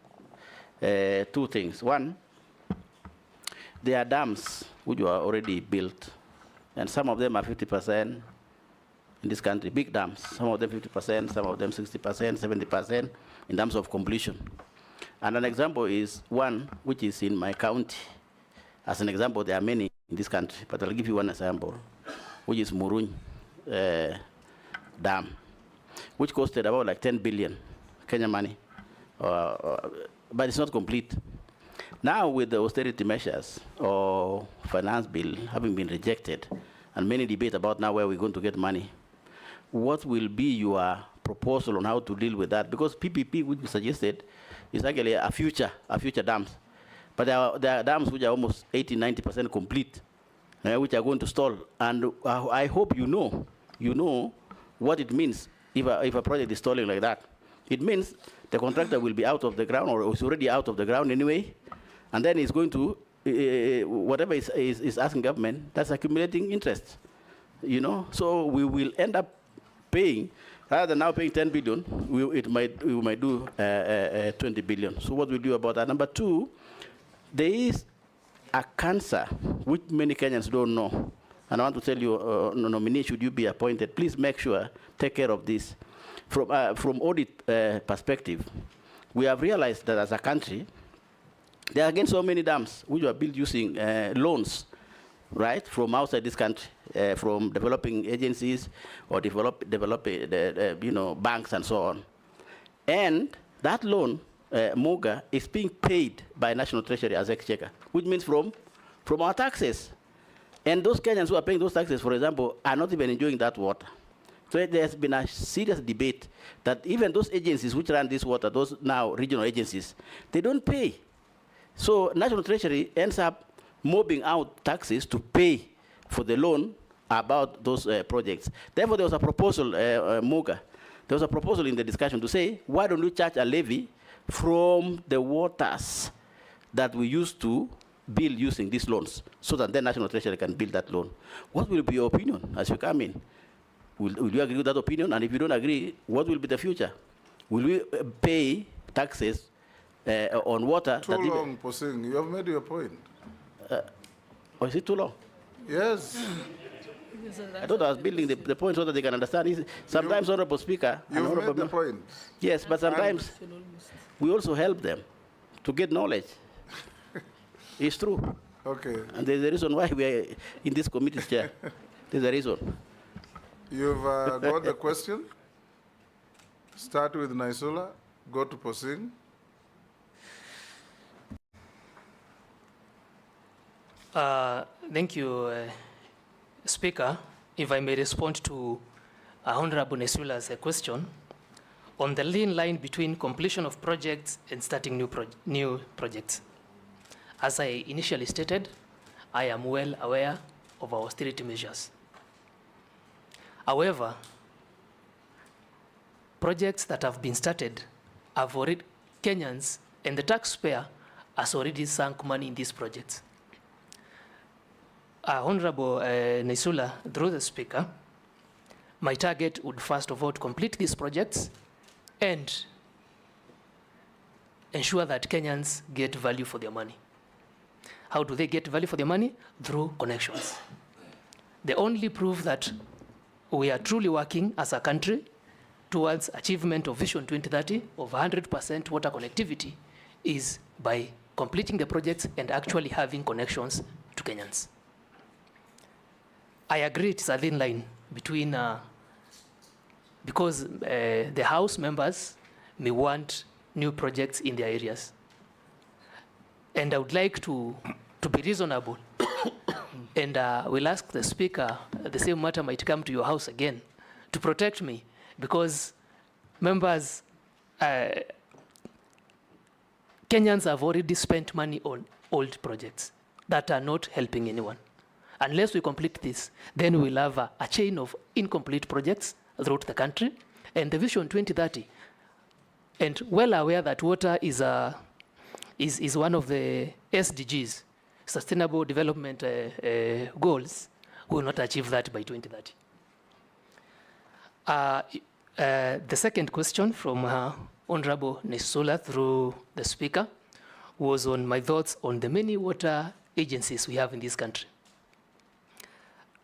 two things. One, there are dams which are already built, and some of them are 50% in this country, big dams, some of them 50%, some of them 60%, 70% in terms of completion. And an example is one which is in my county. As an example, there are many in this country, but I'll give you one example, which is Muruny Dam, which costed about like 10 billion Kenya money, but it's not complete. Now with the austerity measures or finance bill having been rejected, and many debate about now where we're going to get money, what will be your proposal on how to deal with that? Because PPP, which we suggested, is actually a future dams. But there are dams which are almost 80, 90% complete, which are going to stall. And I hope you know what it means if a project is stalling like that. It means the contractor will be out of the ground, or is already out of the ground anyway, and then he's going to, whatever is asking government, that's accumulating interest. So we will end up paying, rather than now paying 10 billion, we might do 20 billion. So what we'll do about that? Number two, there is a cancer which many Kenyans don't know. And I want to tell you, nominee, should you be appointed, please make sure, take care of this. From audit perspective, we have realized that as a country, there are again so many dams which were built using loans, right, from outside this country, from developing agencies or banks and so on. And that loan, MOGA, is being paid by National Treasury as exchequer, which means from our taxes. And those Kenyans who are paying those taxes, for example, are not even enjoying that water. So there's been a serious debate that even those agencies which run this water, those now regional agencies, they don't pay. So National Treasury ends up mobbing out taxes to pay for the loan about those projects. Therefore, there was a proposal, MOGA, there was a proposal in the discussion to say, why don't we charge a levy from the waters that we used to build using these loans, so that then National Treasury can build that loan. What will be your opinion as you come in? Will you agree with that opinion? And if you don't agree, what will be the future? Will we pay taxes on water? Too long, Posing. You have made your point. Or is it too long? Yes. I thought I was building the point so that they can understand. Sometimes, Honorable Speaker, you've made the point. Yes, but sometimes we also help them to get knowledge. It's true. Okay. And there's a reason why we are in this committee, Chair. There's a reason. You've got the question. Start with Naisula, go to Posing. Thank you, Speaker. If I may respond to Honorable Nesula's question, on the lean line between completion of projects and starting new projects. As I initially stated, I am well aware of our austerity measures. However, projects that have been started have already, Kenyans and the taxpayer has already sunk money in these projects. Honorable Nesula, through the Speaker, my target would first of all to complete these projects and ensure that Kenyans get value for their money. How do they get value for their money? Through connections. The only proof that we are truly working as a country towards achievement of Vision 2030 of 100% water connectivity is by completing the projects and actually having connections to Kenyans. I agree it's a thin line between, because the House members may want new projects in their areas. And I would like to be reasonable. And we'll ask the Speaker, the same matter might come to your House again, to protect me, because Members, Kenyans have already spent money on old projects that are not helping anyone. Unless we complete this, then we'll have a chain of incomplete projects throughout the country. And the Vision 2030, and well aware that water is one of the SDGs, Sustainable Development Goals, we will not achieve that by 2030. The second question from Honorable Nesula through the Speaker was on my thoughts on the many water agencies we have in this country.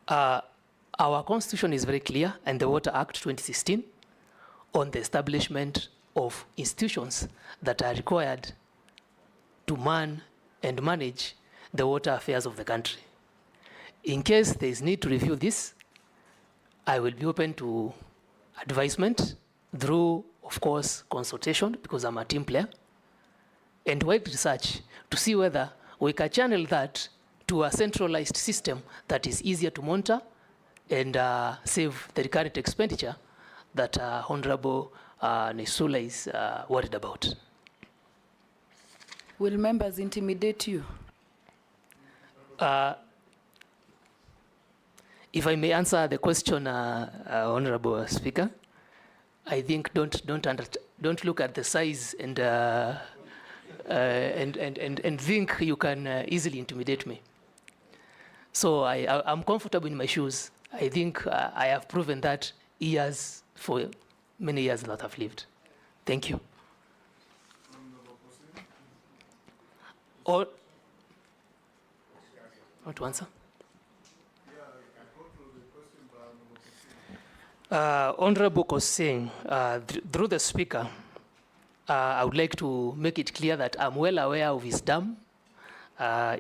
Our constitution is very clear, and the Water Act 2016, on the establishment of institutions that are required to man and manage the water affairs of the country. In case there is need to review this, I will be open to advisement through, of course, consultation, because I'm a team player, and wide research to see whether we can channel that to a centralized system that is easier to monitor and save the recurrent expenditure that Honorable Nesula is worried about. Will members intimidate you? If I may answer the question, Honorable Speaker, I think don't look at the size and think you can easily intimidate me. So I'm comfortable in my shoes. I think I have proven that for many years that I've lived. Thank you. Or want to answer? Honorable Kosing, through the Speaker, I would like to make it clear that I'm well aware of his dam.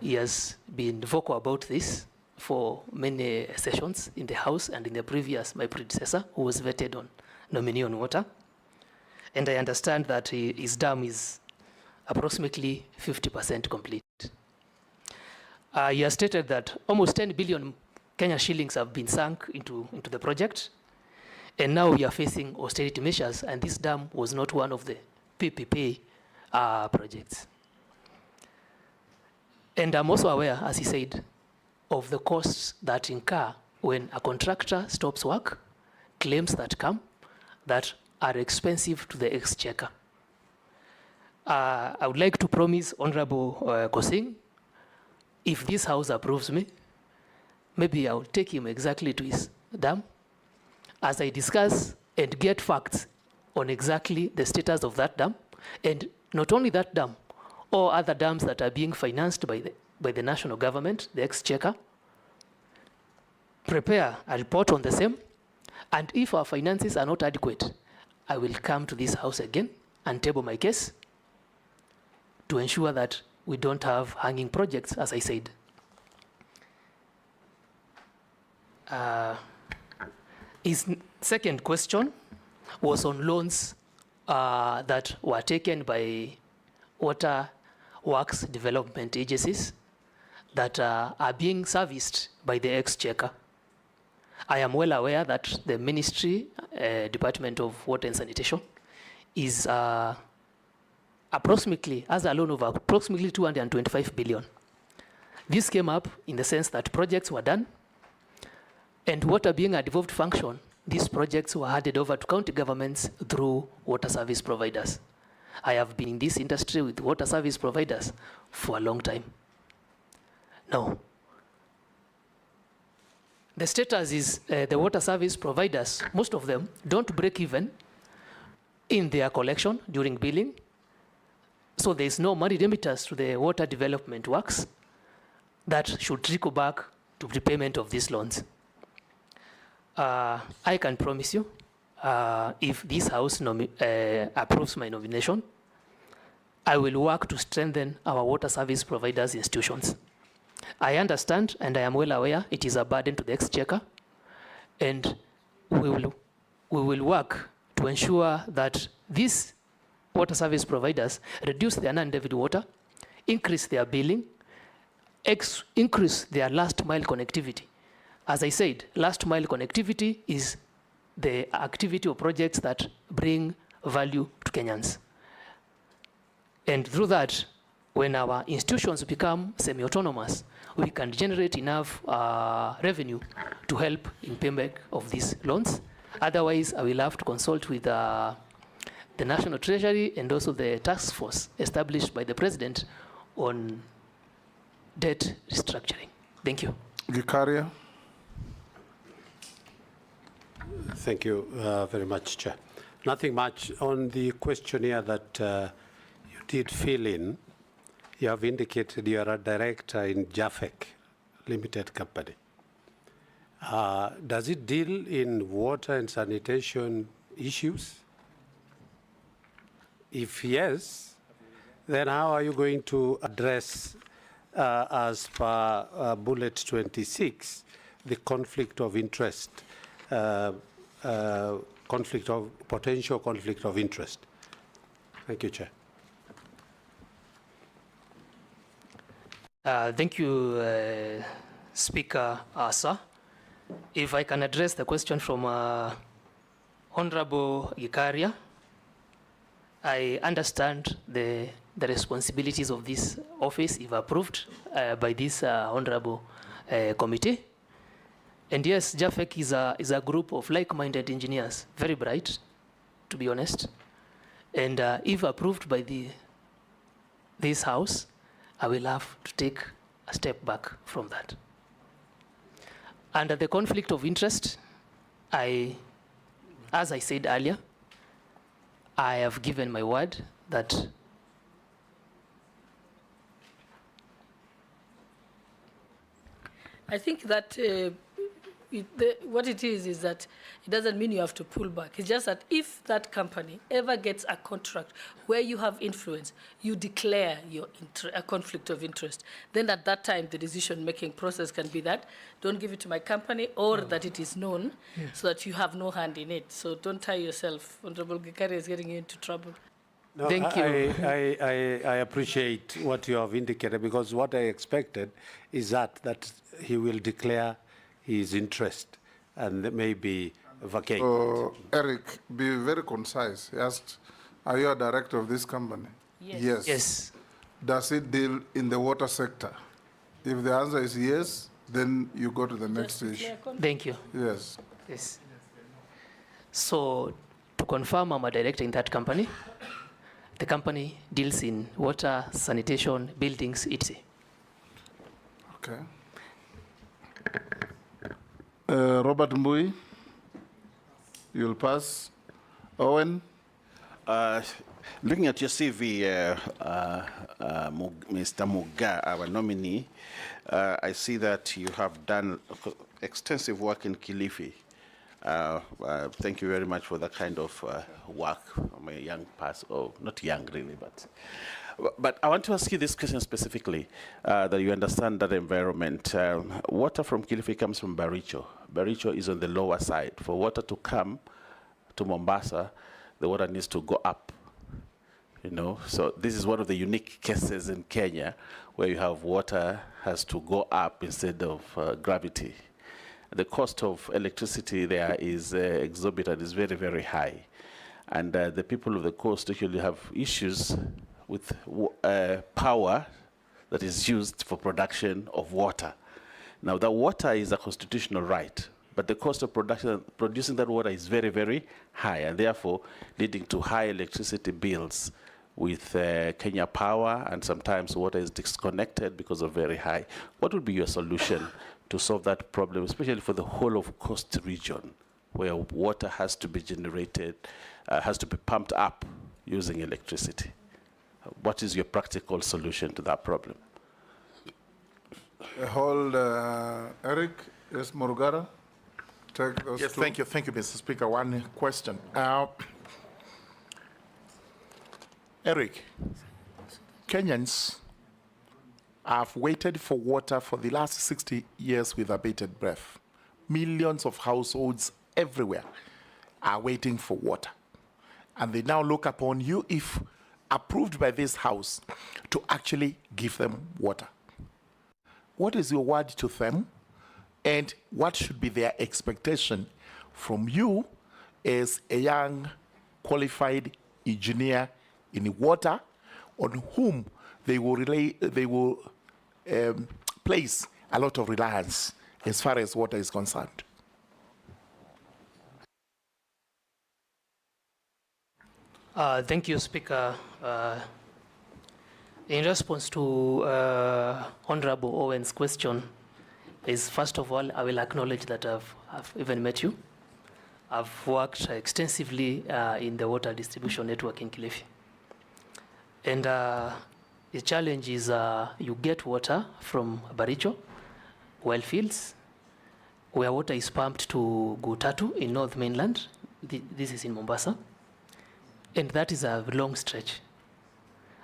He has been vocal about this for many sessions in the House and in the previous, my predecessor, who was vetted on nominee on water. And I understand that his dam is approximately 50% complete. He has stated that almost 10 billion Kenya shillings have been sunk into the project. And now we are facing austerity measures, and this dam was not one of the PPP projects. And I'm also aware, as he said, of the costs that incur when a contractor stops work, claims that come, that are expensive to the exchequer. I would like to promise Honorable Kosing, if this House approves me, maybe I will take him exactly to his dam as I discuss and get facts on exactly the status of that dam, and not only that dam, all other dams that are being financed by the national government, the exchequer, prepare a report on the same, and if our finances are not adequate, I will come to this House again and table my case to ensure that we don't have hanging projects, as I said. His second question was on loans that were taken by water works development agencies that are being serviced by the exchequer. I am well aware that the Ministry, Department of Water and Sanitation, is approximately, has a loan of approximately 225 billion. This came up in the sense that projects were done, and water being a devolved function, these projects were handed over to county governments through water service providers. I have been in this industry with water service providers for a long time. Now, the status is the water service providers, most of them don't break even in their collection during billing. So there's no money remittance to the water development works that should trickle back to repayment of these loans. I can promise you, if this House approves my nomination, I will work to strengthen our water service providers' institutions. I understand, and I am well aware, it is a burden to the exchequer, and we will work to ensure that these water service providers reduce their non-debit water, increase their billing, increase their last mile connectivity. As I said, last mile connectivity is the activity or projects that bring value to Kenyans. And through that, when our institutions become semi-autonomous, we can generate enough revenue to help in payback of these loans. Otherwise, I will have to consult with the National Treasury and also the task force established by the President on debt restructuring. Thank you. Gikaria. Thank you very much, Chair. Nothing much on the questionnaire that you did fill in. You have indicated you are a director in JAFEC Limited Company. Does it deal in water and sanitation issues? If yes, then how are you going to address, as per bullet 26, the conflict of interest, potential conflict of interest? Thank you, Chair. Thank you, Speaker Sir. If I can address the question from Honorable Gikaria, I understand the responsibilities of this office if approved by this honorable committee. And yes, JAFEC is a group of like-minded engineers, very bright, to be honest. And if approved by this House, I will have to take a step back from that. Under the conflict of interest, as I said earlier, I have given my word that I think that what it is that it doesn't mean you have to pull back. It's just that if that company ever gets a contract where you have influence, you declare your a conflict of interest. Then at that time, the decision-making process can be that, don't give it to my company, or that it is known, so that you have no hand in it. So don't tie yourself. Honorable Gikaria is getting you into trouble. No, Thank you. I appreciate what you have indicated, because what I expected is that he will declare his interest and maybe vacate. Eric, be very concise. He asked, are you a director of this company? Yes. Yes. Does it deal in the water sector? If the answer is yes, then you go to the next issue. Thank you. Yes. Yes. So to confirm, I'm a director in that company. The company deals in water, sanitation, buildings, etc. Okay. Robert Mbui, you'll pass. Owen? Looking at your CV, Mr. Muga, our nominee, I see that you have done extensive work in Kilifi. Thank you very much for that kind of work. I'm a young person, oh, not young really, but I want to ask you this question specifically, that you understand that environment. Water from Kilifi comes from Baricho. Baricho is on the lower side. For water to come to Mombasa, the water needs to go up. You know, so this is one of the unique cases in Kenya where you have water has to go up instead of gravity. The cost of electricity there is exorbitant, is very, very high. And the people of the coast actually have issues with power that is used for production of water. Now, the water is a constitutional right, but the cost of producing that water is very, very high, and therefore leading to high electricity bills with Kenya Power, and sometimes water is disconnected because of very high. What would be your solution to solve that problem, especially for the whole of coast region, where water has to be generated, has to be pumped up using electricity? What is your practical solution to that problem? Hold, Eric, yes, Murugara. Take those Yes, two. thank you, Mr. Speaker. One question. Eric, Kenyans have waited for water for the last 60 years with abated breath. Millions of households everywhere are waiting for water. And they now look upon you, if approved by this House, to actually give them water. What is your word to them? And what should be their expectation from you as a young, qualified engineer in water on whom they will place a lot of reliance as far as water is concerned. Thank you, Speaker. In response to Honorable Owen's question, first of all, I will acknowledge that I've even met you. I've worked extensively in the water distribution network in Kilifi. And the challenge is you get water from Baricho, well fields, where water is pumped to Gutatu in North Mainland. This is in Mombasa. And that is a long stretch.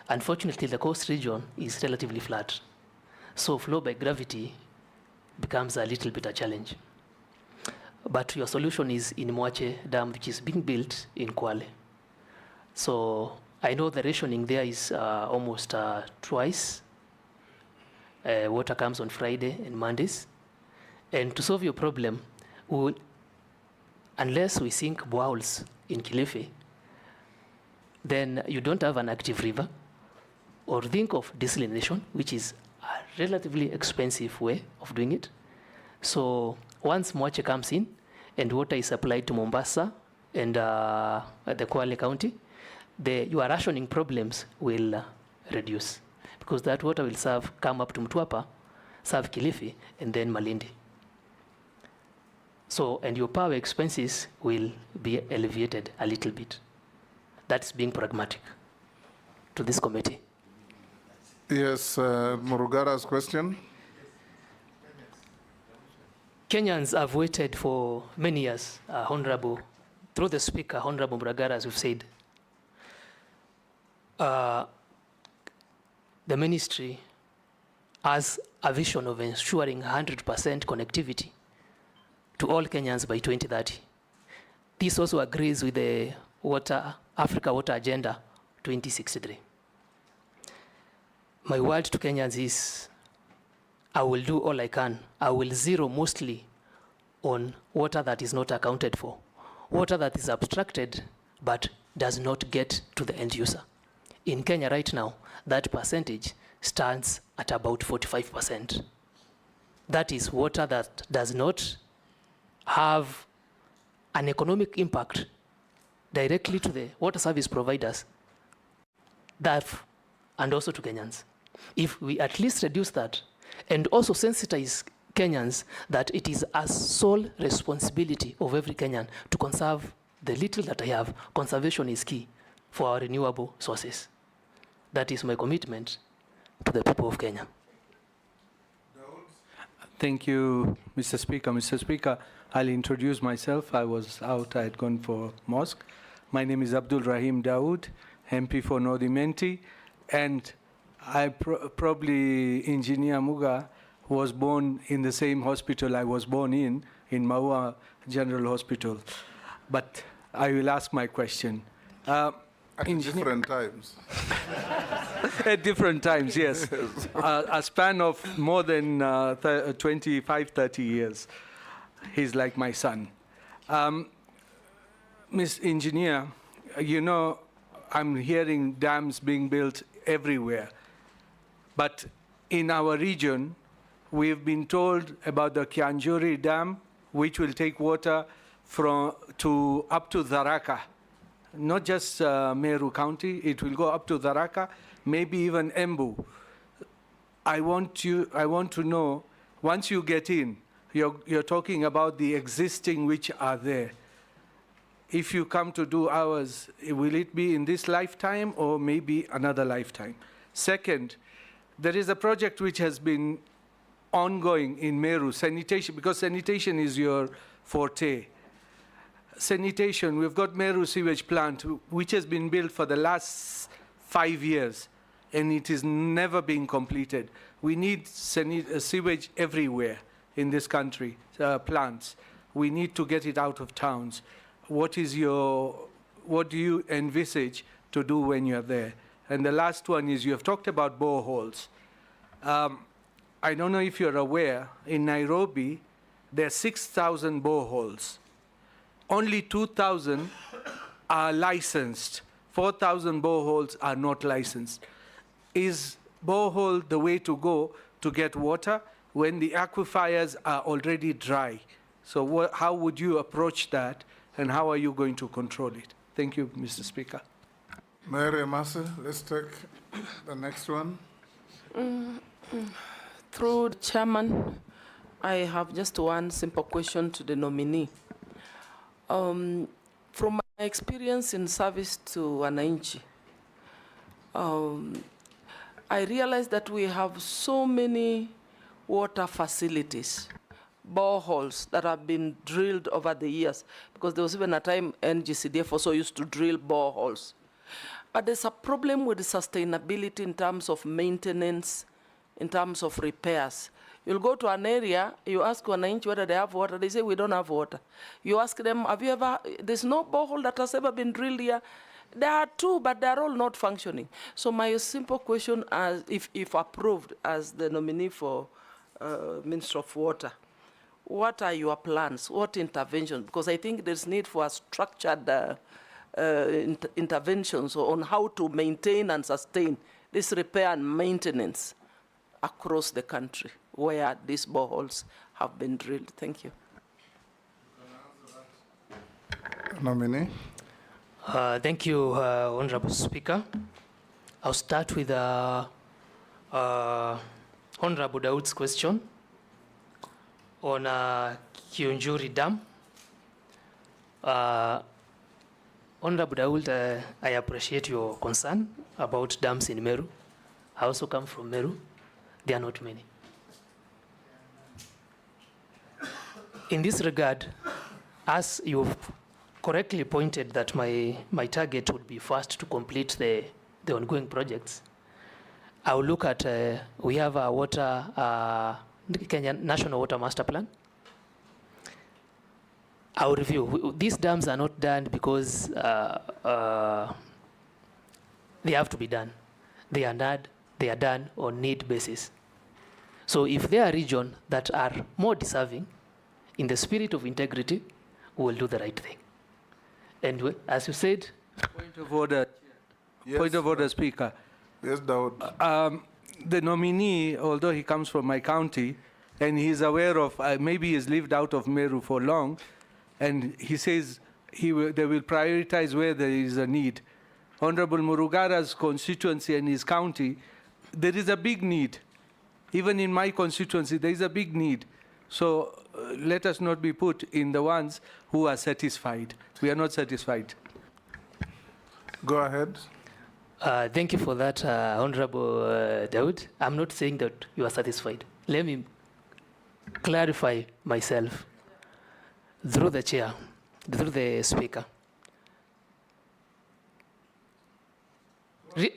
Unfortunately, the coast region is relatively flat. So flow by gravity becomes a little bit a challenge. But your solution is in Mwache Dam, which is being built in Kwale. So I know the rationing there is almost twice. Water comes on Friday and Mondays. And to solve your problem, unless we sink boreholes in Kilifi, then you don't have an active river, or think of desalination, which is a relatively expensive way of doing it. So once Mwache comes in and water is supplied to Mombasa and the Kwale County, your rationing problems will reduce, because that water will come up to Mtwapa, serve Kilifi, and then Malindi. So, and your power expenses will be alleviated a little bit. That's being pragmatic to this committee. Yes, Murugara's question. Kenyans have waited for many years, Honorable, through the Speaker, Honorable Murugara, as we've said. The ministry has a vision of ensuring 100% connectivity to all Kenyans by 2030. This also agrees with the Africa Water Agenda 2063. My word to Kenyans is, I will do all I can. I will zero mostly on water that is not accounted for, water that is abstracted but does not get to the end user. In Kenya right now, that percentage stands at about 45%. That is water that does not have an economic impact directly to the water service providers, and also to Kenyans. If we at least reduce that and also sensitize Kenyans that it is a sole responsibility of every Kenyan to conserve the little that I have. Conservation is key for our renewable sources. That is my commitment to the people of Kenya. Thank you, Mr. Speaker. Mr. Speaker, I'll introduce myself. I was out, I had gone for mosque. My name is Abdul Rahim Dawood, MP for Nominees, and I probably, Engineer Muga was born in the same hospital I was born in Maua General Hospital. But I will ask my question. At different times. At different times, yes. A span of more than 25, 30 years. He's like my son. Ms. Engineer, you know, I'm hearing dams being built everywhere. But in our region, we've been told about the Kianjuri Dam, which will take water up to Tharaka. Not just Meru County, it will go up to Tharaka, maybe even Embu. I want to know, once you get in, you're talking about the existing which are there. If you come to do ours, will it be in this lifetime or maybe another lifetime? Second, there is a project which has been ongoing in Meru, sanitation, because sanitation is your forte. Sanitation, we've got Meru sewage plant, which has been built for the last 5 years, and it is never been completed. We need sewage everywhere in this country, plants. We need to get it out of towns. What do you envisage to do when you're there? And the last one is, you have talked about boreholes. I don't know if you're aware, in Nairobi, there are 6,000 boreholes. Only 2,000 are licensed. 4,000 boreholes are not licensed. Is borehole the way to go to get water when the aquifers are already dry? So how would you approach that, and how are you going to control it? Thank you, Mr. Speaker. Mary Massey, let's take the next one. Through the chairman, I have just one simple question to the nominee. From my experience in service to wananchi, I realized that we have so many water facilities, boreholes that have been drilled over the years, because there was even a time NGCDF also used to drill boreholes. But there's a problem with the sustainability in terms of maintenance, in terms of repairs. You'll go to an area, you ask wananchi whether they have water, they say we don't have water. You ask them, have you ever, there's no borehole that has ever been drilled here. There are two, but they're all not functioning. So my simple question, if approved as the nominee for Minister of Water, what are your plans? What interventions? Because I think there's need for a structured interventions on how to maintain and sustain this repair and maintenance across the country where these boreholes have been drilled. Thank you. Nominee. Thank you, Honorable Speaker. I'll start with Honorable Daud's question on Kiunjuri Dam. Honorable Daud, I appreciate your concern about dams in Meru. I also come from Meru. There are not many. In this regard, as you've correctly pointed that my target would be first to complete the ongoing projects, I will look at, we have a Kenya National Water Master Plan. I will review. These dams are not done because they have to be done. They are done on need basis. So if there are regions that are more deserving, in the spirit of integrity, we will do the right thing. And as you said... Point of order. Yes. Point of order, Speaker. Yes, Daud. The nominee, although he comes from my county, and he's aware of, maybe he's lived out of Meru for long, and he says they will prioritize where there is a need. Honorable Murugara's constituency and his county, there is a big need. Even in my constituency, there is a big need. So let us not be put in the ones who are satisfied. We are not satisfied. Go ahead. Thank you for that, Honorable Daud. I'm not saying that you are satisfied. Let me clarify myself through the chair, through the speaker.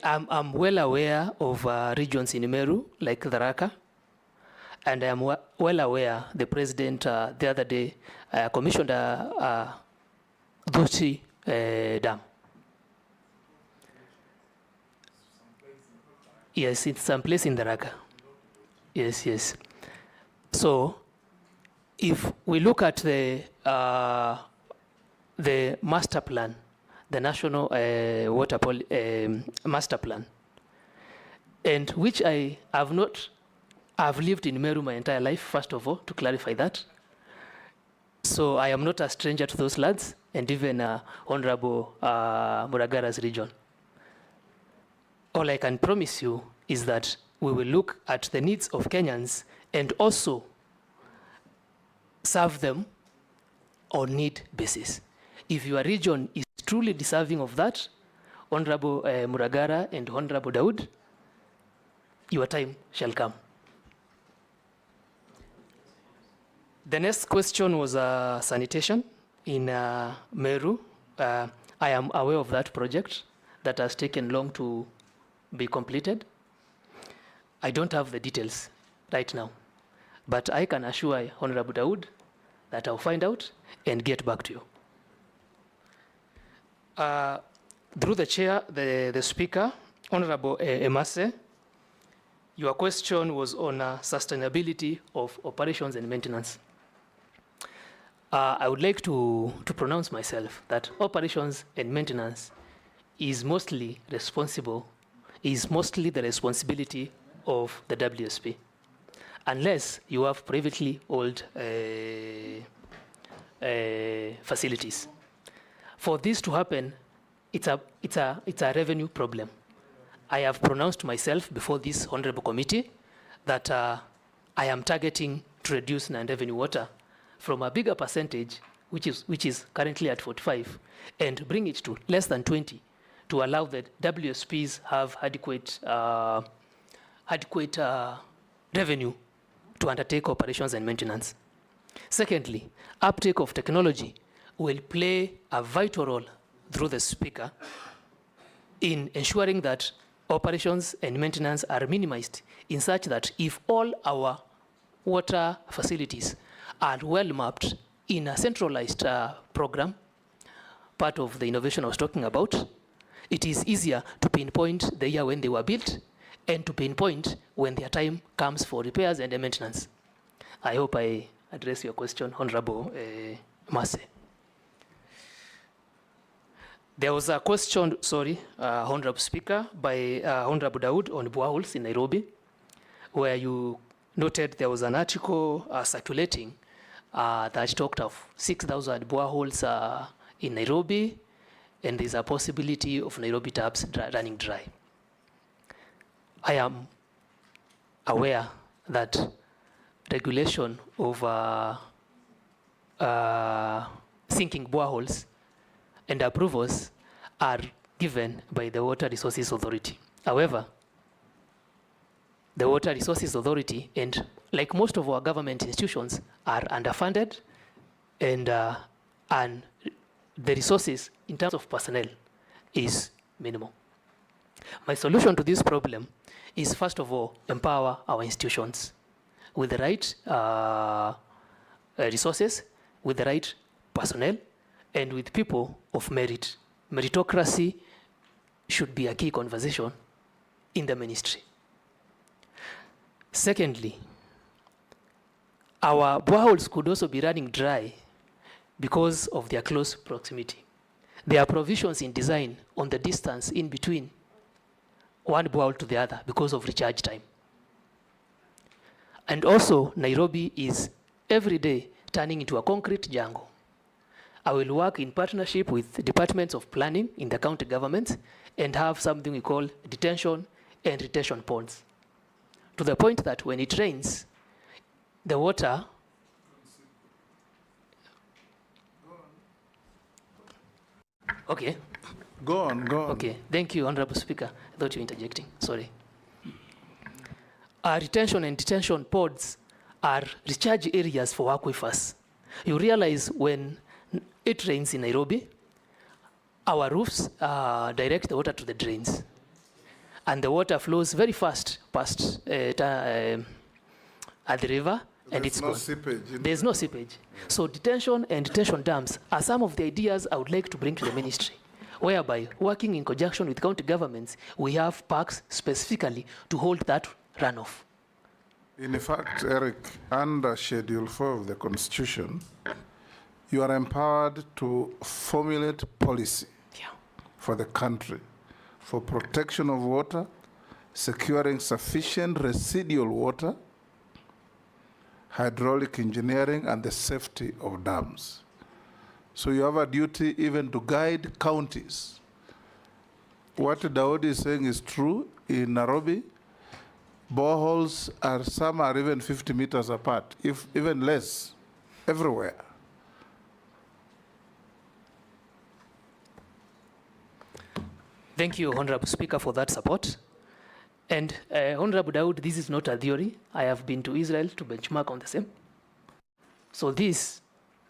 I'm well aware of regions in Meru, like Tharaka, and I am well aware the president the other day commissioned a Duchi Dam. Yes, it's someplace in Tharaka. Yes, yes. So, if we look at the master plan, the National Water Master Plan, and which I have not, I've lived in Meru my entire life, first of all, to clarify that. So I am not a stranger to those lands, and even Honorable Muragara's region. All I can promise you is that we will look at the needs of Kenyans and also serve them on need basis. If your region is truly deserving of that, Honorable Muragara and Honorable Daud, your time shall come. The next question was sanitation in Meru. I am aware of that project that has taken long to be completed. I don't have the details right now, but I can assure Honorable Daud that I'll find out and get back to you. Through the chair, the speaker, Honorable Emase, your question was on sustainability of operations and maintenance. I would like to pronounce myself that operations and maintenance is mostly the responsibility of the WSP, unless you have privately owned facilities. For this to happen, it's a revenue problem. I have pronounced myself before this honorable committee that I am targeting to reduce non-revenue water from a bigger percentage, which is currently at 45, and bring it to less than 20, to allow the WSPs have adequate revenue to undertake operations and maintenance. Secondly, uptake of technology will play a vital role through the speaker in ensuring that operations and maintenance are minimized in such that if all our water facilities are well mapped in a centralized program, part of the innovation I was talking about, it is easier to pinpoint the year when they were built and to pinpoint when their time comes for repairs and maintenance. I hope I address your question, Honorable Massey. There was a question, Honorable Speaker, by Honorable Dawood on boreholes in Nairobi, where you noted there was an article circulating that talked of 6,000 boreholes in Nairobi, and there's a possibility of Nairobi taps running dry. I am aware that regulation of sinking boreholes and approvals are given by the Water Resources Authority. However, the Water Resources Authority, and like most of our government institutions, are underfunded, and the resources in terms of personnel is minimal. My solution to this problem is, first of all, empower our institutions with the right resources, with the right personnel, and with people of merit. Meritocracy should be a key conversation in the ministry. Secondly, our boreholes could also be running dry because of their close proximity. There are provisions in design on the distance in between one borehole to the other because of recharge time. And also, Nairobi is every day turning into a concrete jungle. I will work in partnership with departments of planning in the county governments and have something we call detention and retention ponds, to the point that when it rains, the water Okay. Go on. Okay, thank you, Honorable Speaker. I thought you were interjecting, sorry. Our retention and detention pods are recharge areas for aquifers. You realize when it rains in Nairobi, our roofs direct the water to the drains. And the water flows very fast past at the river, and it's gone. There's no seepage. So detention and detention dams are some of the ideas I would like to bring to the ministry, whereby, working in conjunction with county governments, we have parks specifically to hold that runoff. In fact, Eric, under Schedule 4 of the Constitution, you are empowered to formulate policy for the country for protection of water, securing sufficient residual water, hydraulic engineering, and the safety of dams. So you have a duty even to guide counties. What Dawood is saying is true. In Nairobi, boreholes some are even 50 meters apart, if even less, everywhere. Thank you, Honorable Speaker, for that support. And Honorable Dawood, this is not a theory. I have been to Israel to benchmark on the same. So this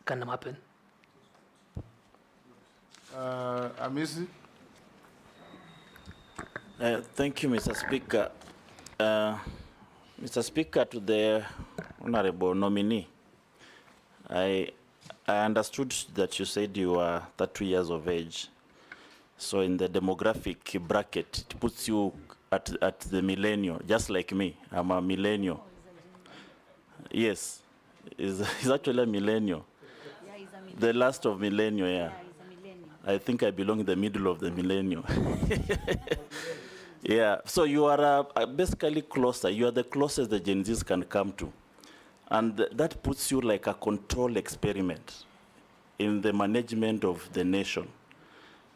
can happen. Amisi? Thank you, Mr. Speaker. Mr. Speaker, to the Honorable nominee, I understood that you said you are 32 years of age. So in the demographic bracket, it puts you at the millennial, just like me. I'm a millennial. Yes, he's actually a millennial. The last of millennium, yeah. I think I belong in the middle of the millennium. Yeah, so you are basically closer. You are the closest the Gen Zs can come to. And that puts you like a control experiment in the management of the nation.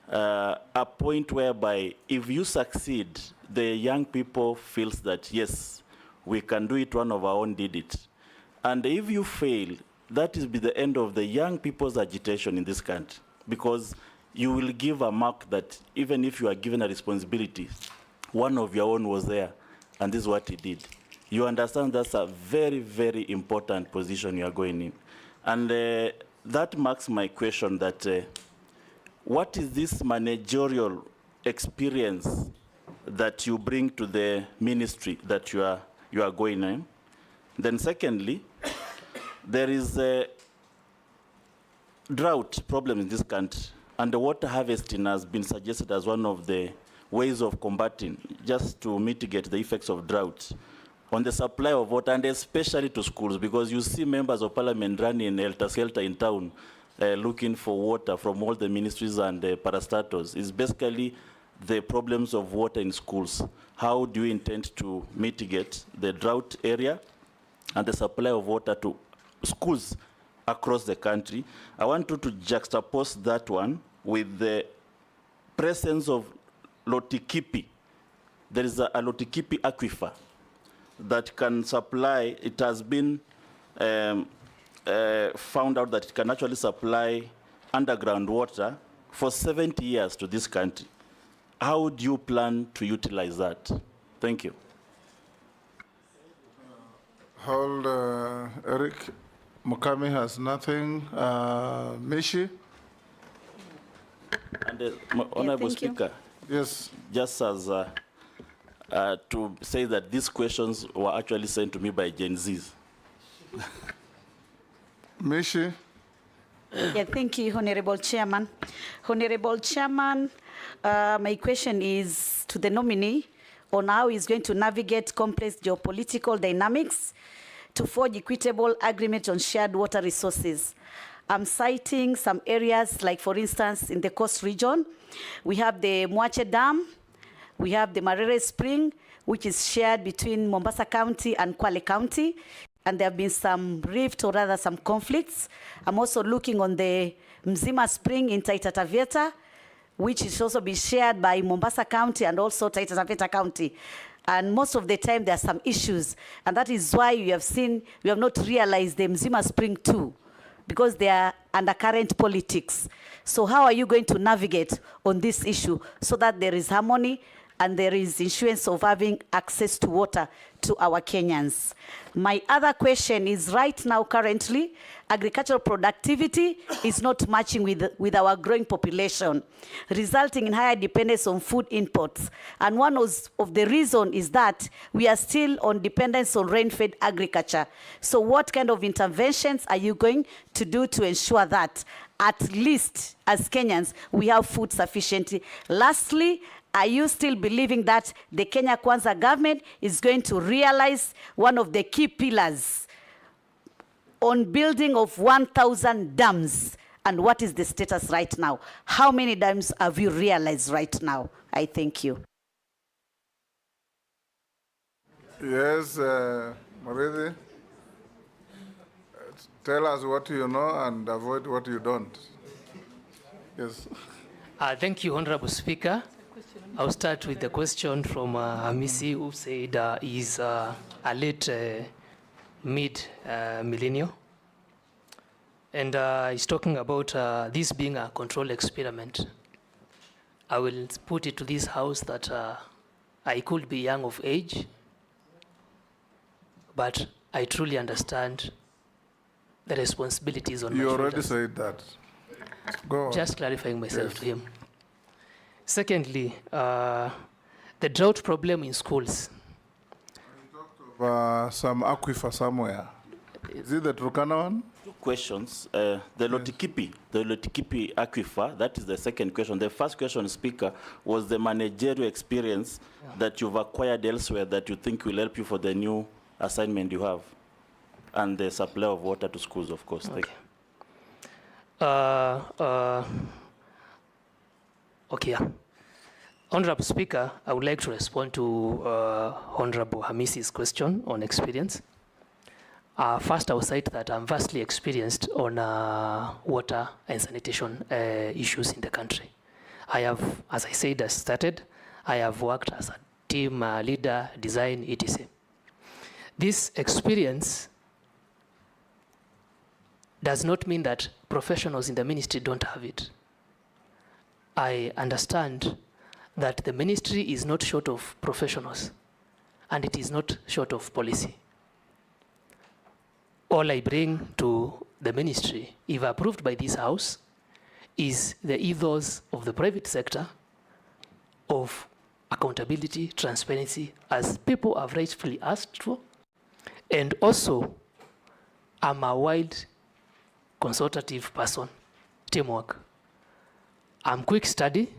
A point whereby if you succeed, the young people feels that, yes, we can do it, one of our own did it. And if you fail, that will be the end of the young people's agitation in this country, because you will give a mark that even if you are given a responsibility, one of your own was there, and this is what he did. You understand that's a very, very important position you are going in. And that marks my question that what is this managerial experience that you bring to the ministry that you are going in? Then secondly, there is a drought problem in this country, and the water harvesting has been suggested as one of the ways of combating, just to mitigate the effects of drought on the supply of water, and especially to schools, because you see members of parliament running helter-skelter in town looking for water from all the ministries and parastatals. It's basically the problems of water in schools. How do you intend to mitigate the drought area and the supply of water to schools across the country? I want you to juxtapose that one with the presence of Lotikipi. There is a Lotikipi aquifer that can supply, it has been found out that it can actually supply underground water for 70 years to this country. How do you plan to utilize that? Thank you. Hold, Eric. Mukami has nothing. Mishi? And Honorable Speaker, yes, just as to say that these questions were actually sent to me by Gen Zs. Mishi? Yeah, thank you, Honorable Chairman. Honorable Chairman, my question is to the nominee on how he's going to navigate complex geopolitical dynamics to forge equitable agreement on shared water resources. I'm citing some areas, like for instance, in the coast region, we have the Mwache Dam, we have the Marere Spring, which is shared between Mombasa County and Kwale County, and there have been some rift, or rather some conflicts. I'm also looking on the Mzima Spring in Taita Taveta, which is also be shared by Mombasa County and also Taita Taveta County. And most of the time there are some issues, and that is why you have seen, we have not realized the Mzima Spring too, because they are undercurrent politics. So how are you going to navigate on this issue so that there is harmony and there is assurance of having access to water to our Kenyans? My other question is, right now, currently, agricultural productivity is not matching with our growing population, resulting in higher dependence on food imports. And one of the reasons is that we are still on dependence on rain-fed agriculture. So what kind of interventions are you going to do to ensure that, at least as Kenyans, we have food sufficiently? Lastly, are you still believing that the Kenya Kwanza government is going to realize one of the key pillars on building of 1,000 dams? And what is the status right now? How many dams have you realized right now? I thank you. Yes, Maridi. Tell us what you know and avoid what you don't. Yes. Thank you, Honorable Speaker. I'll start with the question from Hamisi, who said he's a late mid-millennial. And he's talking about this being a control experiment. I will put it to this house that I could be young of age, but I truly understand the responsibilities on my shoulders. You already said that. Go on. Just clarifying myself to him. Secondly, the drought problem in schools. Some aquifer somewhere. Is it the Turkana one? Two questions. The Lotikipi aquifer, that is the second question. The first question, Speaker, was the managerial experience that you've acquired elsewhere that you think will help you for the new assignment you have, and the supply of water to schools, of course. Okay. Okay. Honorable Speaker, I would like to respond to Honorable Hamisi's question on experience. First, I will cite that I'm vastly experienced on water and sanitation issues in the country. I have, as I said, I started, I have worked as a team leader, design, etc. This experience does not mean that professionals in the ministry don't have it. I understand that the ministry is not short of professionals, and it is not short of policy. All I bring to the ministry, if approved by this House, is the ethos of the private sector of accountability, transparency, as people have rightfully asked for. And also, I'm a wide consultative person, teamwork. I'm quick study,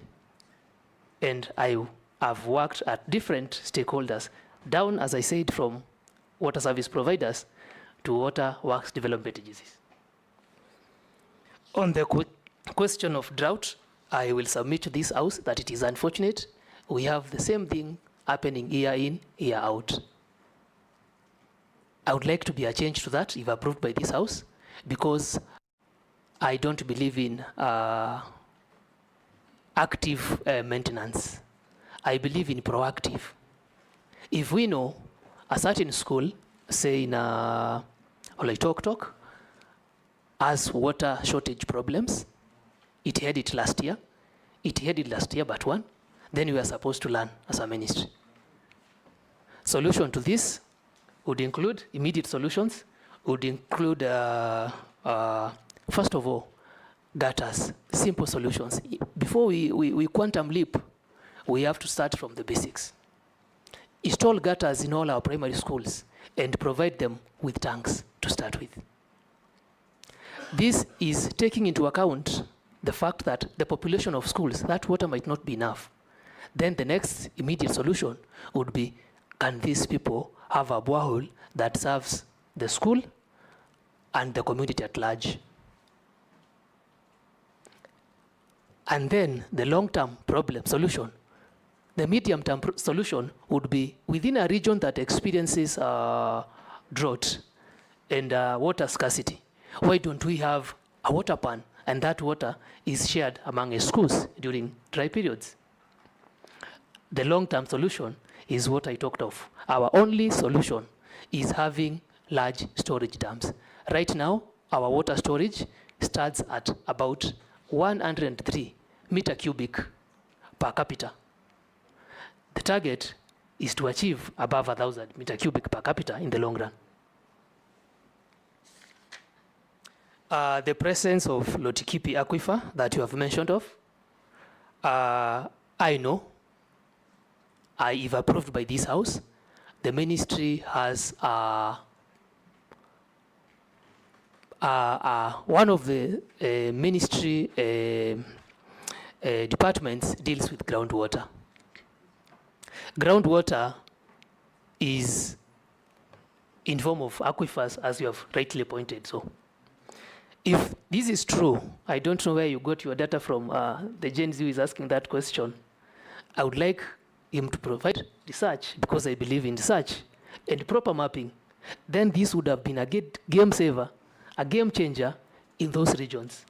and I have worked at different stakeholders, down, as I said, from water service providers to water works development agencies. On the question of drought, I will submit to this House that it is unfortunate we have the same thing happening year in, year out. I would like to be a change to that if approved by this House, because I don't believe in active maintenance. I believe in proactive. If we know a certain school, say in Oloitoktok, has water shortage problems, it had it last year but one, then we are supposed to learn as a ministry. Solution to this would include immediate solutions, would include, first of all, gutters, simple solutions. Before we quantum leap, we have to start from the basics. Install gutters in all our primary schools and provide them with tanks to start with. This is taking into account the fact that the population of schools, that water might not be enough. Then the next immediate solution would be, can these people have a borehole that serves the school and the community at large? And then the long-term problem solution, the medium-term solution would be within a region that experiences drought and water scarcity. Why don't we have a water pan, and that water is shared among schools during dry periods? The long-term solution is what I talked of. Our only solution is having large storage dams. Right now, our water storage starts at about 103 meter cubic per capita. The target is to achieve above 1,000 meter cubic per capita in the long run. The presence of Lotikipi aquifer that you have mentioned of, I know, if approved by this House, the ministry has one of the ministry departments deals with groundwater. Groundwater is in form of aquifers, as you have rightly pointed. So, if this is true, I don't know where you got your data from. The Gen Z who is asking that question. I would like him to provide research, because I believe in research and proper mapping. Then this would have been a game saver, a game changer in those regions.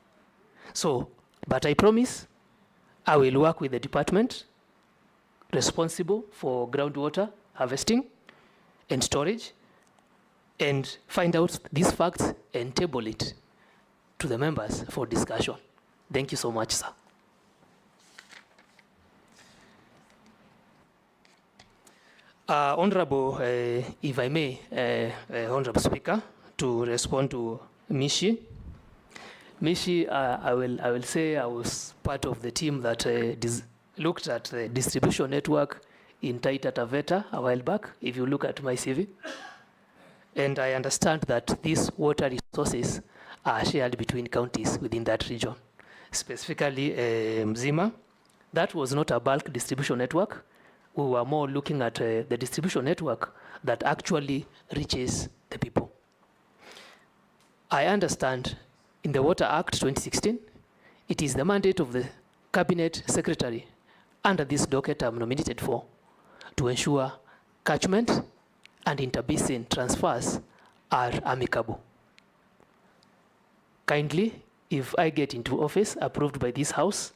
So, but I promise I will work with the department responsible for groundwater harvesting and storage and find out these facts and table it to the members for discussion. Thank you so much, sir. Honorable, if I may, Honorable Speaker, to respond to Mishi. Mishi, I will say I was part of the team that looked at the distribution network in Taita Taveta a while back, if you look at my CV. And I understand that these water resources are shared between counties within that region, specifically Mzima. That was not a bulk distribution network. We were more looking at the distribution network that actually reaches the people. I understand In the Water Act 2016, it is the mandate of the Cabinet Secretary under this docket I'm nominated for to ensure catchment and interbasin transfers are amicable. Kindly, if I get into office approved by this House,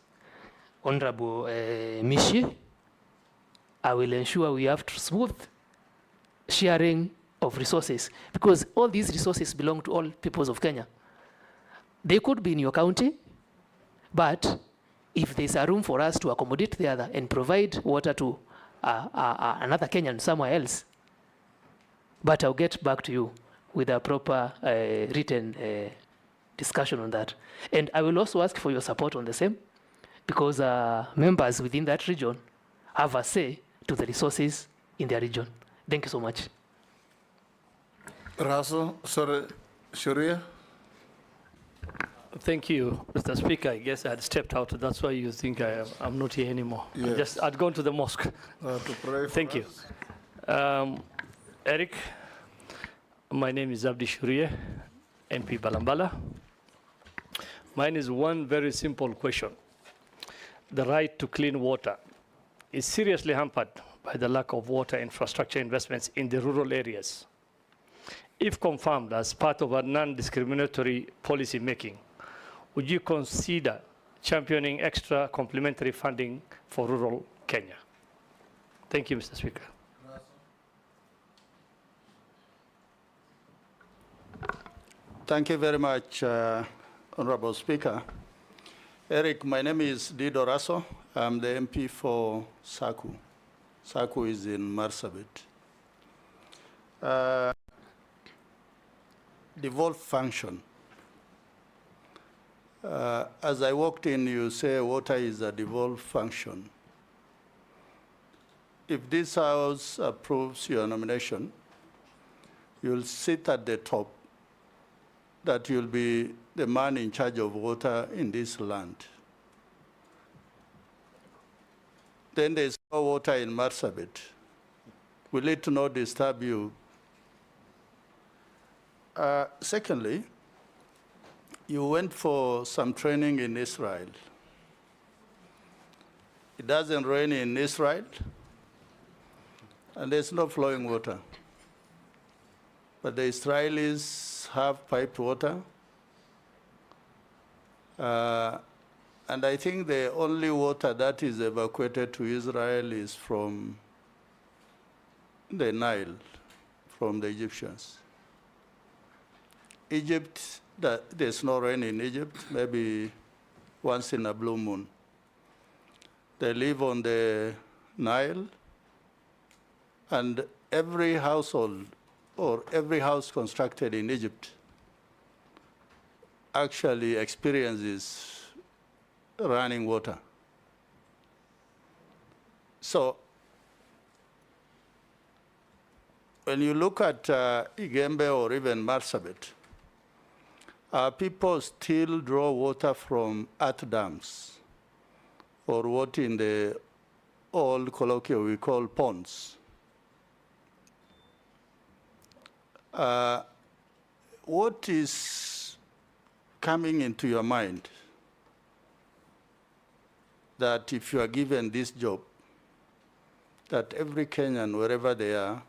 Honorable Mishi, I will ensure we have smooth sharing of resources, because all these resources belong to all peoples of Kenya. They could be in your county, but if there's a room for us to accommodate the other and provide water to another Kenyan somewhere else, but I'll get back to you with a proper written discussion on that. And I will also ask for your support on the same, because members within that region have a say to the resources in their region. Thank you so much. Russell, sorry, Sharia. Thank you, Mr. Speaker. I guess I had stepped out. That's why you think I'm not here anymore. Yes. I'd gone to the mosque. To pray for Thank you. Eric, my name is Abdi Shurie, MP Balambala. Mine is one very simple question. The right to clean water is seriously hampered by the lack of water infrastructure investments in the rural areas. If confirmed as part of a non-discriminatory policy making, would you consider championing extra complementary funding for rural Kenya? Thank you, Mr. Speaker. Thank you very much, Honorable Speaker. Eric, my name is Dido Raso. I'm the MP for Saku. Saku is in Marsabit. Devolved function. As I walked in, you say water is a devolved function. If this House approves your nomination, you'll sit at the top, that you'll be the man in charge of water in this land. Then there's no water in Marsabit. Will it not disturb you? Secondly, you went for some training in Israel. It doesn't rain in Israel, and there's no flowing water. But the Israelis have piped water. And I think the only water that is evacuated to Israel is from the Nile, from the Egyptians. Egypt, there's no rain in Egypt, maybe once in a blue moon. They live on the Nile, and every household or every house constructed in Egypt actually experiences running water. So when you look at Igembe or even Marsabit, people still draw water from earth dams, or what in the old colloquial we call ponds. What is coming into your mind that if you are given this job, that every Kenyan, wherever they are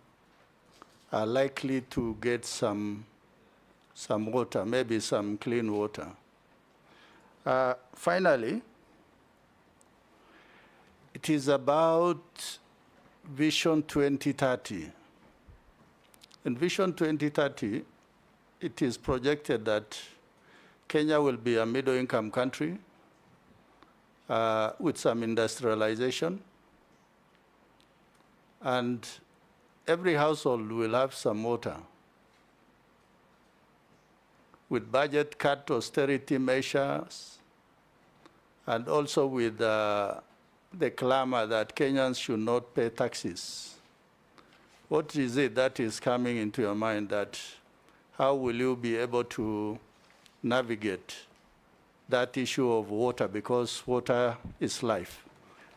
likely to get some water, maybe some clean water? Finally, it is about Vision 2030. In Vision 2030, it is projected that Kenya will be a middle-income country with some industrialization, and every household will have some water. With budget cut, austerity measures, and also with the clamor that Kenyans should not pay taxes. What is it that is coming into your mind, that how will you be able to navigate that issue of water, because water is life?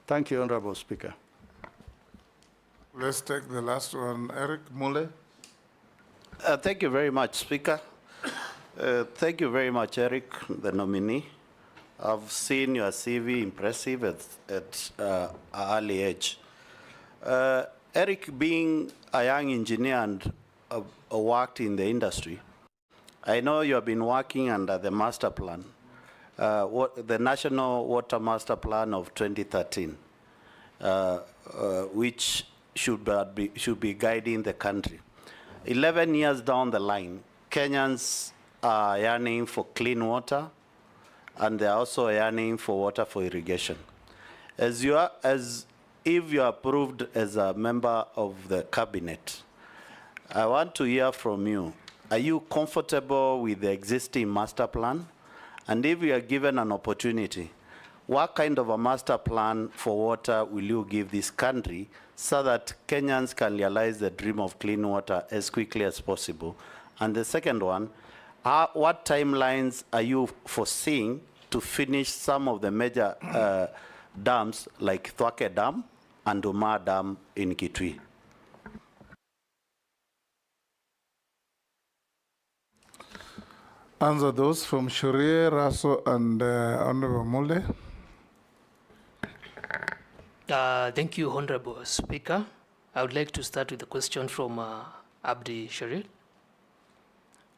Thank you, Honorable Speaker. Let's take the last one, Eric Mule. Thank you very much, Speaker. Thank you very much, Eric, the nominee. I've seen your CV impressive at an early age. Eric, being a young engineer and worked in the industry, I know you have been working under the master plan, the National Water Master Plan of 2013, which should be guiding the country. 11 years down the line, Kenyans are yearning for clean water, and they're also yearning for water for irrigation. If you are approved as a member of the cabinet, I want to hear from you. Are you comfortable with the existing master plan? And if you are given an opportunity, what kind of a master plan for water will you give this country so that Kenyans can realize the dream of clean water as quickly as possible? And the second one, what timelines are you foreseeing to finish some of the major dams like Thwake Dam and Umar Dam in Kitui? Answer those from Shurie, Raso, and Honorable Mulde. Thank you, Honorable Speaker. I would like to start with a question from Abdi Sharil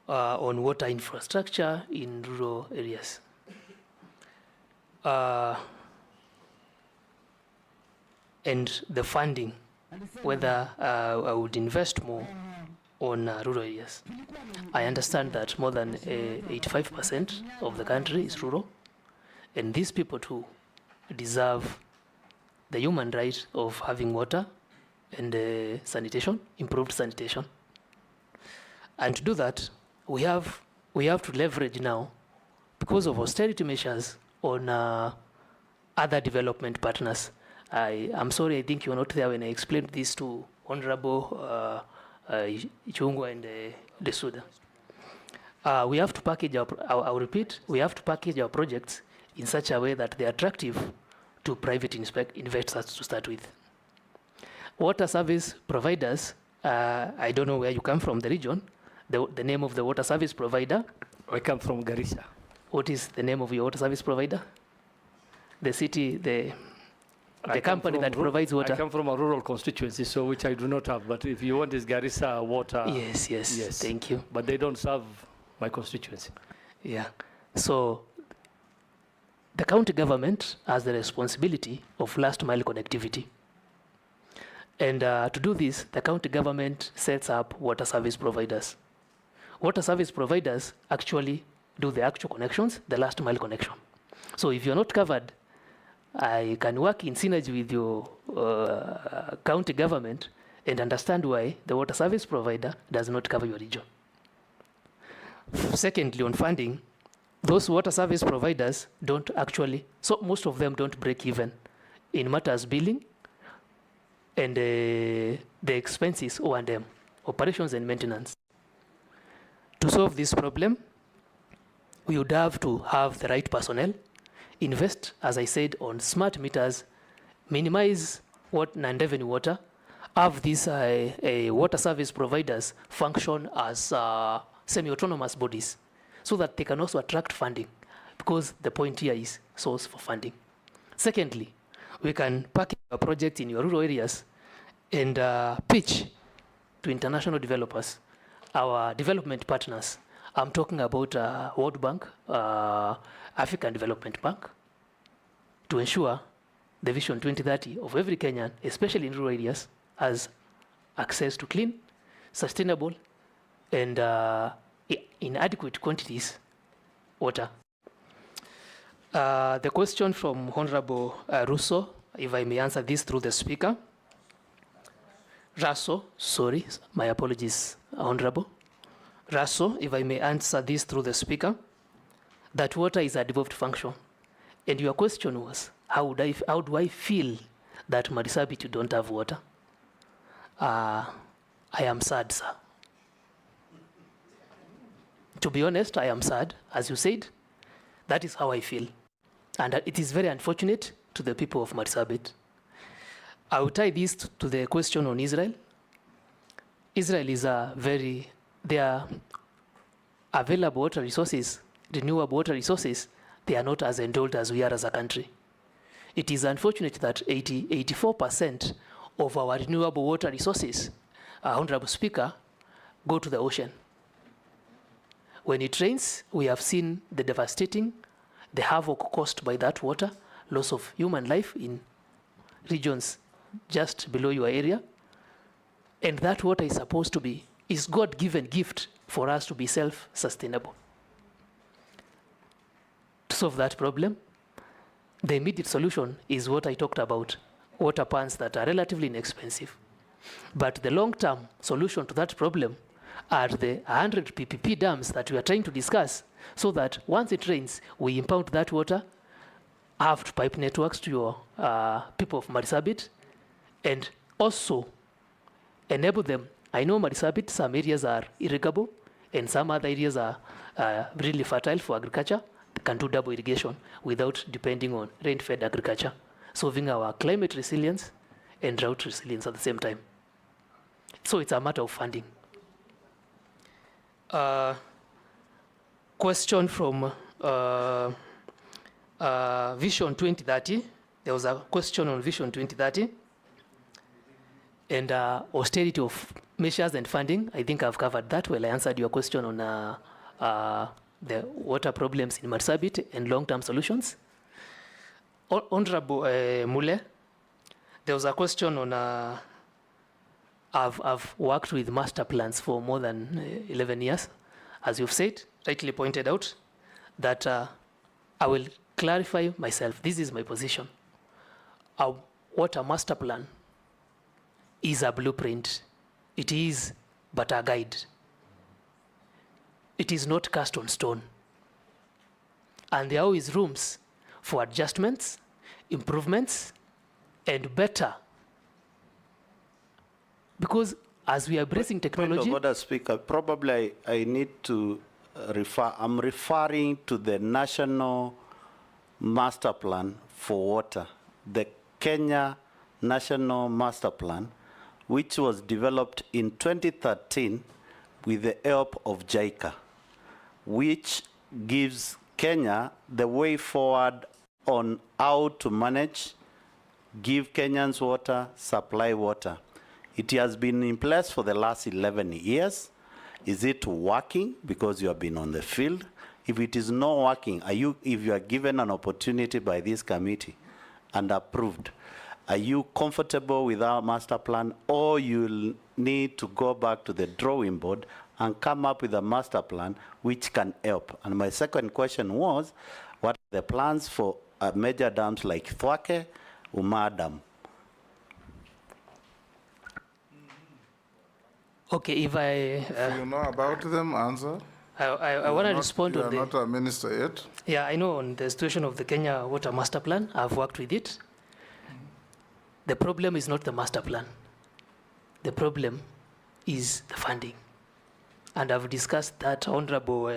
on water infrastructure in rural areas. And the funding, whether I would invest more on rural areas. I understand that more than 85% of the country is rural, and these people too deserve the human right of having water and sanitation, improved sanitation. And to do that, we have to leverage now, because of austerity measures, on other development partners. I'm sorry, I think you were not there when I explained this to Honorable Ichungwa and Desuda. We have to package I'll repeat, we have to package our projects in such a way that they're attractive to private investors to start with. Water service providers, I don't know where you come from, the region, the name of the water service provider. I come from Garissa. What is the name of your water service provider? The city, the company that provides water. I come from a rural constituency, so which I do not have. But if you want this Garissa water. Yes, thank you. But they don't serve my constituency. Yeah. So the county government has the responsibility of last mile connectivity. And to do this, the county government sets up water service providers. Water service providers actually do the actual connections, the last mile connection. So if you're not covered, I can work in synergy with your county government and understand why the water service provider does not cover your region. Secondly, on funding, those water service providers don't actually, so most of them don't break even in matters billing and the expenses O&M, operations and maintenance. To solve this problem, we would have to have the right personnel, invest, as I said, on smart meters, minimize non-revenue water, have these water service providers function as semi-autonomous bodies so that they can also attract funding, because the point here is source for funding. Secondly, we can package a project in your rural areas and pitch to international developers, our development partners. I'm talking about World Bank, African Development Bank, to ensure the Vision 2030 of every Kenyan, especially in rural areas, has access to clean, sustainable, and in adequate quantities water. The question from Honorable Russo, if I may answer this through the speaker. Raso, sorry, my apologies, Honorable. Raso, if I may answer this through the speaker, that water is a devolved function. And your question was, how do I feel that Marsabit don't have water? I am sad, sir. To be honest, I am sad. As you said, that is how I feel. And it is very unfortunate to the people of Marsabit. I will tie this to the question on Israel. Israel is they are available water resources, renewable water resources, they are not as endowed as we are as a country. It is unfortunate that 84% of our renewable water resources, Honorable Speaker, go to the ocean. When it rains, we have seen the devastating, the havoc caused by that water, loss of human life in regions just below your area. And that water is supposed to be, is God-given gift for us to be self-sustainable. To solve that problem, the immediate solution is what I talked about, water pans that are relatively inexpensive. But the long-term solution to that problem are the 100 PPP dams that we are trying to discuss, so that once it rains, we impound that water, have pipe networks to your people of Marsabit, and also enable them. I know Marsabit, some areas are irrigable, and some other areas are really fertile for agriculture. They can do double irrigation without depending on rain-fed agriculture, solving our climate resilience and drought resilience at the same time. So it's a matter of funding. Question from Vision 2030. There was a question on Vision 2030 and austerity of measures and funding. I think I've covered that well. I answered your question on the water problems in Marsabit and long-term solutions. Honorable Mule, there was a question on I've worked with master plans for more than 11 years. As you've said, rightly pointed out, that I will clarify myself. This is my position. What a master plan is a blueprint. It is but a guide. It is not cast on stone. And there are always rooms for adjustments, improvements, and better. Because as we are embracing technology... Point of order, Speaker, probably I need to I'm referring to the National Master Plan for Water, the Kenya National Master Plan, which was developed in 2013 with the help of JICA, which gives Kenya the way forward on how to manage, give Kenyans water, supply water. It has been in place for the last 11 years. Is it working? Because you have been on the field. If it is not working, if you are given an opportunity by this committee and approved, are you comfortable with our master plan, or you'll need to go back to the drawing board and come up with a master plan which can help? And my second question was, what are the plans for major dams like Thwake, Umar Dam? Okay, if I... if you know about them, answer. I want to respond on the... You are not a minister yet. Yeah, I know on the situation of the Kenya Water Master Plan. I've worked with it. The problem is not the master plan. The problem is the funding. And I've discussed that, Honorable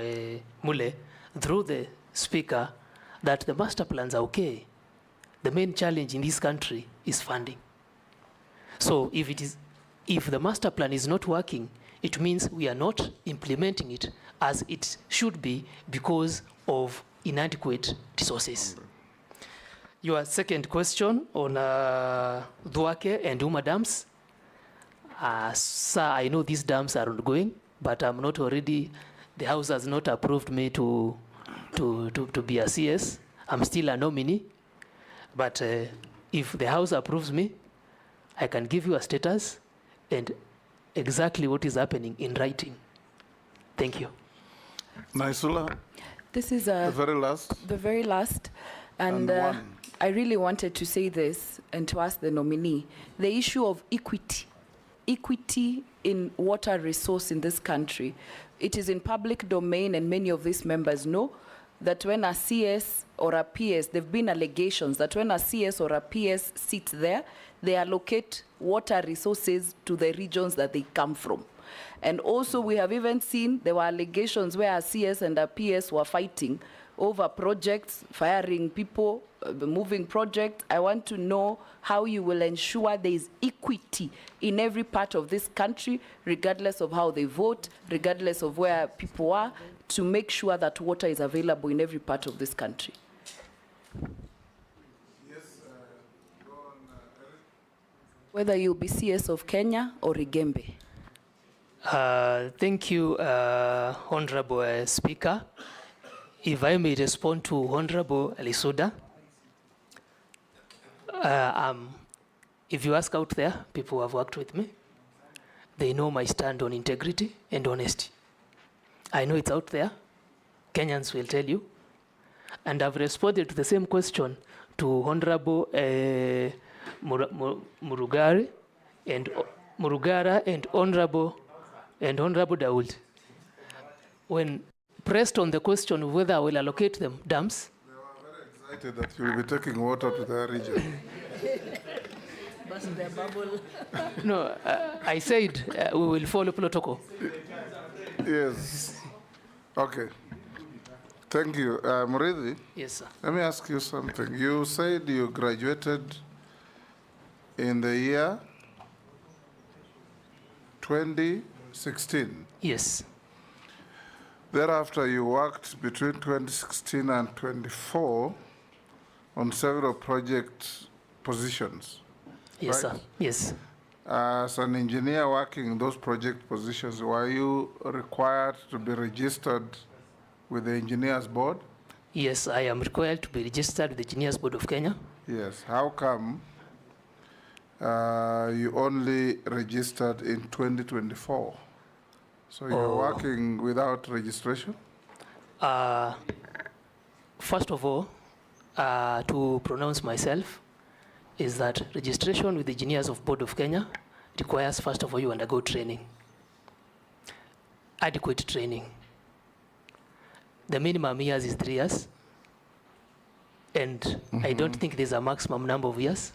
Mule, through the Speaker, that the master plans are okay. The main challenge in this country is funding. So if the master plan is not working, it means we are not implementing it as it should be because of inadequate resources. Your second question on Thwake and Uma dams. Sir, I know these dams are ongoing, but I'm not already, the House has not approved me to be a CS. I'm still a nominee. But if the House approves me, I can give you a status and exactly what is happening in writing. Thank you. Naisula? This is the very last. The very last. And I really wanted to say this and to ask the nominee, the issue of equity in water resource in this country. It is in public domain, and many of these members know that when a CS or a PS, there have been allegations that when a CS or a PS sits there, they allocate water resources to the regions that they come from. And also we have even seen there were allegations where a CS and a PS were fighting over projects, firing people, moving projects. I want to know how you will ensure there is equity in every part of this country, regardless of how they vote, regardless of where people are, to make sure that water is available in every part of this country? Whether you'll be CS of Kenya or Igembe. Thank you, Honorable Speaker. If I may respond to Honorable Lisuda. If you ask out there, people who have worked with me, they know my stand on integrity and honesty. I know it's out there. Kenyans will tell you. And I've responded to the same question to Honorable Murugara and Honorable Daoud. When pressed on the question of whether I will allocate them dams, Excited that you'll be taking water to their region. no, I said we will follow protocol. Yes. Okay. Thank you. Murithi? Yes, sir. Let me ask you something. You said you graduated in the year 2016. Yes. Thereafter, you worked between 2016 and 24 on several project positions. Yes, right? sir. Yes. As an engineer working in those project positions, were you required to be registered with the Engineers Board? Yes, I am required to be registered with the Engineers Board of Kenya. Yes. How come you only registered in 2024? So you're working without registration? First of all, to pronounce myself, is that registration with the Engineers of Board of Kenya requires, first of all, you undergo training, adequate training. The minimum years is 3 years, and I don't think there's a maximum number of years.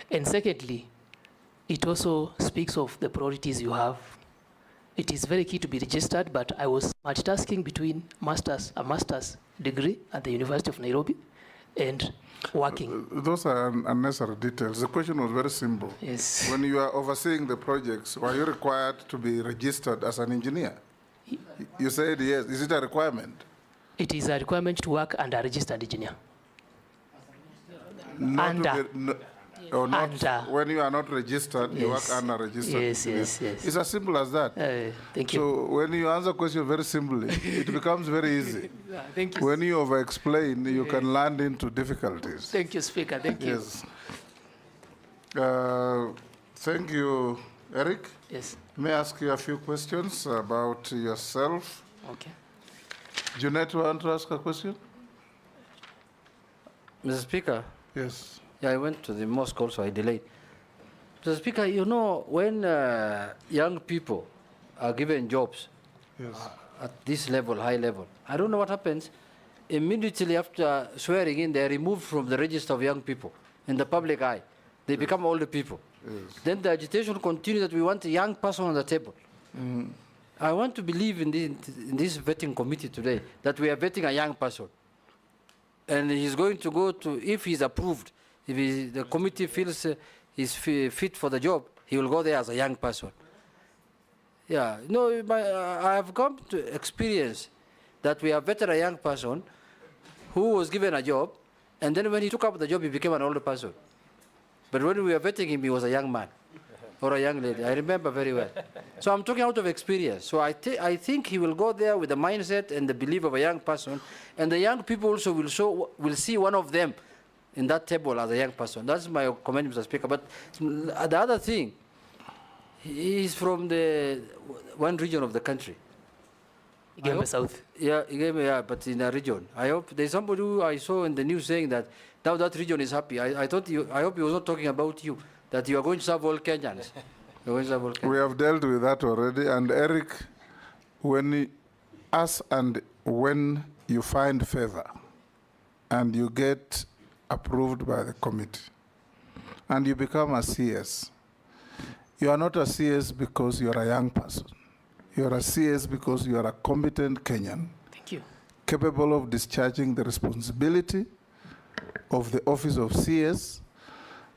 And secondly, it also speaks of the priorities you have. It is very key to be registered, but I was multitasking between a master's degree at the University of Nairobi and working. Those are unnecessary details. The question was very simple. Yes. When you are overseeing the projects, were you required to be registered as an engineer? You said yes. Is it a requirement? It is a requirement to work under a registered engineer. When you are not registered, you work under registered. Yes, yes, yes. It's as simple as that. Thank you. So when you answer question very simply, it becomes very easy. Thank you. When you over-explain, you can land into difficulties. Thank you, Speaker. Thank you. Yes. Thank you, Eric. Yes. May I ask you a few questions about yourself? Okay. Junet, you want to ask a question? Mr. Speaker? Yes. Yeah, I went to the mosque also, I delayed. Mr. Speaker, you know, when young people are given jobs at this level, high level, I don't know what happens. Immediately after swearing in, they are removed from the register of young people in the public eye. They become older people. Yes. Then the agitation continues that we want a young person on the table. I want to believe in this vetting committee today that we are vetting a young person. And he's going to go to, if he's approved, if the committee feels he's fit for the job, he will go there as a young person. Yeah, no, I have come to experience that we have vetted a young person who was given a job, and then when he took up the job, he became an older person. But when we were vetting him, he was a young man or a young lady. I remember very well. So I'm talking out of experience. So I think he will go there with the mindset and the belief of a young person, and the young people also will see one of them in that table as a young person. That's my comment, Mr. Speaker. But the other thing, he is from the one region of the country. Igembe South. Yeah, Igembe, yeah, but in a region. I hope there's somebody who I saw in the news saying that now that region is happy. I hope he was not talking about you, that you are going to serve all Kenyans. You're going to serve all Kenyans. We have dealt with that already. And Eric, when you find favor and you get approved by the committee and you become a CS, you are not a CS because you are a young person. You are a CS because you are a competent Kenyan. Thank you. Capable of discharging the responsibility of the office of CS,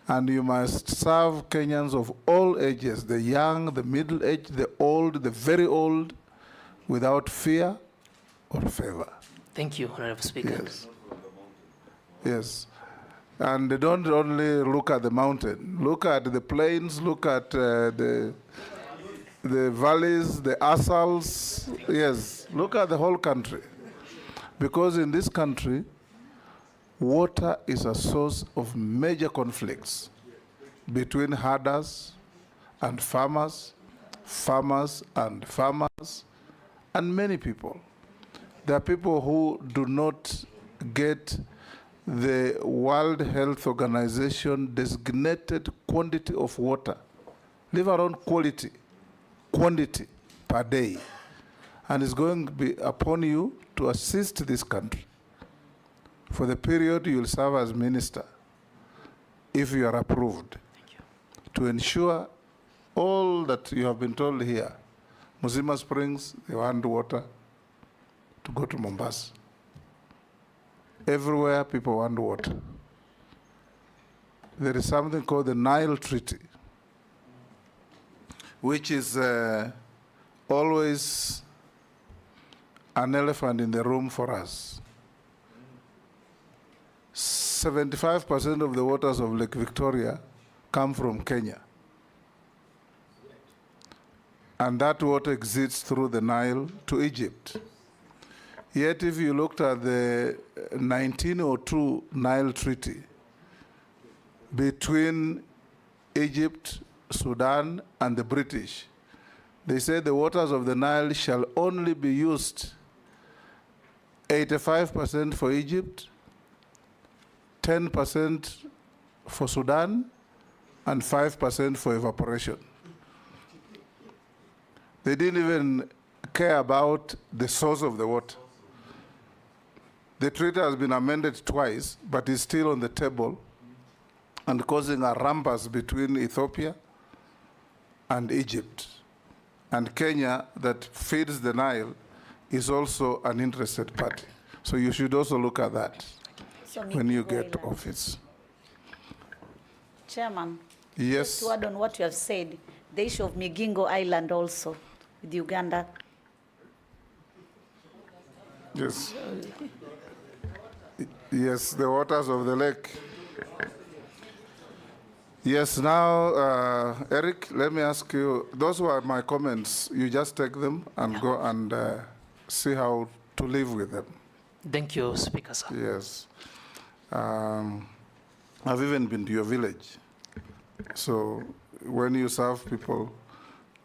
and you must serve Kenyans of all ages, the young, the middle-aged, the old, the very old, without fear or favor. Thank you, Honorable Speaker. Yes. Yes. And they don't only look at the mountain. Look at the plains, look at the valleys, the asals. Yes, look at the whole country. Because in this country, water is a source of major conflicts between herders and farmers, farmers and farmers, and many people. There are people who do not get the World Health Organization designated quantity of water, leave alone quality, quantity per day. And it's going to be upon you to assist this country for the period you will serve as minister, if you are approved, to ensure all that you have been told here. Mzima Springs, they want water to go to Mombasa. Everywhere people want water. There is something called the Nile Treaty, which is always an elephant in the room for us. 75% of the waters of Lake Victoria come from Kenya. And that water exits through the Nile to Egypt. Yet if you looked at the 1902 Nile Treaty between Egypt, Sudan, and the British, they said the waters of the Nile shall only be used 85% for Egypt, 10% for Sudan, and 5% for evaporation. They didn't even care about the source of the water. The treaty has been amended twice, but is still on the table and causing a rumpus between Ethiopia and Egypt. And Kenya, that feeds the Nile, is also an interested party. So you should also look at that when you get to office. Chairman. Yes. Just to add on what you have said, the issue of Migingo Island also with Uganda. Yes. Yes, the waters of the lake. Yes, now, Eric, let me ask you, those were my comments. You just take them and go and see how to live with them. Thank you, Speaker, sir. Yes. I've even been to your village. So when you serve people,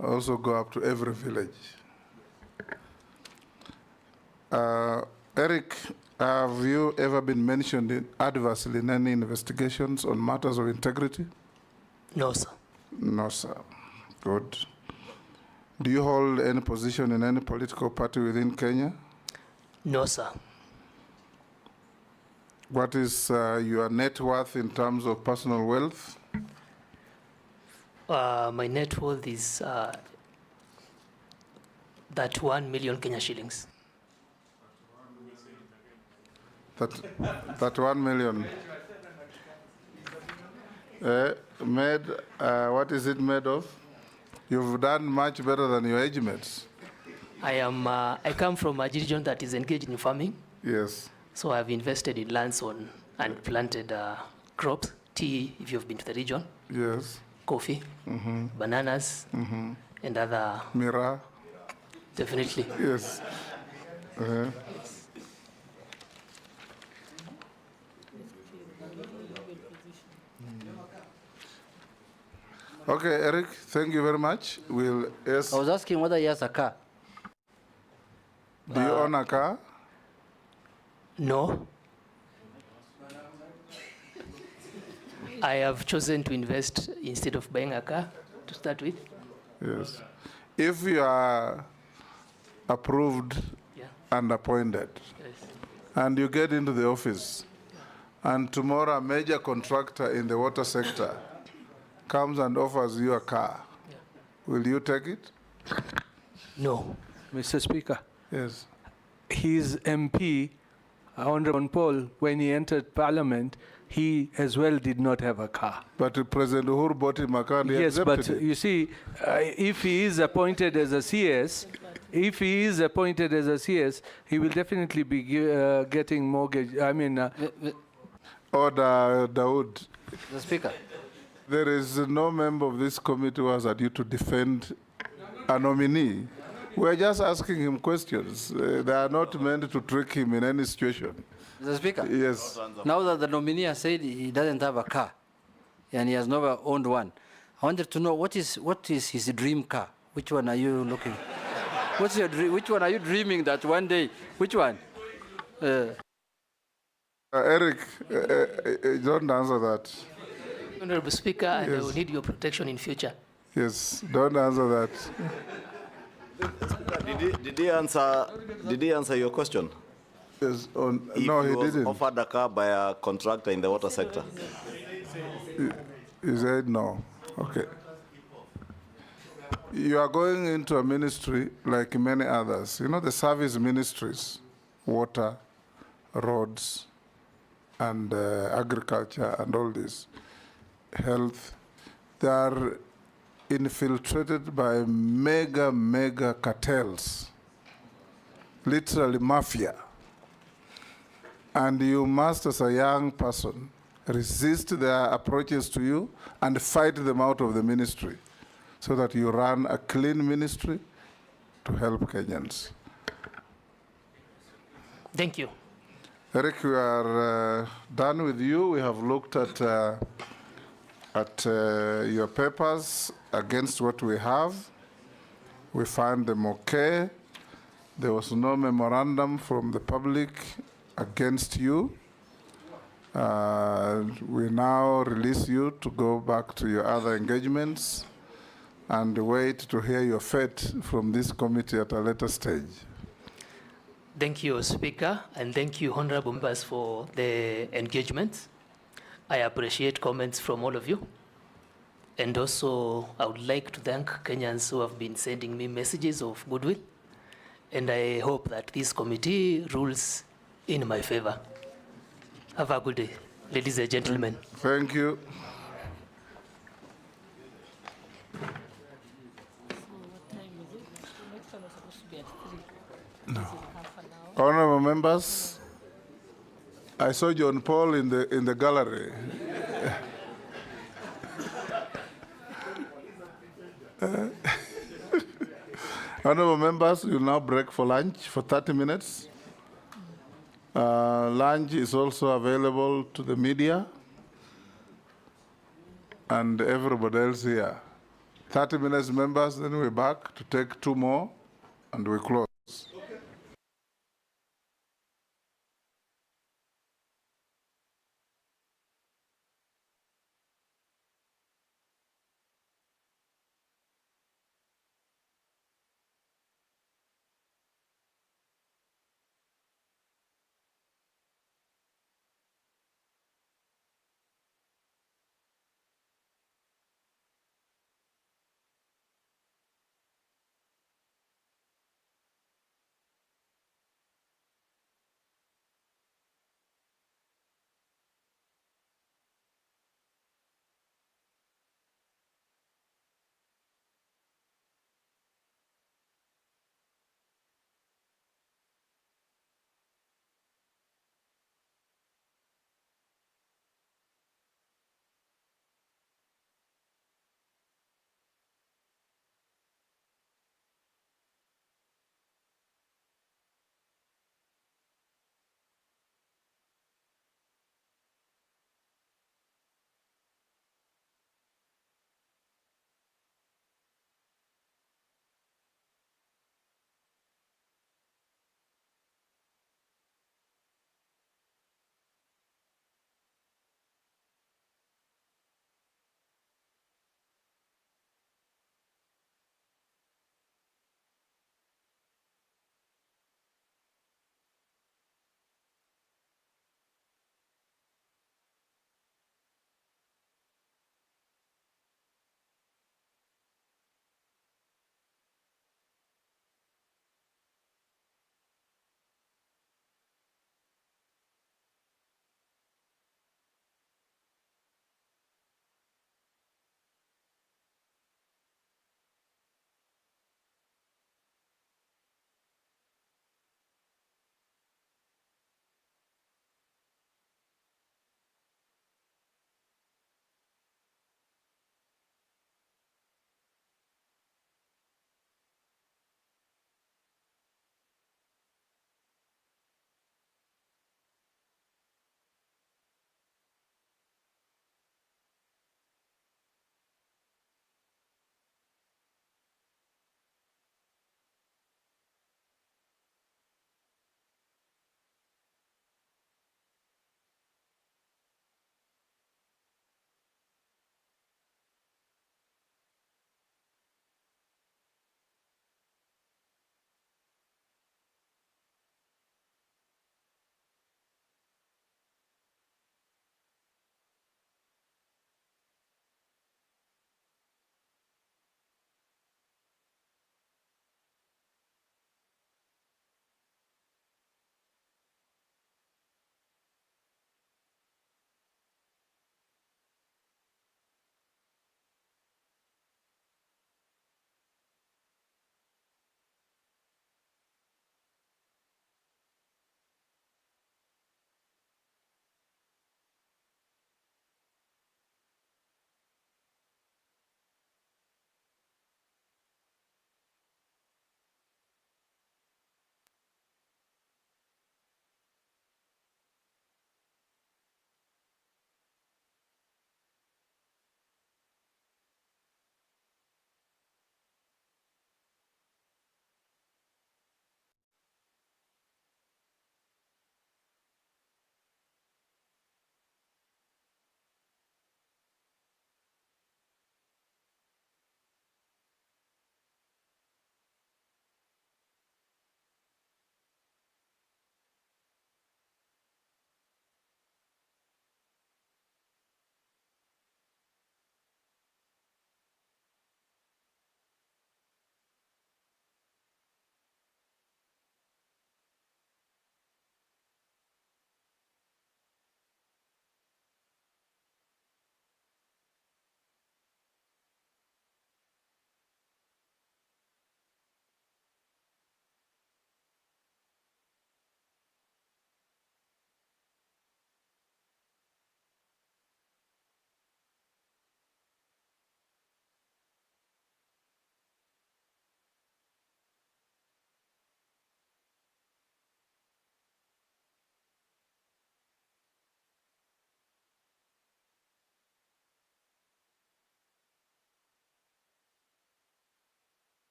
also go up to every village. Eric, have you ever been mentioned adversely in any investigations on matters of integrity? No, sir. No, sir. Good. Do you hold any position in any political party within Kenya? No, sir. What is your net worth in terms of personal wealth? My net worth is that 1 million Kenya shillings. That 1 million. What is it made of? You've done much better than your age mates. I come from a region that is engaged in farming. Yes. So I've invested in lands and planted crops, tea, if you've been to the region. Yes. Coffee, bananas, and other. Mira. Definitely. Yes. Okay, Eric, thank you very much. Yes. I was asking whether he has a car. Do you own a car? No. I have chosen to invest instead of buying a car to start with. Yes. If you are approved and appointed, and you get into the office, and tomorrow a major contractor in the water sector comes and offers you a car, will you take it? No. Mr. Speaker. Yes. His MP, Honorable Paul, when he entered Parliament, he as well did not have a car. But President Uhuru bought him a car and he yes, accepted but it. you see, if he is appointed as a CS, if he is appointed as a CS, he will definitely be getting mortgage. I mean, Order, Dawood. The Speaker. There is no member of this committee who has a duty to defend a nominee. We're just asking him questions. They are not meant to trick him in any situation. Mr. Speaker? Yes. Now that the nominee has said he doesn't have a car, and he has never owned one, I wanted to know what is his dream car? Which one are you looking? What's your dream? Which one are you dreaming that one day? Which one? Eric, don't answer that. Honorable Speaker, and I will need your protection in future. Yes, don't answer that. Did he answer your question? Yes. If No, he was didn't. offered a car by a contractor in the water sector. He said no. Okay. You are going into a ministry like many others. You know, the service ministries, water, roads, and agriculture, and all this, health, they are infiltrated by mega cartels, literally mafia. And you must, as a young person, resist their approaches to you and fight them out of the ministry so that you run a clean ministry to help Kenyans. Thank you. Eric, we are done with you. We have looked at your papers against what we have. We found them okay. There was no memorandum from the public against you. We now release you to go back to your other engagements and wait to hear your fate from this committee at a later stage. Thank you, Speaker, and thank you, honorable members, for the engagement. I appreciate comments from all of you. And also, I would like to thank Kenyans who have been sending me messages of goodwill. And I hope that this committee rules in my favor. Have a good day, ladies and gentlemen. Thank you. No. Honorable members, I saw John Paul in the gallery. Honorable members, you'll now break for lunch for 30 minutes. Lunch is also available to the media and everybody else here. 30 minutes, members, then we're back to take 2 more and we close.